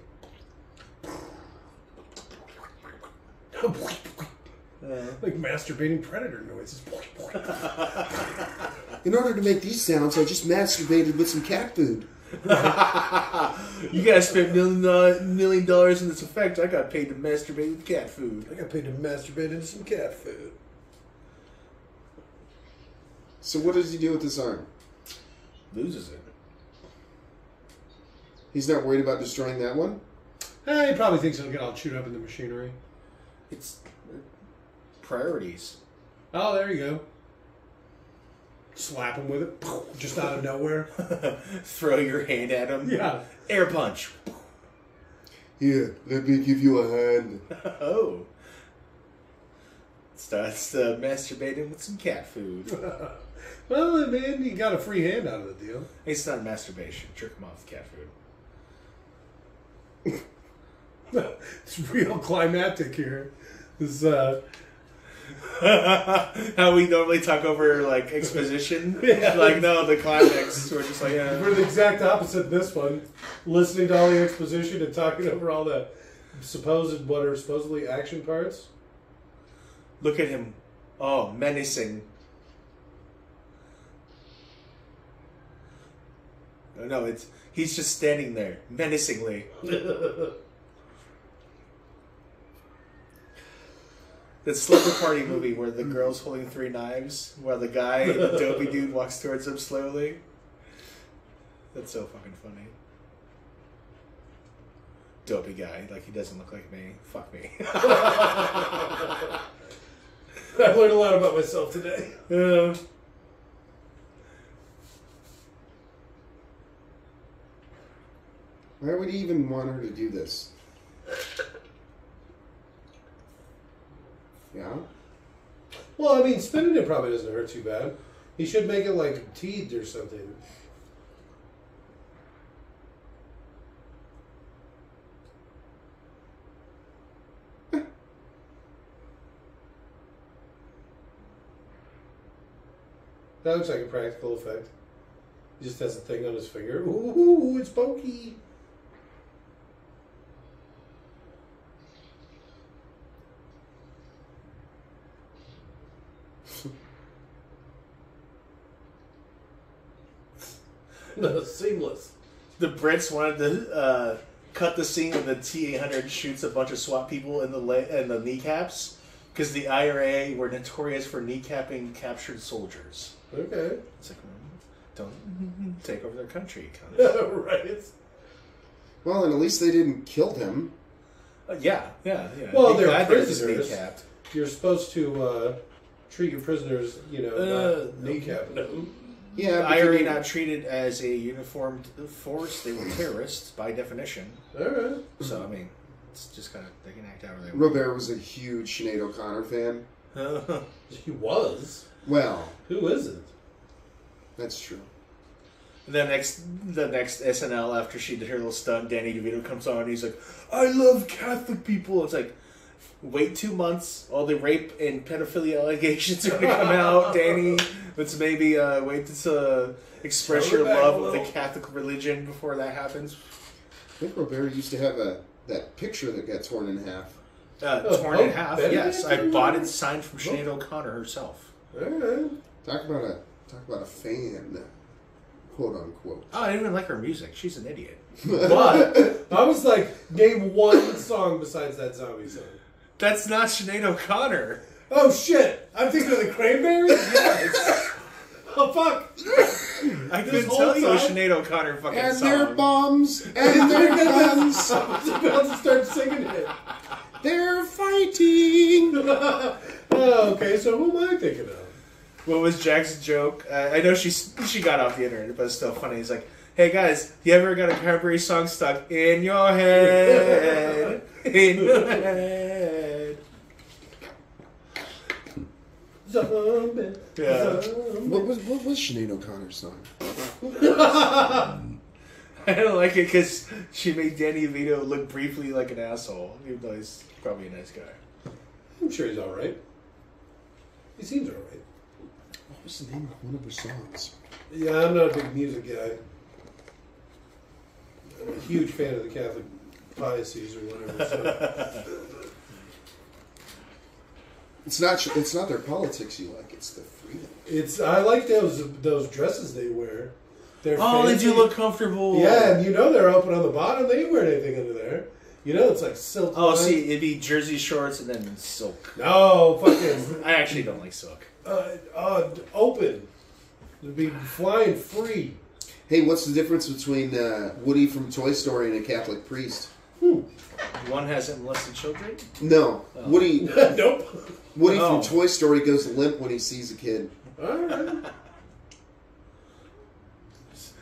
Like masturbating predator noises. In order to make these sounds, I just masturbated with some cat food. You gotta spend $1 million in this effect. I got paid to masturbate with cat food. I got paid to masturbate into some cat food. So what does he do with this arm? Loses it. He's not worried about destroying that one? He probably thinks he'll get all chewed up in the machinery. It's priorities. Oh, there you go. Slap him with it, just out of nowhere. Throw your hand at him. Yeah. Air punch. Here, let me give you a hand. Oh. Starts masturbating with some cat food. Well, man, you got a free hand out of the deal. It's not masturbation. Jerk him off with cat food. It's real climactic here. This, how we normally talk over like exposition. Yeah. Like no, the climax. We're just like we're the exact opposite of this one. Listening to all the exposition and talking over all the supposedly action parts. Look at him. Oh, menacing. No, he's just standing there menacingly. The Slipper Party movie where the girl's holding 3 knives while the guy, the dopey dude, walks towards him slowly. That's so fucking funny. Dopey guy, like he doesn't look like me. Fuck me. I learned a lot about myself today. Why would he even want her to do this? Yeah? Well, I mean, spinning it probably doesn't hurt too bad. He should make it like teed or something. That looks like a practical effect. He just has a thing on his finger. Ooh, it's pokey. No, seamless. The Brits wanted to cut the scene when the T-800 shoots a bunch of SWAT people in the kneecaps because the IRA were notorious for kneecapping captured soldiers. Okay. It's like, don't take over their country. Right. Well, and at least they didn't kill them. Yeah. Well, they're they're prisoners. prisoners. You're supposed to treat your prisoners, not kneecap them. Yeah, the IRA not treated as a uniformed force. They were terrorists by definition. All right. So I mean, it's just kind of they can act however they want. Robert was a huge Sinead O'Connor fan. He was. Well, who isn't? That's true. The next SNL after she did her little stunt, Danny DeVito comes on. And he's like, "I love Catholic people." It's like, wait 2 months. All the rape and pedophilia allegations are going to come out, Danny. Let's maybe wait to express your love of the Catholic religion before that happens. I think Robert used to have that picture that got torn in half. Torn in half, yes. I bought it signed from Sinead O'Connor herself. All right. Talk about a Talk about a fan, quote unquote. Oh, I didn't even like her music. She's an idiot. But I was like, name one song besides that zombie song. That's not Sinead O'Connor. Oh shit! I'm thinking of the Cranberries. Yes. Oh fuck! I This couldn't whole tell you a time- Sinead O'Connor fucking And song. their bombs and their guns. I was about to start singing it. They're fighting. Oh, okay, so who am I thinking of? What was Jack's joke? I know she got off the internet, but it's still funny. He's like, "Hey guys, you ever got a Cranberry song stuck in your head? In your head?" Zombie. Yeah. Zombie. What was Sinead O'Connor's song? I don't like it because she made Danny DeVito look briefly like an asshole, even though he's probably a nice guy. I'm sure he's all right. He seems all right. What was the name of one of her songs? Yeah, I'm not a big music guy. I'm a huge fan of the Catholic Pieces or whatever. So. It's not their politics you like. It's the freedom. I like those dresses they wear. They're Oh, they fancy. do look comfortable. Yeah, and you know they're open on the bottom. They ain't wearing anything under there. You know it's like silk. Oh, lined. see, it'd be jersey shorts and then silk. No, fucking I actually don't like silk. open. It'd be flying free. Hey, what's the difference between Woody from Toy Story and a Catholic priest? One hasn't molested children. No, Oh. Woody Nope. Oh. from Toy Story goes limp when he sees a kid. All right.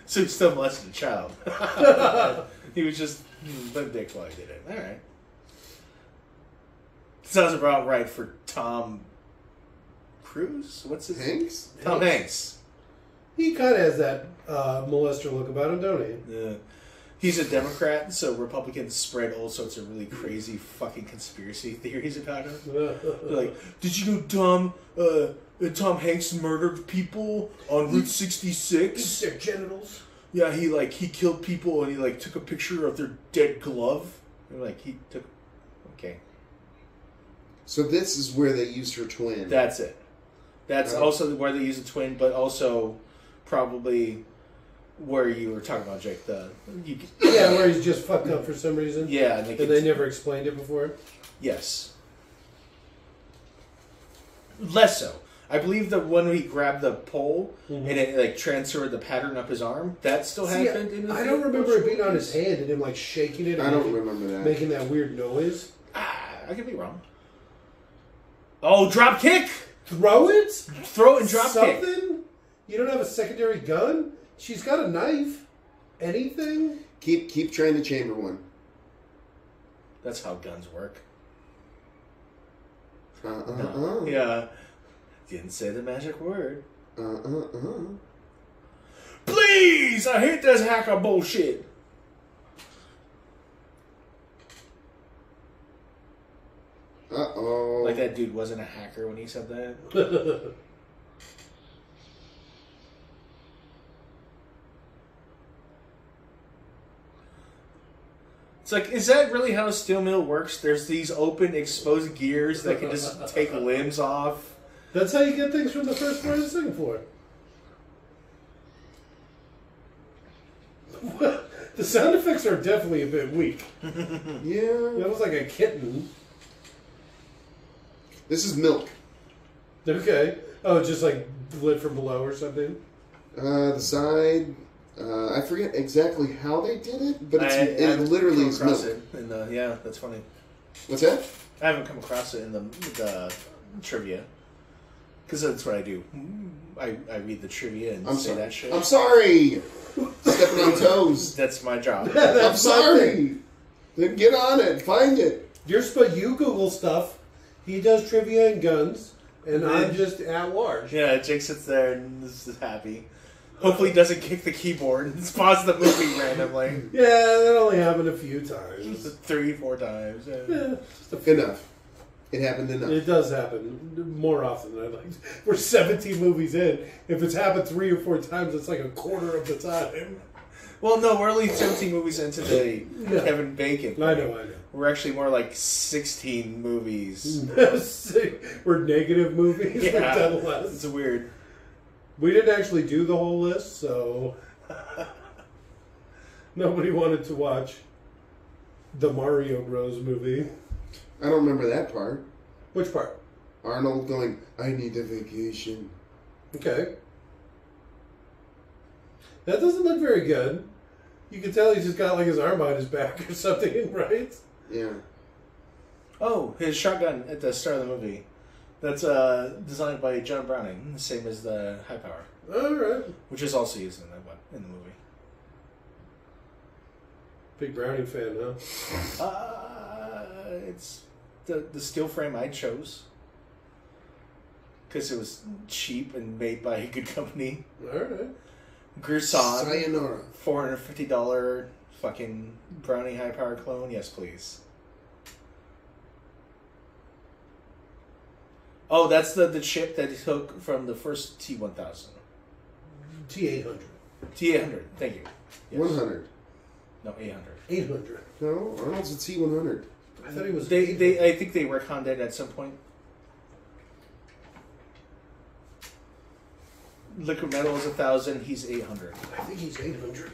So he still molested a child. He was just limp dick while he did it. All right. Sounds about right for Tom Cruise. What's his name? Hanks? Tom Hanks. He kind of has that molester look about him, don't he? Yeah. He's a Democrat, so Republicans spread all sorts of really crazy fucking conspiracy theories about him. They're like, did you know Tom Hanks murdered people on Route 66? Their genitals. Yeah, he killed people and he took a picture of their dead glove. And he took. Okay, So this is where they used her twin. that's it. That's Right. also where they use a twin, but also probably where you were talking about, Jake. Yeah, where he's just fucked up for some reason. Yeah, And they never explained it before. Yes. Less so. I believe that when he grabbed the pole and it transferred the pattern up his arm, that still happened. In the I don't remember it being on his hand and him shaking it. I don't remember that. Making that weird noise. I could be wrong. Oh, drop kick! Throw it. Throw it and drop kick. Something. You don't have a secondary gun. She's got a knife. Anything. Keep trying to chamber one. That's how guns work. Uh-uh-uh. Yeah. Didn't say the magic word. Uh-uh-uh. Please! I hate this hacker bullshit. Uh-oh. Like that dude wasn't a hacker when he said that. It's like, is that really how a steel mill works? There's these open, exposed gears that can just take limbs off. That's how you get things from the first floor to the second floor. The sound effects are definitely a bit weak. Yeah. That was like a kitten. This is milk. Okay. Oh, just lit from below or something? The side. I forget exactly how they did it, but it I've literally come is across milk. it in the, yeah, that's funny. What's that? I haven't come across it in the trivia. Because that's what I do. I read the trivia and say that shit. I'm sorry. Stepping on toes. That's my job. I'm sorry. Then get on it. Find it. You Google stuff. He does trivia and guns, and I'm just at large. Yeah, Jake sits there and is happy. Hopefully he doesn't kick the keyboard and pause the movie randomly. Yeah, that only happened a few times. 3-4 times. Yeah. Enough. It happened enough. It does happen more often than I'd like. We're 17 movies in. If it's happened 3 or 4 times, it's like a quarter of the time. Well, no, we're only 17 movies into the Kevin Bacon thing. I know. We're actually more like 16 movies. We're negative movies. Yeah, We've done less. it's weird. We didn't actually do the whole list, so nobody wanted to watch the Mario Bros. Movie. I don't remember that part. Which part? Arnold going, I need a vacation. Okay. That doesn't look very good. You can tell he's just got like his arm behind his back or something, right? Yeah. Oh, his shotgun at the start of the movie. That's designed by John Browning, the same as the high power. Alright. Which is also used in the movie. Big Browning fan, huh? It's the steel frame I chose. Because it was cheap and made by a good company. Alright. Gerson. Sayonara. $450 fucking Browning high power clone. Yes, please. Oh, that's the chip that he took from the first T-1000. T-800. T-800. Thank you. Yes. 100. No, 800. 800. No, Arnold's a T-100. I thought he was... I think they retconned it at some point. Liquid metal is 1,000. He's 800. I think he's 800.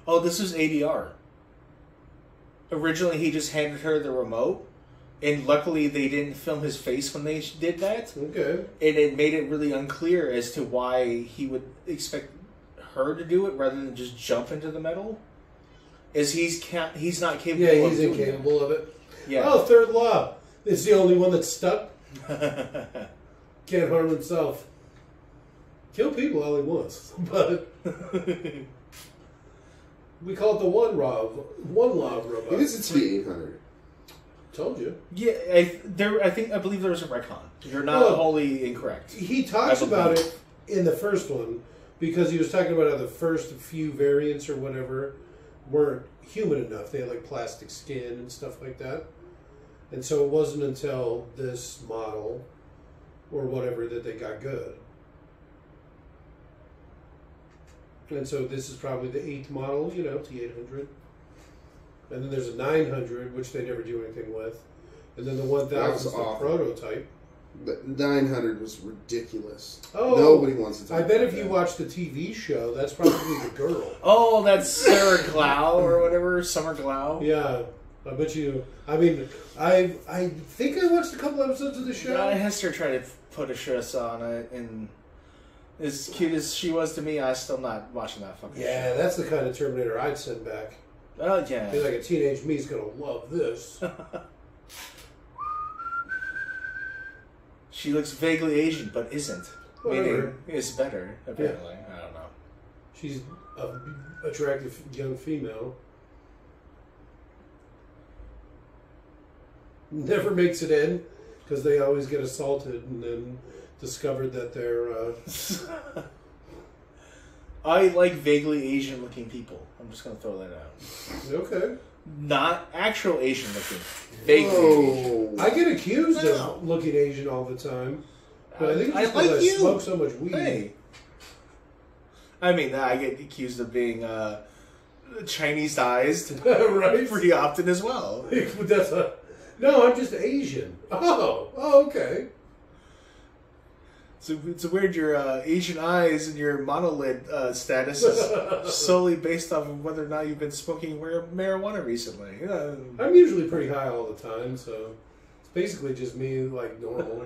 Oh, this is ADR. Originally, he just handed her the remote, and luckily they didn't film his face when they did that. Okay. And it made it really unclear as to why he would expect her to do it rather than just jump into the metal. As he's not capable. Yeah, of he's doing incapable of it. Yeah. Oh, third law. It's the only one that's stuck. Can't harm himself. Kill people all he wants, but we call it the one law of robot. It is a T-800. Told you. Yeah, I believe there was a retcon. You're not wholly incorrect. He talks about it in the first one because he was talking about how the first few variants or whatever weren't human enough. They had like plastic skin and stuff like that. And so it wasn't until this model or whatever that they got good. And so this is probably the 8th model, T-800. And then there's a 900, which they never do anything with. And then the 1000 is the prototype. The 900 was ridiculous. Oh, nobody wants to talk I bet about if you that. watch the TV show, that's probably the girl. Oh, that's Sarah Glau or whatever, Summer Glau. Yeah, I bet you. I mean, I think I watched a couple episodes of the show. Hester tried to put a show on it, and as cute as she was to me, I'm still not watching that fucking show. Yeah, that's the kind of Terminator I'd send back. Oh, yeah. Be like a teenage me's gonna love this. She looks vaguely Asian, but isn't. Whatever. Meaning is better, apparently. I don't know. She's an attractive young female. Never makes it in because they always get assaulted and then discovered that they're. I like vaguely Asian looking people. I'm just going to throw that out. Okay. Not actual Asian looking. Vaguely Asian. I get accused of looking Asian all the time. But I think it's I because I like you. smoke so much weed. Hey. I mean, I get accused of being Chinese-ized Right? pretty often as well. No, I'm just Asian. Oh, okay. So it's weird your Asian eyes and your monolid status is solely based off of whether or not you've been smoking marijuana recently. I'm usually pretty high all the time, so it's basically just me, like, normal.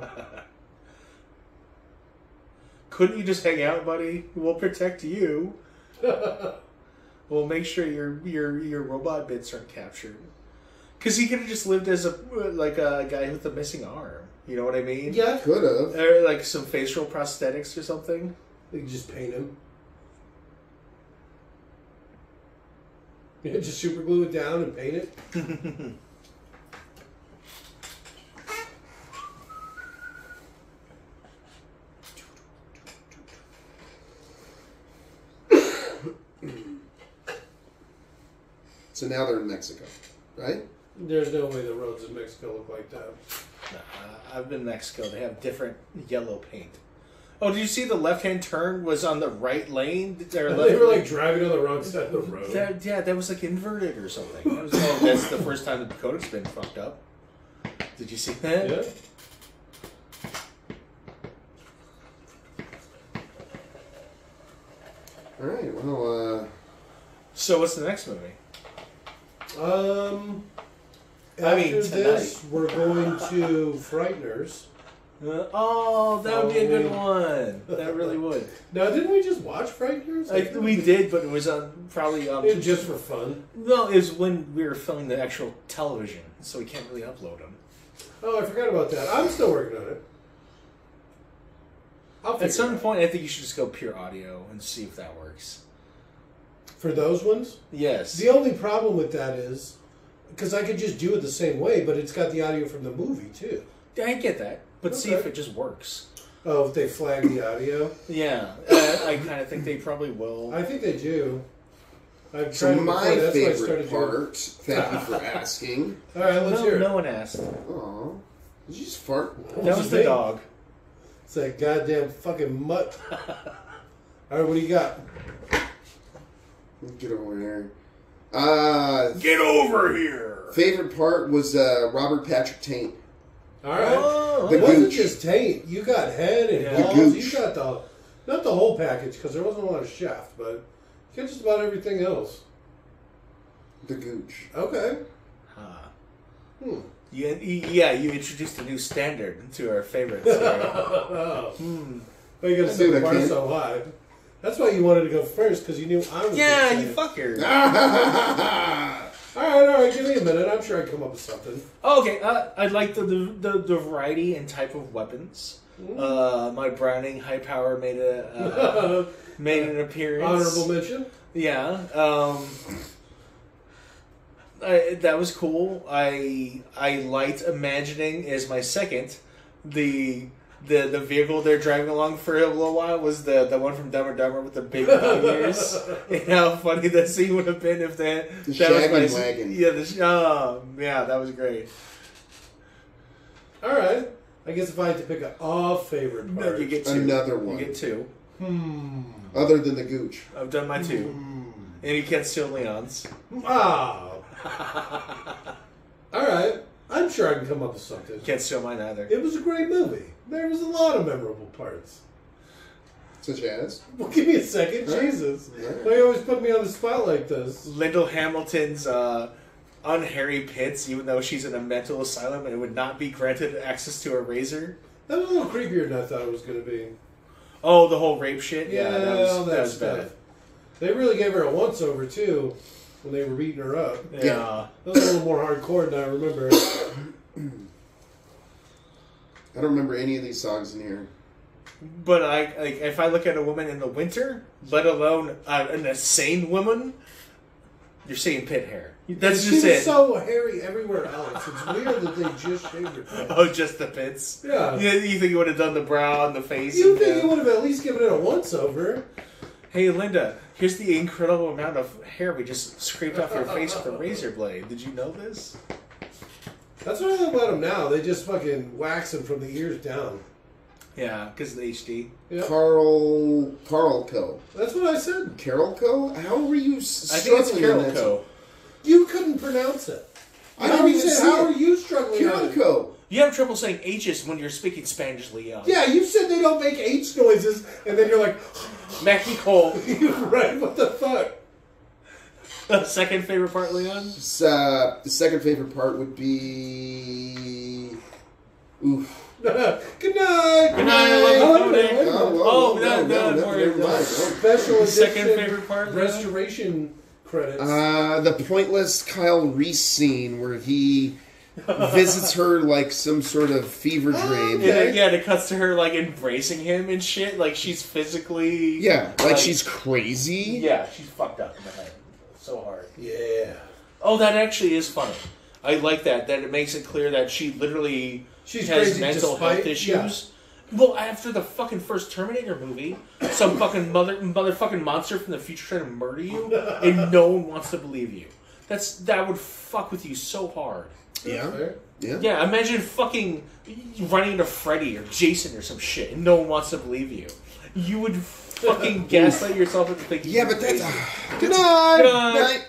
Couldn't you just hang out, buddy? We'll protect you. We'll make sure your robot bits aren't captured. Because he could have just lived as a guy with a missing arm. You know what I mean? Yeah. Could have. Or like some facial prosthetics or something. You can just paint him. Yeah, just super glue it down and paint it. So now they're in Mexico, right? There's no way the roads in Mexico look like that. I've been in Mexico. They have different yellow paint. Oh, did you see the left-hand turn was on the right lane? They were like driving on the wrong side of the road. That was like inverted or something. That's the first time the codec's been fucked up. Did you see that? Yeah. All right. Well. So what's the next movie? After this, we're going to Frighteners. That would be a good one. That really would. Now, didn't we just watch Frighteners? We did, but it was on probably just for fun. No, it was when we were filming the actual television, so we can't really upload them. Oh, I forgot about that. I'm still working on it. At some point, I think you should just go pure audio and see if that works. For those ones? Yes. The only problem with that is, because I could just do it the same way, but it's got the audio from the movie, too. I get that, but see if it just works. Oh, if they flag the audio? Yeah, I kind of think they probably will. I think they do. So my favorite part, thank you for asking. All right, let's hear it. No one asked. Oh, did you just fart? That was the dog. It's that goddamn fucking mutt. All right, what do you got? Get over here. Get over here! Favorite part was Robert Patrick Taint. All right. Oh, it wasn't gooch. just taint. You got head and balls. You got not the whole package, because there wasn't a lot of shaft, but you got just about everything else. The gooch. Okay. You introduced a new standard to our favorites. Why you gotta set the bar so high? That's why you wanted to go first, because you knew I was. Yeah, you fucker. All right. Give me a minute. I'm sure I can come up with something. Oh, okay. I like the variety and type of weapons. My Browning high power made an appearance. Honorable mention. Yeah. That was cool. I liked imagining as my second the vehicle they're driving along for a little while was the one from Dumb and Dumber with the big dog ears. And how funny that scene would have been if that was my wagon. Yeah, that was great. All right. I guess if I had to pick a favorite part, you get two. Another one. You get two. Other than the gooch. I've done my two. And you can't steal Leon's. Oh. All right. I'm sure I can come up with something. Can't steal mine either. It was a great movie. There was a lot of memorable parts. Such as? Well, give me a second. Jesus. Why you always put me on the spot like this? Lyndall Hamilton's unhairy pits, even though she's in a mental asylum and would not be granted access to a razor. That was a little creepier than I thought it was going to be. Oh, the whole rape shit? Yeah, that was bad. They really gave her a once-over, too, when they were beating her up. Yeah. That was a little more hardcore than I remember. I don't remember any of these songs in here. But if I look at a woman in the winter, let alone an insane woman, you're seeing pit hair. That's just it. She's so hairy everywhere else. It's weird that they just shaved her pits. Oh, just the pits? Yeah. You think you would have done the brow and the face? You think you would have at least given it a once-over. Hey, Linda, here's the incredible amount of hair we just scraped off your face with a razor blade. Did you know this? That's what I love about them now. They just fucking wax them from the ears down. Yeah, because of the HD. Yep. Carolco. That's what I said. Carolco? How were you I struggling? think it's Carolco. You couldn't pronounce it. I didn't even say how are you struggling? Carolco. You have trouble saying H's when you're speaking Spanish, Leon. Yeah, you said they don't make H noises, and then you're like, Mexico. You're right, what the fuck? Second favorite part, Leon? The second favorite part would be... Oof. Good night. Good night. I love you. Never mind. Special edition. Second favorite part, Leon? Restoration credits. The pointless Kyle Reese scene where he visits her like some sort of fever dream. Okay. Yeah, and it cuts to her like embracing him and shit. Like she's physically... Yeah, like she's crazy. Yeah, she's fucked up in the head. So hard. Yeah. Oh, that actually is funny. I like that it makes it clear that she literally has mental health issues. Yeah. Well, after the fucking first Terminator movie, some fucking motherfucking monster from the future trying to murder you, and no one wants to believe you. That would fuck with you so hard. Yeah. Fair. Yeah. Yeah, imagine fucking running into Freddy or Jason or some shit, and no one wants to believe you. You would fucking gaslight yourself into thinking. Yeah, but that's crazy. good night. Good night. Night.